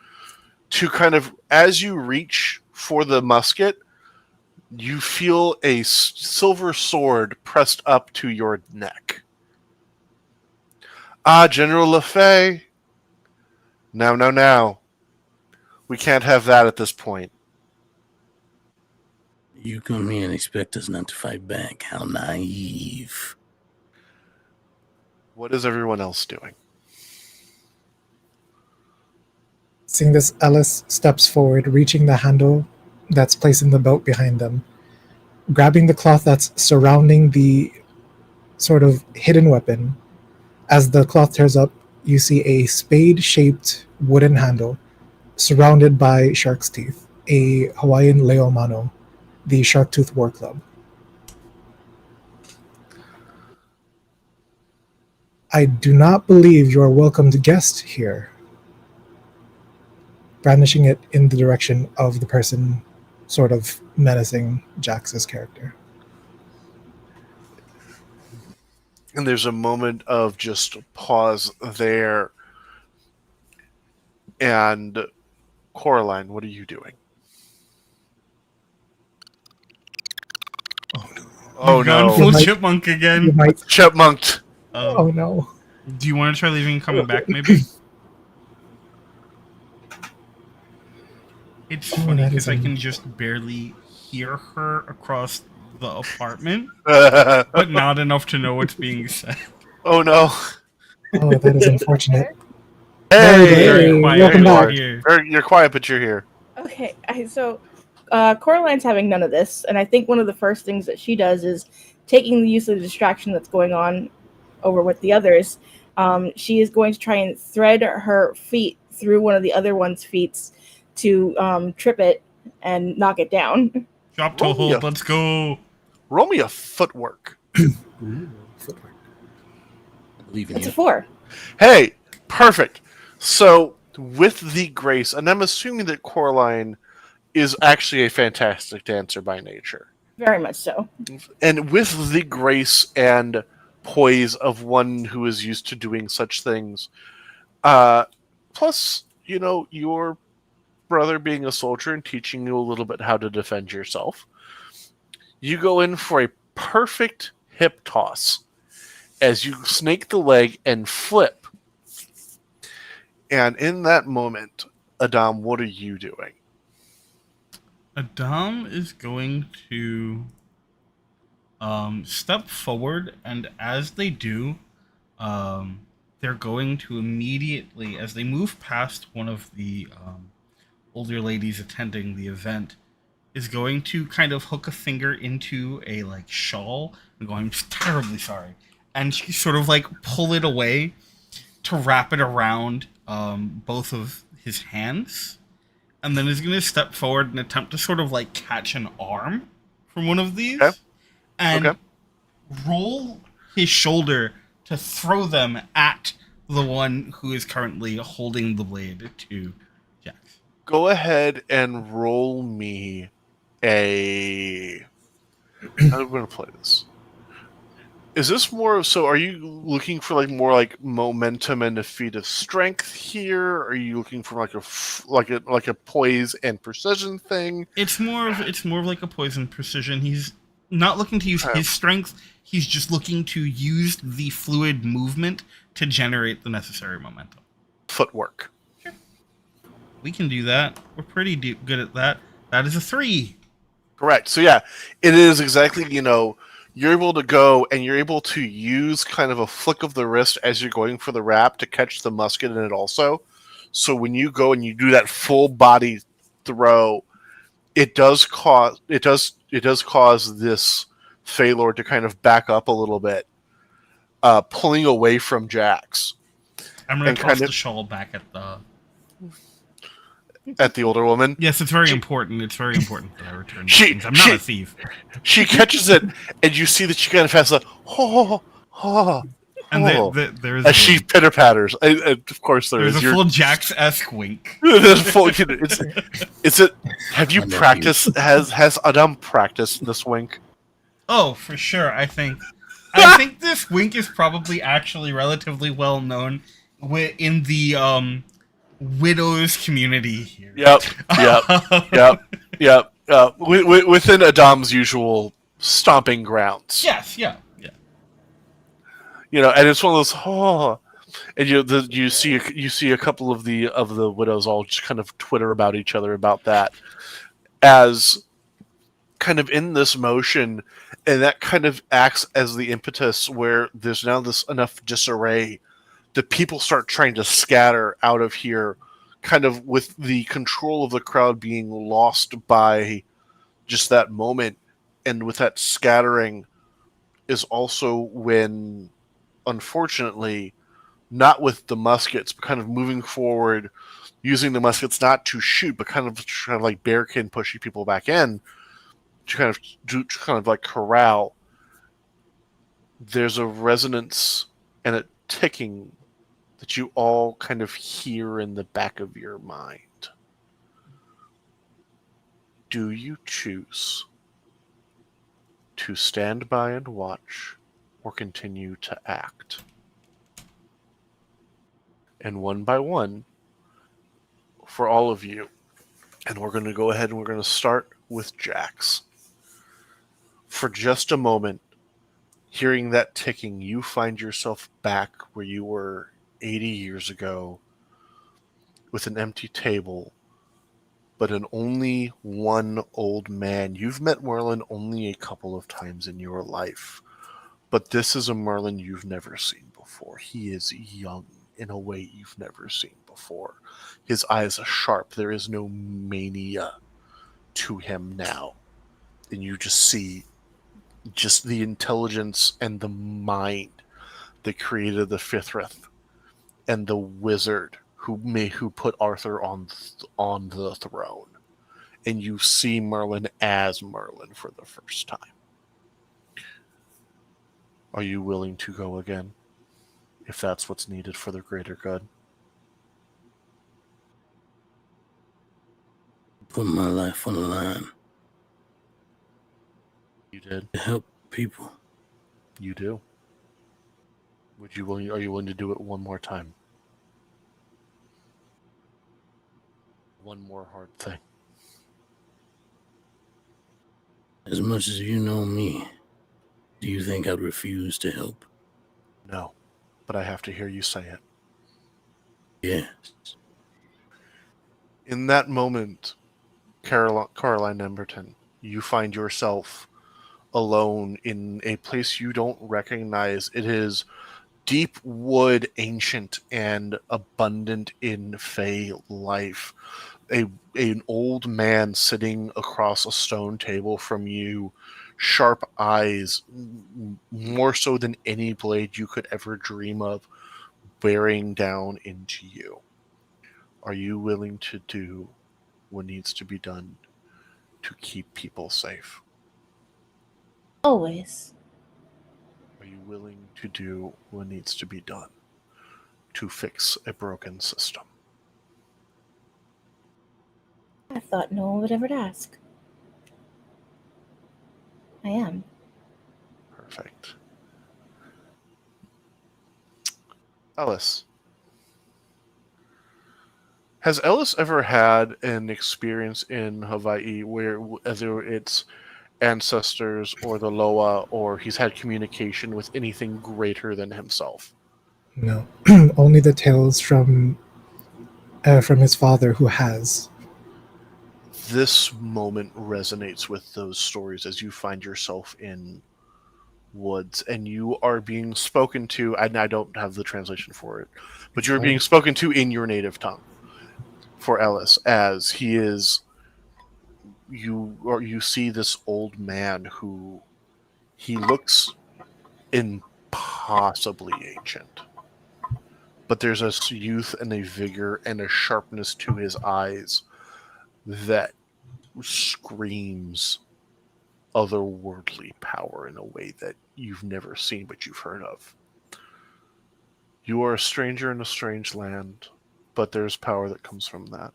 to kind of, as you reach for the musket, you feel a silver sword pressed up to your neck. Ah, General LaFay. Now. We can't have that at this point. You come here and expect us not to fight back. How naive. What is everyone else doing? Seeing this, Ellis steps forward, reaching the handle that's placed in the belt behind them, grabbing the cloth that's surrounding the sort of hidden weapon. As the cloth tears up, you see a spade-shaped wooden handle surrounded by shark's teeth, a Hawaiian leomano, the Shark Tooth War Club. I do not believe you are welcomed guest here. Brandishing it in the direction of the person sort of menacing Jax's character. And there's a moment of just pause there. And Coraline, what are you doing? Oh You've gone no. full You might- chipmunk You again. might. Chipmunked. Oh no. Do you want to try leaving and coming back, maybe? It's funny that because is I an- can just barely hear her across the apartment, but not enough to know what's being said. Oh no. Oh, that is unfortunate. Hey! Hey, quiet welcome over back. here. You're quiet, but you're here. Okay, so Coraline's having none of this, and I think one of the first things that she does is taking the use of the distraction that's going on over with the others. She is going to try and thread her feet through one of the other one's feet to trip it and knock it down. Drop toe Roll me hold, a- let's go. Roll me a footwork. Ooh, footwork. I believe in It's you. a 4. Hey, perfect. So, with the grace, and I'm assuming that Coraline is actually a fantastic dancer by nature. Very much so. And with the grace and poise of one who is used to doing such things. Plus, your brother being a soldier and teaching you a little bit how to defend yourself. You go in for a perfect hip toss as you snake the leg and flip. And in that moment, Adam, what are you doing? Adam is going to step forward, and as they do, they're going to immediately, as they move past one of the older ladies attending the event, is going to kind of hook a finger into a like shawl and go, "I'm terribly sorry," and she sort of like pull it away to wrap it around both of his hands, and then is going to step forward and attempt to sort of like catch an arm from one of these Okay. and Okay. roll his shoulder to throw them at the one who is currently holding the blade to Jax. Go ahead and roll me a. How am I going to play this? Is this more so? Are you looking for like more like momentum and a feat of strength here? Are you looking for like a poise and precision thing? It's more of like a poison precision. He's not looking to use his strength. He's just looking to use the fluid movement to generate the necessary momentum. Footwork. We can do that. We're pretty good at that. That is a 3. Correct. So yeah, it is exactly, you're able to go and you're able to use kind of a flick of the wrist as you're going for the wrap to catch the musket in it also. So when you go and you do that full body throw, it does cause this Phalor to kind of back up a little bit, pulling away from Jax. I'm going to toss the shawl back at the older woman. Yes, it's very important. It's very important that I return these things. I'm not a thief. She catches it, and you see that she kind of has a and there's as she pitter patters. Of course, there's a full Jax-esque wink. Is it? Have you practiced? Has Adam practiced this wink? Oh, for sure. I think this wink is probably actually relatively well known in the widows community here. Yep. Within Adam's usual stomping grounds. Yes, yeah. And it's one of those and you see a couple of the widows all just kind of Twitter about each other about that, as kind of in this motion, and that kind of acts as the impetus where there's now this enough disarray that people start trying to scatter out of here, kind of with the control of the crowd being lost by just that moment. And with that scattering is also when, unfortunately, not with the muskets, but kind of moving forward, using the muskets not to shoot, but kind of like bearkin pushing people back in to kind of like corral. There's a resonance and a ticking that you all kind of hear in the back of your mind. Do you choose to stand by and watch, or continue to act? And one by one, for all of you, and we're going to go ahead and we're going to start with Jax. For just a moment, hearing that ticking, you find yourself back where you were 80 years ago, with an empty table, but an only one old man. You've met Merlin only a couple of times in your life, but this is a Merlin you've never seen before. He is young in a way you've never seen before. His eyes are sharp. There is no mania to him now. And you just see just the intelligence and the mind that created the Fifth and the wizard who put Arthur on the throne. And you see Merlin as Merlin for the first time. Are you willing to go again, if that's what's needed for the greater good? Put my life on the line You did. to help people. You do. Are you willing to do it one more time? One more hard thing. As much as you know me, do you think I'd refuse to help? No, but I have to hear you say it. Yes. In that moment, Caroline Emberton, you find yourself alone in a place you don't recognize. It is deep wood, ancient and abundant in Fey life. An old man sitting across a stone table from you, sharp eyes, more so than any blade you could ever dream of, bearing down into you. Are you willing to do what needs to be done to keep people safe? Always. Are you willing to do what needs to be done to fix a broken system? I thought no one would ever ask. I am. Perfect. Ellis. Has Ellis ever had an experience in Hawaii where, whether it's ancestors or the Loa, or he's had communication with anything greater than himself? No, only the tales from his father, who has. This moment resonates with those stories as you find yourself in woods and you are being spoken to, and I don't have the translation for it, but It's you're being fine. spoken to in your native tongue for Ellis as he is you see this old man who he looks impossibly ancient, but there's a youth and a vigor and a sharpness to his eyes that screams otherworldly power in a way that you've never seen but you've heard of. You are a stranger in a strange land, but there's power that comes from that.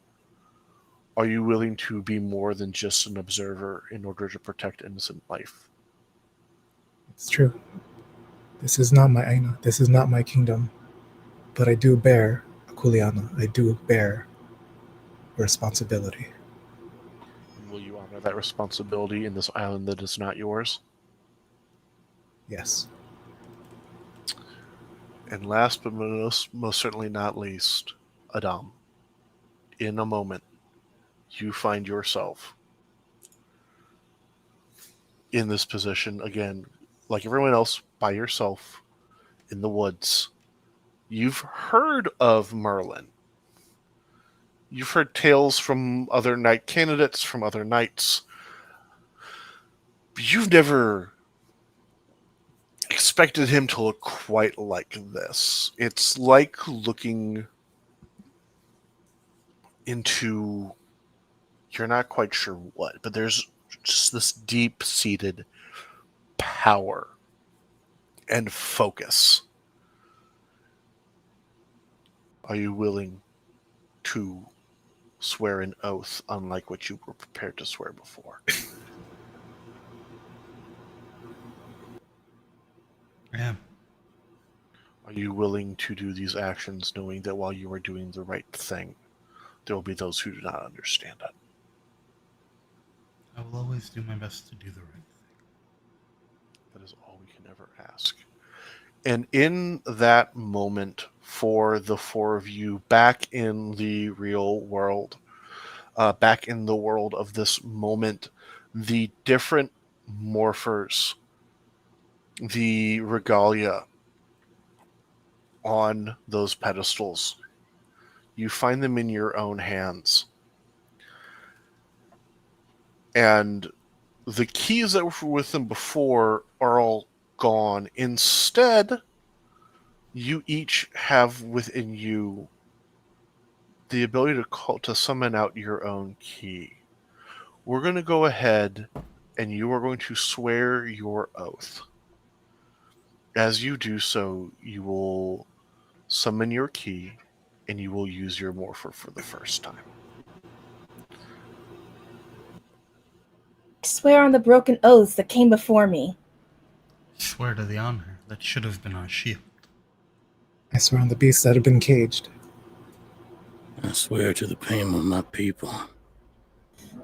Are you willing to be more than just an observer in order to protect innocent life? It's true. This is not my Aina. This is not my kingdom. But I do bear a Kuleana. I do bear a responsibility. And will you honor that responsibility in this island that is not yours? Yes. And last but most certainly not least, Adam. In a moment, you find yourself in this position again, like everyone else, by yourself in the woods. You've heard of Merlin. You've heard tales from other knight candidates, from other knights. But you've never expected him to look quite like this. It's like looking into, you're not quite sure what, but there's just this deep-seated power and focus. Are you willing to swear an oath unlike what you were prepared to swear before? Yeah. Are you willing to do these actions knowing that while you are doing the right thing, there will be those who do not understand it? I will always do my best to do the right thing. That is all we can ever ask. And in that moment, for the four of you back in the real world, back in the world of this moment, the different morphers, the regalia on those pedestals, you find them in your own hands. And the keys that were with them before are all gone. Instead, you each have within you the ability to summon out your own key. We're going to go ahead and you are going to swear your oath. As you do so, you will summon your key and you will use your morpher for the first time. I swear on the broken oaths that came before me. Swear to the honor that should have been our shield. I swear on the beasts that have been caged. I swear to the pain of my people.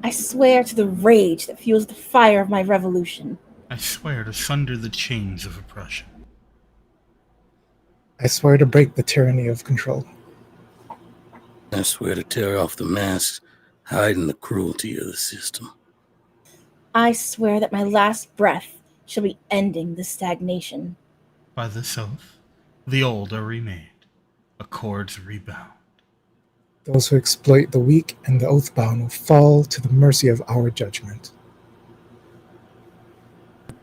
I swear to the rage that fuels the fire of my revolution. I swear to sunder the chains of oppression. I swear to break the tyranny of control. I swear to tear off the masks, hiding the cruelty of the system. I swear that my last breath shall be ending this stagnation. By this oath, the old are remade, accords rebound. Those who exploit the weak and the oath-bound will fall to the mercy of our judgment.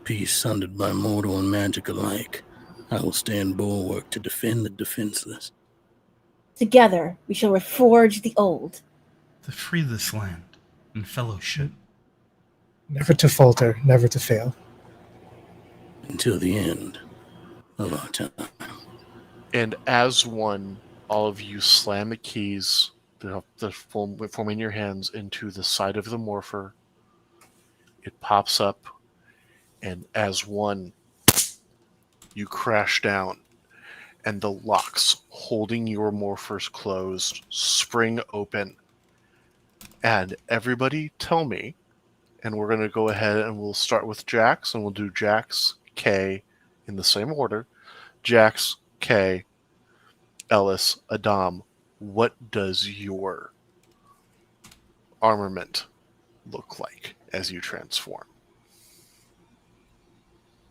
Peace sundered by mortal and magic alike. I will stand bulwark to defend the defenseless. Together we shall reforge the old. To free this land in fellowship. Never to falter, never to fail. Until the end of our time. And as one, all of you slam the keys that form in your hands into the side of the morpher. It pops up, and as one, you crash down, and the locks holding your morphers closed spring open. And everybody tell me, and we're going to go ahead and we'll start with Jax, and we'll do Jax, K, in the same order. Jax, K, Ellis, Adam, what does your armament look like as you transform?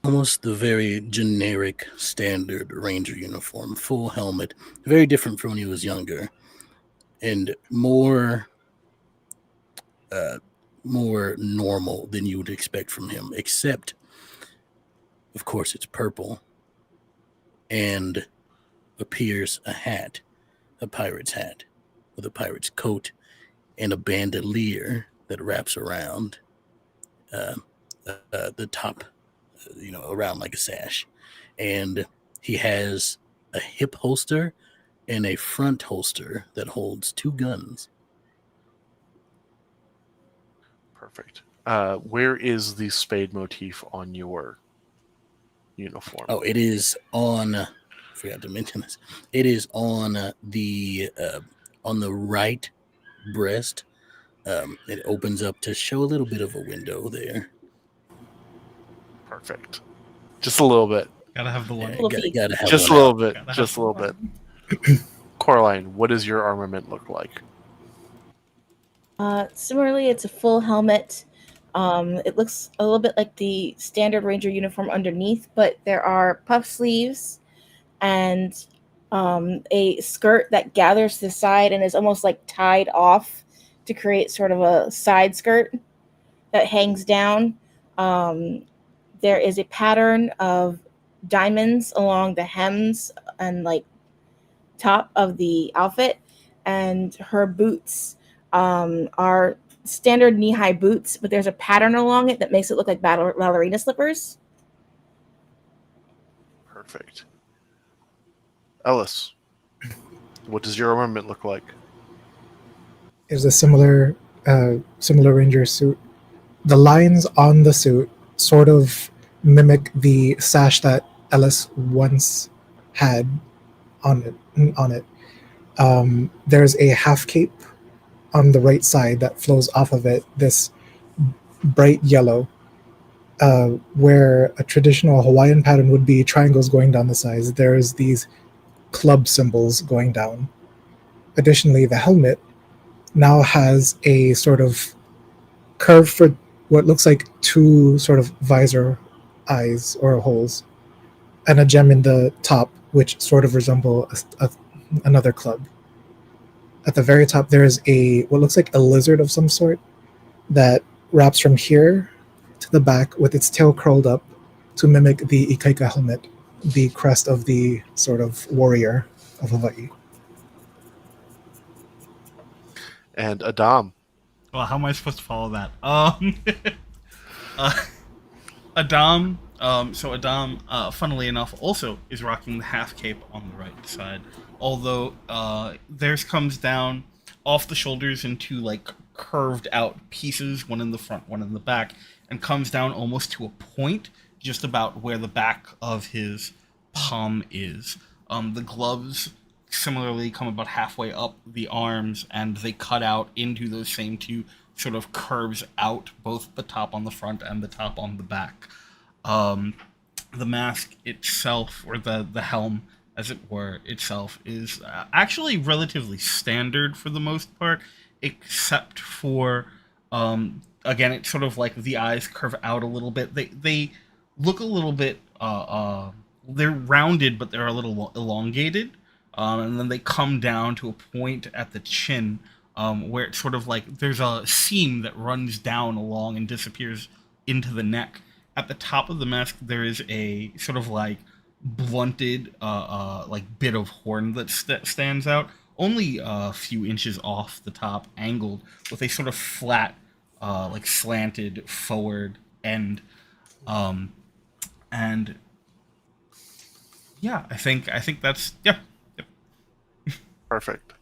Almost the very generic standard ranger uniform, full helmet, very different from when he was younger, and more normal than you would expect from him, except, of course, it's purple and appears a hat, a pirate's hat, with a pirate's coat and a bandolier that wraps around the top, around like a sash. And he has a hip holster and a front holster that holds 2 guns. Perfect. Where is the spade motif on your uniform? Oh, it is on. I forgot to mention this. It is on the right breast. It opens up to show a little bit of a window there. Perfect. Just a little bit. Gotta have the one. Gotta have Just a one little out. bit. Gotta Just a have little bit. Coraline, what does your armament look like? Similarly, it's a full helmet. It looks a little bit like the standard ranger uniform underneath, but there are puff sleeves and a skirt that gathers to the side and is almost like tied off to create sort of a side skirt that hangs down. There is a pattern of diamonds along the hems and like top of the outfit, and her boots are standard knee-high boots, but there's a pattern along it that makes it look like ballerina slippers. Perfect. Ellis, what does your armament look like? Is a similar ranger suit. The lines on the suit sort of mimic the sash that Ellis once had on it. There's a half cape on the right side that flows off of it, this bright yellow, where a traditional Hawaiian pattern would be triangles going down the sides. There's these club symbols going down. Additionally, the helmet now has a sort of curve for what looks like 2 sort of visor eyes or holes, and a gem in the top, which sort of resemble another club. At the very top, there is what looks like a lizard of some sort that wraps from here to the back with its tail curled up to mimic the Ikaika helmet, the crest of the sort of warrior of Hawaii. And Adam. Well, how am I supposed to follow that? Adam. So Adam, funnily enough, also is rocking the half cape on the right side. Although theirs comes down off the shoulders into like curved out pieces, one in the front, one in the back, and comes down almost to a point, just about where the back of his palm is. The gloves similarly come about halfway up the arms, and they cut out into those same two sort of curves out, both the top on the front and the top on the back. Um, the mask itself, or the helm, as it were, itself, is actually relatively standard for the most part, except for, again, it's sort of like the eyes curve out a little bit. They look a little bit, they're rounded, but they're a little elongated. And then they come down to a point at the chin, where it's sort of like there's a seam that runs down along and disappears into the neck. At the top of the mask, there is a sort of like blunted, like bit of horn that stands out, only a few inches off the top, angled, with a sort of flat, like slanted forward end. And yeah, I think that's yeah. Perfect.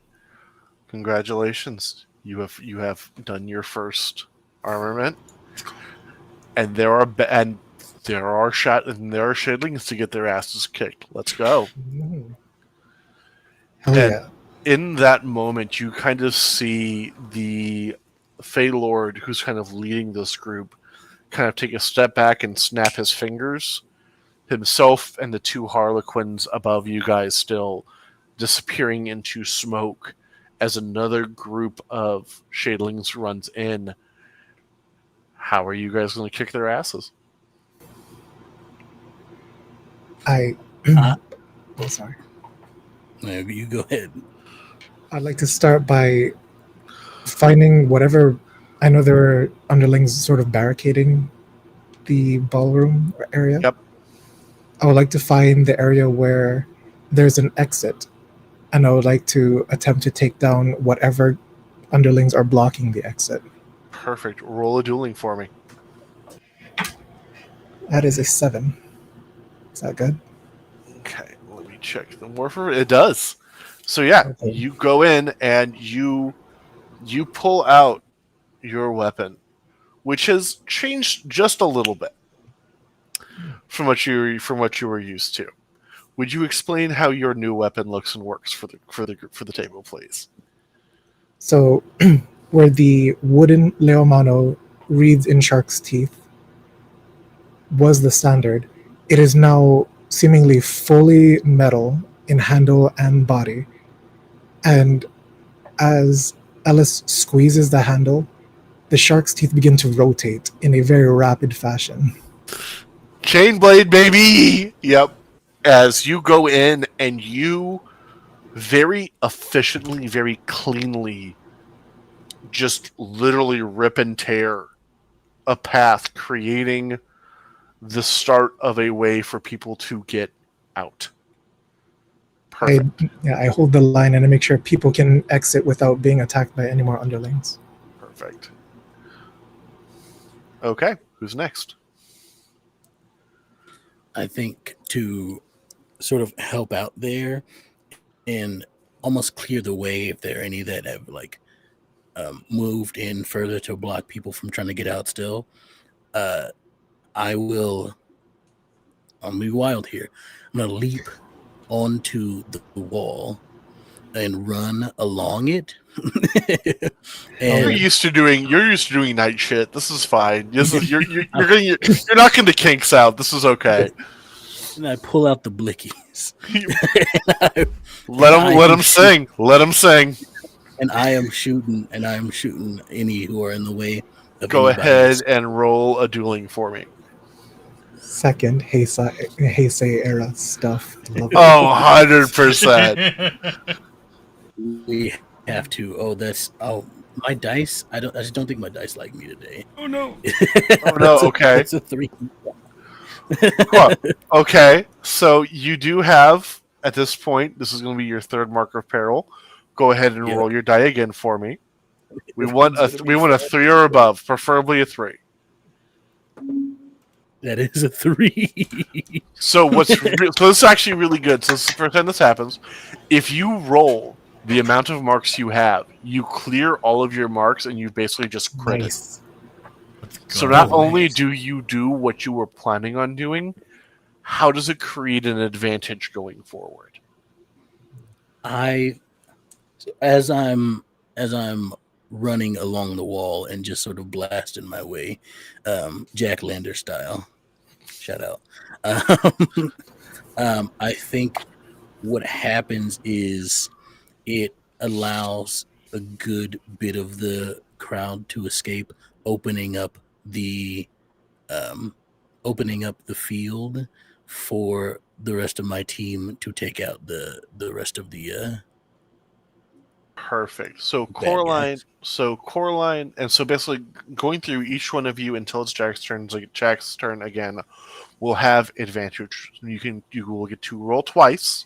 Congratulations. You have done your first armament, and there are shadlings to get their asses kicked. Let's go. Hell And yeah. in that moment, you kind of see the Fey Lord, who's kind of leading this group, kind of take a step back and snap his fingers. Himself and the two Harlequins above you guys still disappearing into smoke as another group of shadlings runs in. How are you guys going to kick their asses? Oh, sorry. Maybe you go ahead. I'd like to start by finding whatever. I know there are underlings sort of barricading the ballroom area. Yep. I would like to find the area where there's an exit, and I would like to attempt to take down whatever underlings are blocking the exit. Perfect. Roll a dueling for me. That is a 7. Is that good? Okay, let me check the morpher. It does. So yeah, Okay. you go in and you pull out your weapon, which has changed just a little bit from what you were used to. Would you explain how your new weapon looks and works for the table, please? So, where the wooden Leomano reads in shark's teeth was the standard, it is now seemingly fully metal in handle and body. And as Ellis squeezes the handle, the shark's teeth begin to rotate in a very rapid fashion. Chainblade, baby! Yep. As you go in and you very efficiently, very cleanly just literally rip and tear a path, creating the start of a way for people to get out. Perfect. I hold the line and I make sure people can exit without being attacked by any more underlings. Perfect. Okay, who's next? I think to sort of help out there and almost clear the way if there are any that have like moved in further to block people from trying to get out still. I'll be wild here. I'm gonna leap onto the wall and run along it. You're And used to doing night shit. This is fine. You're not going to kinks out. This is okay. and I pull out the blickies. Let him sing. Let him sing. And I am shooting any who are in the way of Go anybody ahead else. and roll a dueling for me. Second Heisei era stuff. Love it. Oh, 100%. We have to. My dice. I just don't think my dice like me today. Oh no! Oh no. Okay. That's a 3. Cool. Okay. So you do have at this point. This is going to be your third mark of peril. Go ahead and Yeah. roll your die again for me. We want a 3 or above, preferably a 3. That is a 3. So so this is actually really good. So this is the first time this happens. If you roll the amount of marks you have, you clear all of your marks and you basically just crit it. Nice. So not Oh, only nice. do you do what you were planning on doing, how does it create an advantage going forward? I as I'm running along the wall and just sort of blasting my way, Jack Lander style. Shout out. I think what happens is it allows a good bit of the crowd to escape, opening up the um, opening up the field for the rest of my team to take out the rest of the Perfect. So bad Coraline, guys. and so basically going through each one of you until it's Jack's turn. Like Jack's turn again, will have advantage. You will get to roll twice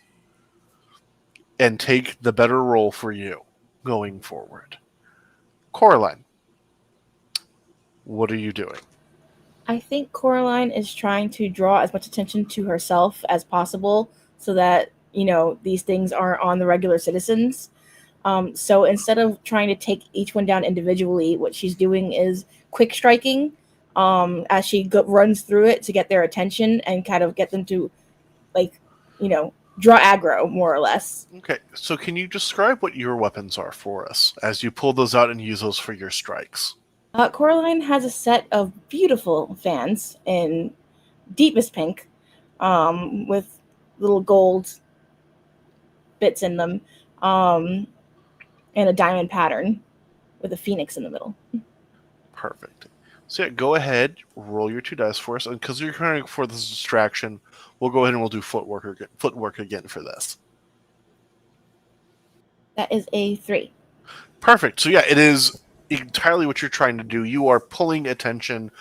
and take the better roll for you going forward. Coraline, what are you doing? I think Coraline is trying to draw as much attention to herself as possible so that, these things aren't on the regular citizens. So instead of trying to take each one down individually, what she's doing is quick striking as she runs through it to get their attention and kind of get them to, like, draw aggro, more or less. Okay, so can you describe what your weapons are for us as you pull those out and use those for your strikes? Coraline has a set of beautiful fans in deepest pink with little gold bits in them um, and a diamond pattern with a phoenix in the middle. Perfect. So yeah, go ahead, roll your 2 dice for us, and because you're trying for this distraction, we'll go ahead and we'll do footwork again for this. That is a 3. Perfect. So yeah, it is entirely what you're trying to do. You are pulling attention.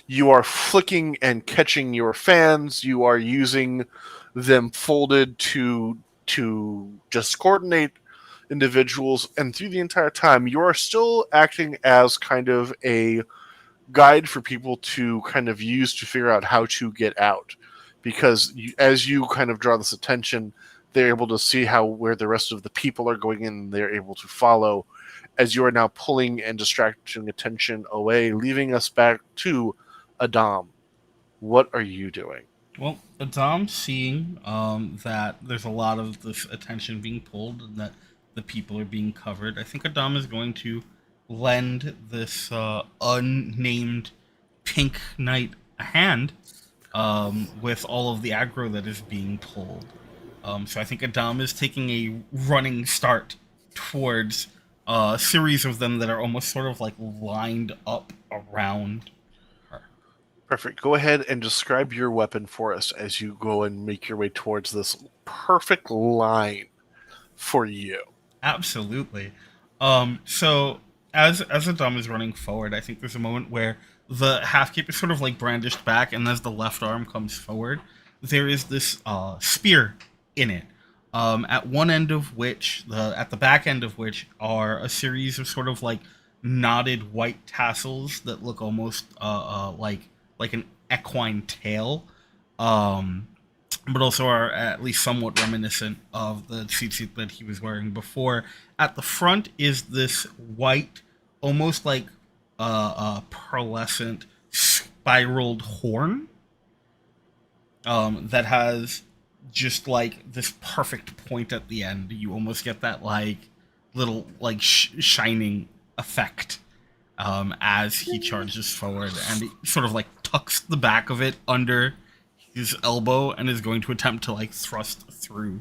You are flicking and catching your fans. You are using them folded to just coordinate individuals, and through the entire time, you are still acting as kind of a guide for people to kind of use to figure out how to get out. Because as you kind of draw this attention, they're able to see where the rest of the people are going in, and they're able to follow as you are now pulling and distracting attention away, leaving us back to Adam. What are you doing? Well, Adam's seeing that there's a lot of this attention being pulled and that the people are being covered. I think Adam is going to lend this unnamed pink knight a hand with all of the aggro that is being pulled. So I think Adam is taking a running start towards a series of them that are almost sort of like lined up around her. Perfect. Go ahead and describe your weapon for us as you go and make your way towards this perfect line for you. Absolutely. So as Adam is running forward, I think there's a moment where the half cape is sort of like brandished back, and as the left arm comes forward, there is this spear in it. At one end of which, at the back end of which, are a series of sort of like knotted white tassels that look almost like an equine tail. But also are at least somewhat reminiscent of the suit that he was wearing before. At the front is this white, almost like pearlescent spiraled horn that has just like this perfect point at the end. You almost get that like little like shining effect as he charges forward, and he sort of like tucks the back of it under his elbow and is going to attempt to like thrust through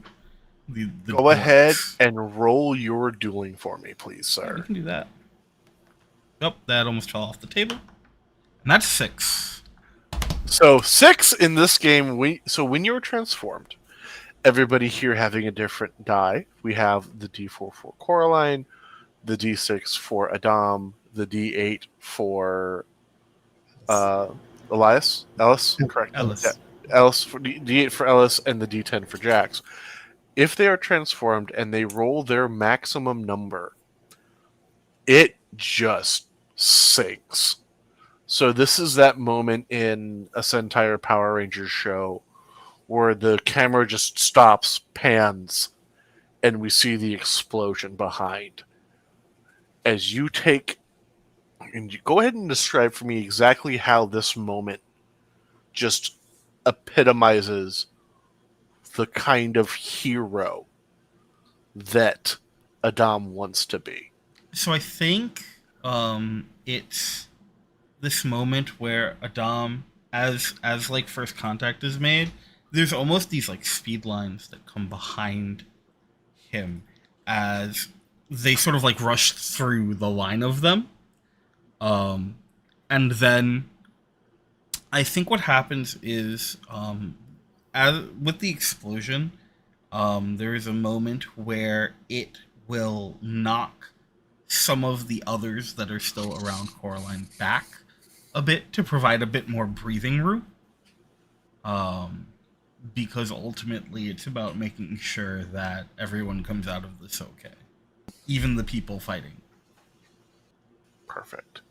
the Go ahead dorks. and roll your dueling for me, please, Yeah, we sir. can do that. Nope, that almost fell off the table. And that's 6. So 6 in this game. So when you're transformed, everybody here having a different die. We have the D4 for Coraline, the D6 for Adam, the D8 for Elias. Ellis, correct? Ellis. Yeah. Ellis for D8 for Ellis, and the D10 for Jax. If they are transformed and they roll their maximum number, it just sinks. So this is that moment in a Sentai or Power Rangers show where the camera just stops, pans, and we see the explosion behind. As you take, and you go ahead and describe for me exactly how this moment just epitomizes the kind of hero that Adam wants to be? So I think it's this moment where Adam, as like first contact is made, there's almost these like speed lines that come behind him as they sort of like rush through the line of them. Um, and then I think what happens is, as with the explosion, there is a moment where it will knock some of the others that are still around Coraline back a bit to provide a bit more breathing room. Um, because ultimately it's about making sure that everyone comes out of this okay, even the people fighting. Perfect.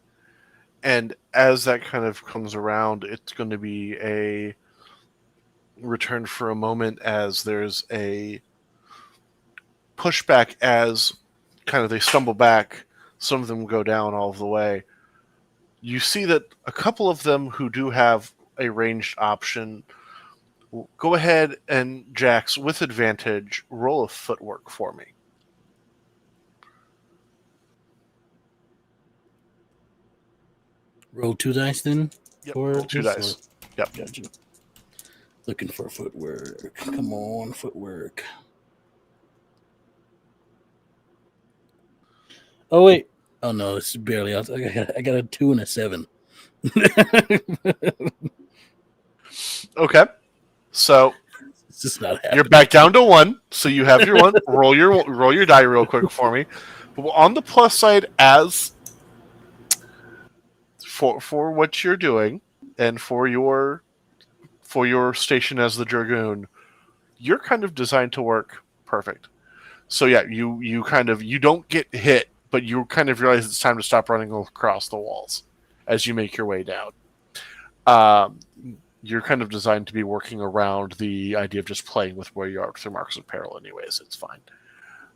And as that kind of comes around, it's going to be a return for a moment as there's a pushback as kind of they stumble back. Some of them go down all of the way. You see that a couple of them who do have a ranged option, go ahead and, Jax, with advantage, roll a footwork for me. Roll 2 dice then? Yep, For roll 2 this, dice. or- Yep. Gotcha. Looking for footwork. Come on, footwork. Oh, wait. Oh, no, it's barely out. I got a 2 and a 7. Okay. So It's just not you're happening. back down to 1, so you have your 1. roll your die real quick for me. But on the plus side, as for what you're doing and for your station as the dragoon, you're kind of designed to work perfect. So yeah, you don't get hit, but you kind of realize it's time to stop running across the walls as you make your way down. Um, you're kind of designed to be working around the idea of just playing with where you are through marks of peril anyways. It's fine.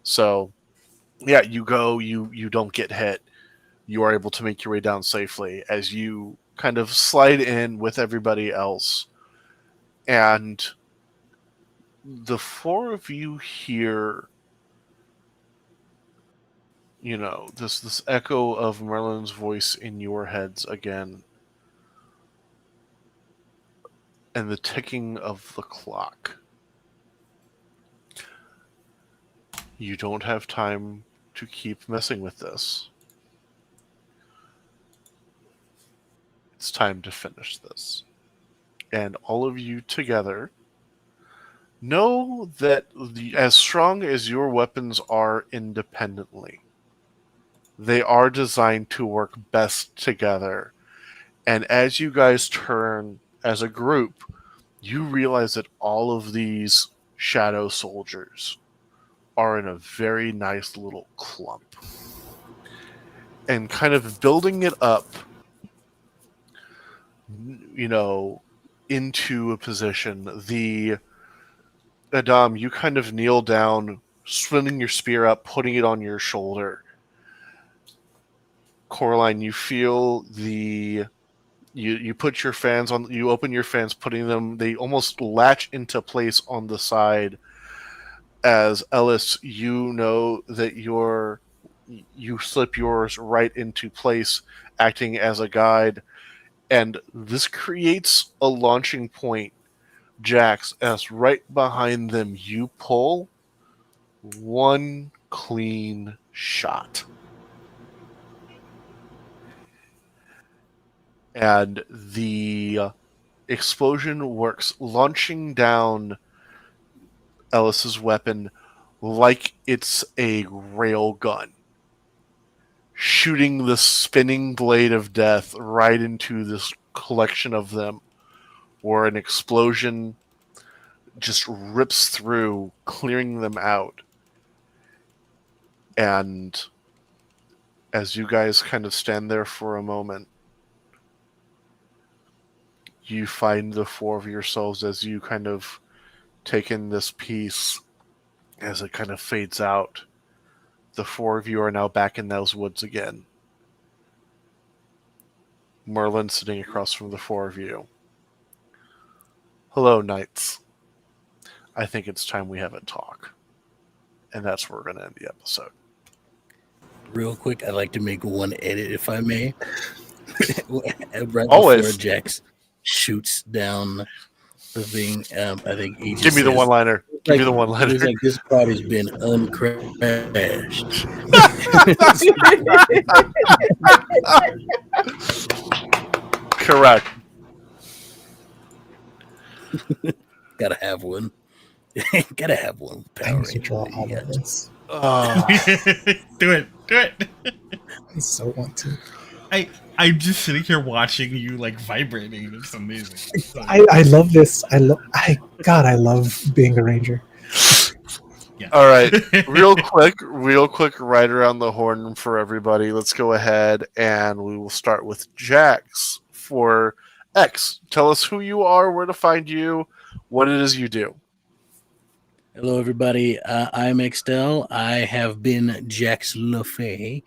So yeah, you go, you don't get hit. You are able to make your way down safely as you kind of slide in with everybody else. And the 4 of you hear, this echo of Merlin's voice in your heads again, and the ticking of the clock. You don't have time to keep messing with this. It's time to finish this. And all of you together know that as strong as your weapons are independently, they are designed to work best together. And as you guys turn as a group, you realize that all of these shadow soldiers are in a very nice little clump. And kind of building it up, into a position, Adam, you kind of kneel down, swinging your spear up, putting it on your shoulder. Coraline, you feel you put your fans on, you open your fans, putting them, they almost latch into place on the side. As Ellis, you know that you slip yours right into place, acting as a guide, and this creates a launching point, Jax, as right behind them you pull one clean shot. And the explosion works, launching down Ellis's weapon like it's a rail gun, shooting the spinning blade of death right into this collection of them, where an explosion just rips through, clearing them out. And as you guys kind of stand there for a moment, you find the 4 of yourselves as you kind of take in this piece as it kind of fades out. The 4 of you are now back in those woods again. Merlin sitting across from the 4 of you. Hello, knights. I think it's time we have a talk. and that's where we're going to end the episode. Real quick, I'd like to make one edit, if I may. Right Always. before Jax shoots down the thing, I think he just Give me the says, one-liner. Give me the one-liner. It's like this party's been uncrashed. Correct. Gotta have one. Gotta have one. I Power need to draw Ranger. all Yeah. of this. Do it. I so want to. I'm just sitting here watching you like vibrating, and it's amazing. So, I love this. I love being a ranger. yeah. All right, real quick, right around the horn for everybody. Let's go ahead and we will start with Jax for X. Tell us who you are, where to find you, what it is you do. Hello, everybody. I'm Extel. I have been Jax LaFay.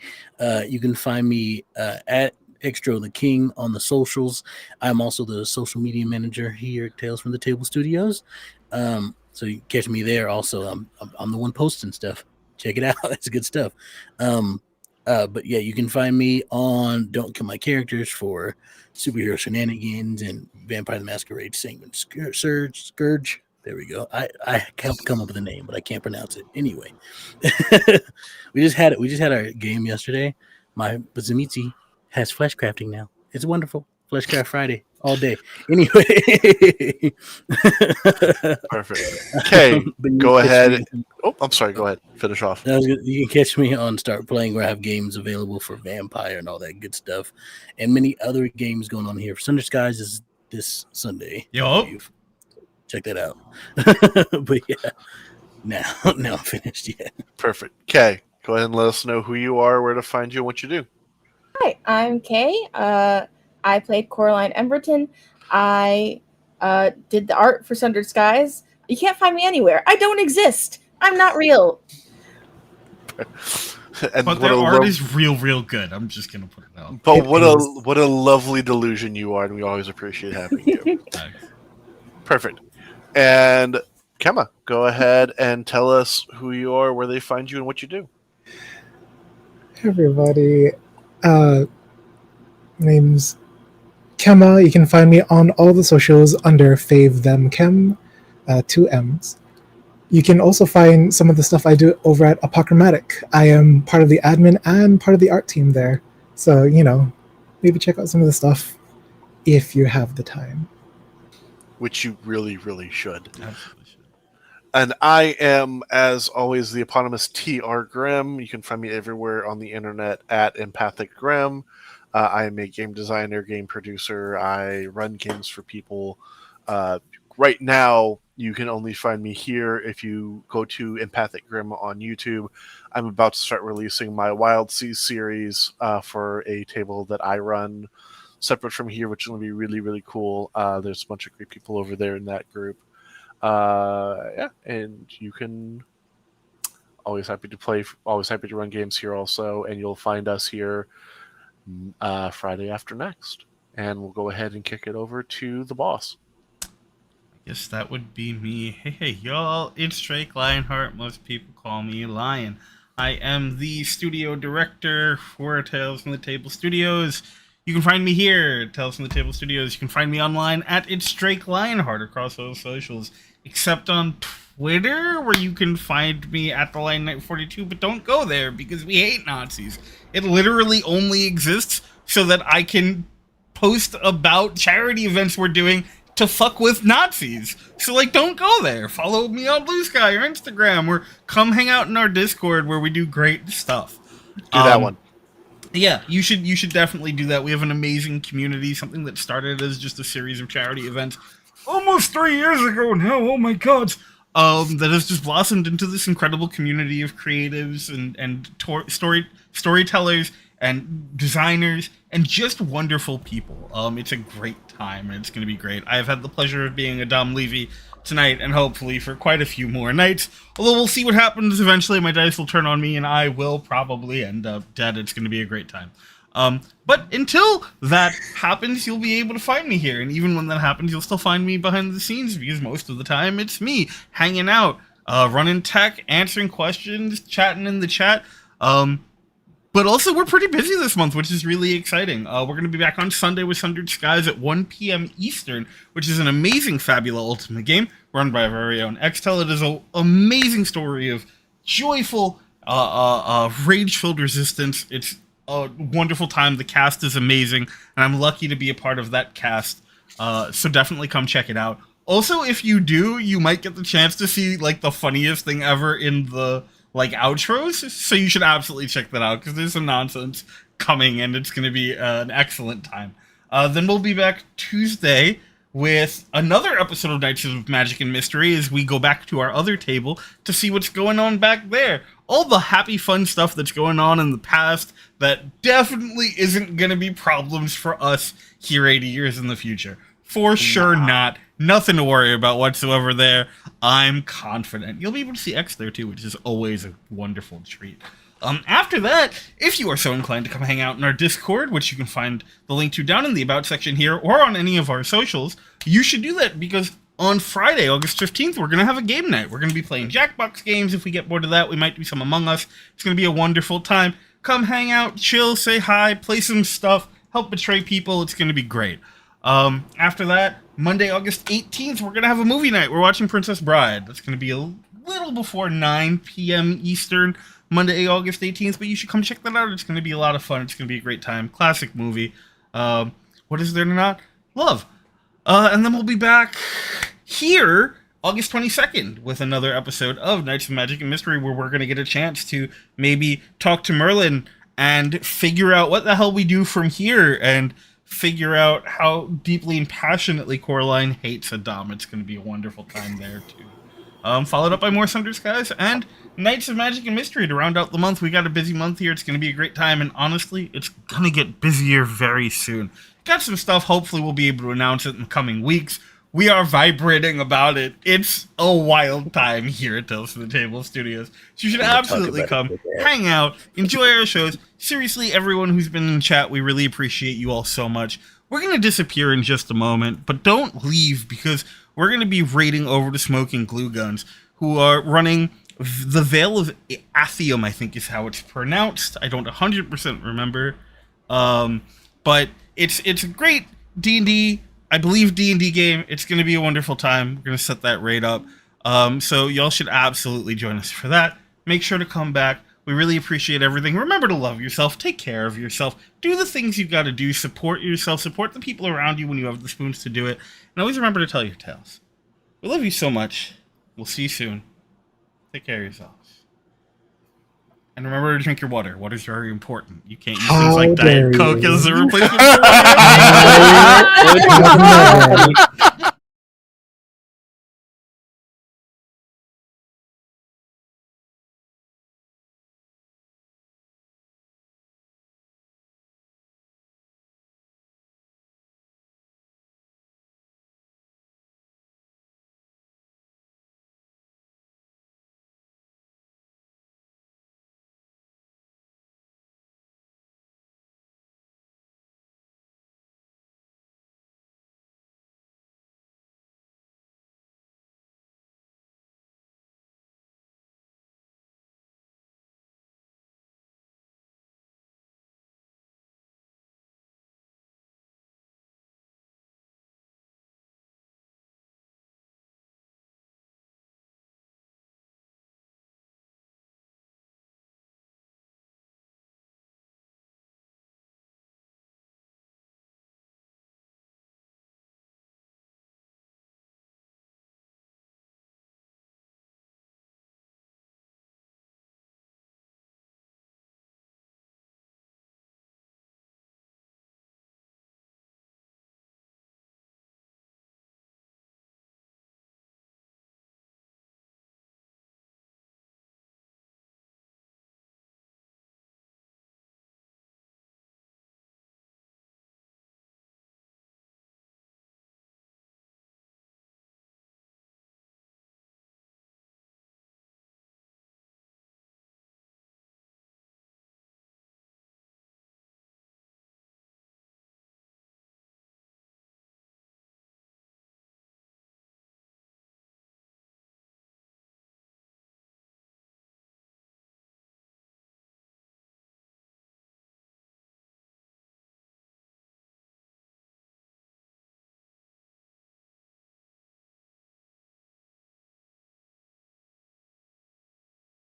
You can find me at Extro the King on the socials. I'm also the social media manager here at Tales from the Table Studios. So you can catch me there. Also, I'm the one posting stuff. Check it out. That's good stuff. But yeah, you can find me on Don't Kill My Characters for superhero shenanigans and Vampire the Masquerade Sanguine Scourge. There we go. I can't come up with a name, but I can't pronounce it. Anyway, we just had our game yesterday. My Bazimitzi has flesh crafting now. It's wonderful. Fleshcraft Friday all day. Anyway, Perfect. Okay, go ahead. Me, Oh, I'm sorry. Go ahead. Finish off. you can catch me on Start Playing, where I have games available for Vampire and all that good stuff, and many other games going on here. Thunder Skies is this Sunday. Yo. Check that out. But yeah, now I'm finished. Yeah. Perfect. Okay, go ahead and let us know who you are, where to find you, and what you do. Hi, I'm Kay. I played Coraline Emberton. I did the art for Sundered Skies. You can't find me anywhere. I don't exist. I'm not real. And But their art is real good. I'm just gonna put it out. But what a lovely delusion you are, and we always appreciate having you. Perfect. And Kemma, go ahead and tell us who you are, where they find you, and what you do. Hey everybody, name's Kemma. You can find me on all the socials under Fave Them Kem, 2 M's. You can also find some of the stuff I do over at Apochromatic. I am part of the admin and part of the art team there. So, maybe check out some of the stuff if you have the time. Which you really, really should. Absolutely should. And I am, as always, the eponymous TR Grimm. You can find me everywhere on the internet at Empathic Grimm. I am a game designer, game producer. I run games for people. Right now, you can only find me here if you go to Empathic Grimm on YouTube. I'm about to start releasing my Wild Seas series for a table that I run separate from here, which is going to be really, really cool. There's a bunch of great people over there in that group. Yeah, and you can always happy to run games here also, and you'll find us here Friday after next. And we'll go ahead and kick it over to the boss. Guess that would be me. Hey, y'all, it's Drake Lionheart. Most people call me Lion. I am the studio director for Tales from the Table Studios. You can find me here at Tales from the Table Studios. You can find me online at It's Drake Lionheart across all socials, except on Twitter, where you can find me at the Lion Knight 42, but don't go there because we hate Nazis. It literally only exists so that I can post about charity events we're doing to fuck with Nazis. So, don't go there. Follow me on Blue Sky or Instagram, or come hang out in our Discord where we do great stuff. Do that one. Yeah, you should definitely do that. We have an amazing community, something that started as just a series of charity events almost 3 years ago now. Oh my god. That has just blossomed into this incredible community of creatives and storytellers and designers and just wonderful people. It's a great time, and it's going to be great. I have had the pleasure of being Adam Levy tonight, and hopefully for quite a few more nights. Although we'll see what happens eventually. My dice will turn on me, and I will probably end up dead. It's going to be a great time. But until that happens, you'll be able to find me here. And even when that happens, you'll still find me behind the scenes, because most of the time it's me hanging out, running tech, answering questions, chatting in the chat. But also, we're pretty busy this month, which is really exciting. We're going to be back on Sunday with Sundered Skies at 1 p.m. Eastern, which is an amazing Fabula Ultimate game run by our very own Xtel. It is an amazing story of joyful, rage-filled resistance. It's a wonderful time. The cast is amazing, and I'm lucky to be a part of that cast. So definitely come check it out. Also, if you do, you might get the chance to see like the funniest thing ever in the like outros, so you should absolutely check that out because there's some nonsense coming and it's going to be an excellent time. Then we'll be back Tuesday with another episode of Nights of Magic and Mystery as we go back to our other table to see what's going on back there. All the happy, fun stuff that's going on in the past that definitely isn't going to be problems for us here 80 years in the future. For sure not. Nothing to worry about whatsoever there. I'm confident. You'll be able to see X there too, which is always a wonderful treat. After that, if you are so inclined to come hang out in our Discord, which you can find the link to down in the About section here or on any of our socials, you should do that because on Friday, August 15th, we're going to have a game night. We're going to be playing Jackbox games. If we get bored of that, we might do some Among Us. It's going to be a wonderful time. Come hang out, chill, say hi, play some stuff, help betray people. It's going to be great. After that, Monday, August 18th, we're going to have a movie night. We're watching Princess Bride. That's going to be a little before 9 p.m. Eastern, Monday, August 18th, but you should come check that out. It's going to be a lot of fun. It's going to be a great time. Classic movie. What is there to not love? And then we'll be back here August 22nd with another episode of Nights of Magic and Mystery where we're going to get a chance to maybe talk to Merlin and figure out what the hell we do from here and figure out how deeply and passionately Coraline hates Adam. It's going to be a wonderful time there, too. Followed up by more Sundered Skies and Nights of Magic and Mystery to round out the month. We got a busy month here. It's going to be a great time, and honestly, it's going to get busier very soon. Got some stuff. Hopefully, we'll be able to announce it in the coming weeks. We are vibrating about it. It's a wild time here at Tales from the Table Studios. So you should absolutely come, hang out, enjoy our shows. Seriously, everyone who's been in the chat, we really appreciate you all so much. We're going to disappear in just a moment, but don't leave because we're going to be raiding over to Smoking Glue Guns, who are running the Veil of Athium, I think is how it's pronounced. I don't 100% remember. But it's a great D&D, I believe, D&D game. It's going to be a wonderful time. We're going to set that raid up. So y'all should absolutely join us for that. Make sure to come back. We really appreciate everything. Remember to love yourself. Take care of yourself. Do the things you've got to do. Support yourself. Support the people around you when you have the spoons to do it. And always remember to tell your tales. We love you so much. We'll see you soon. Take care of yourselves. And remember to drink your water. Water's very important. You can't use things like Diet Coke as a replacement for water.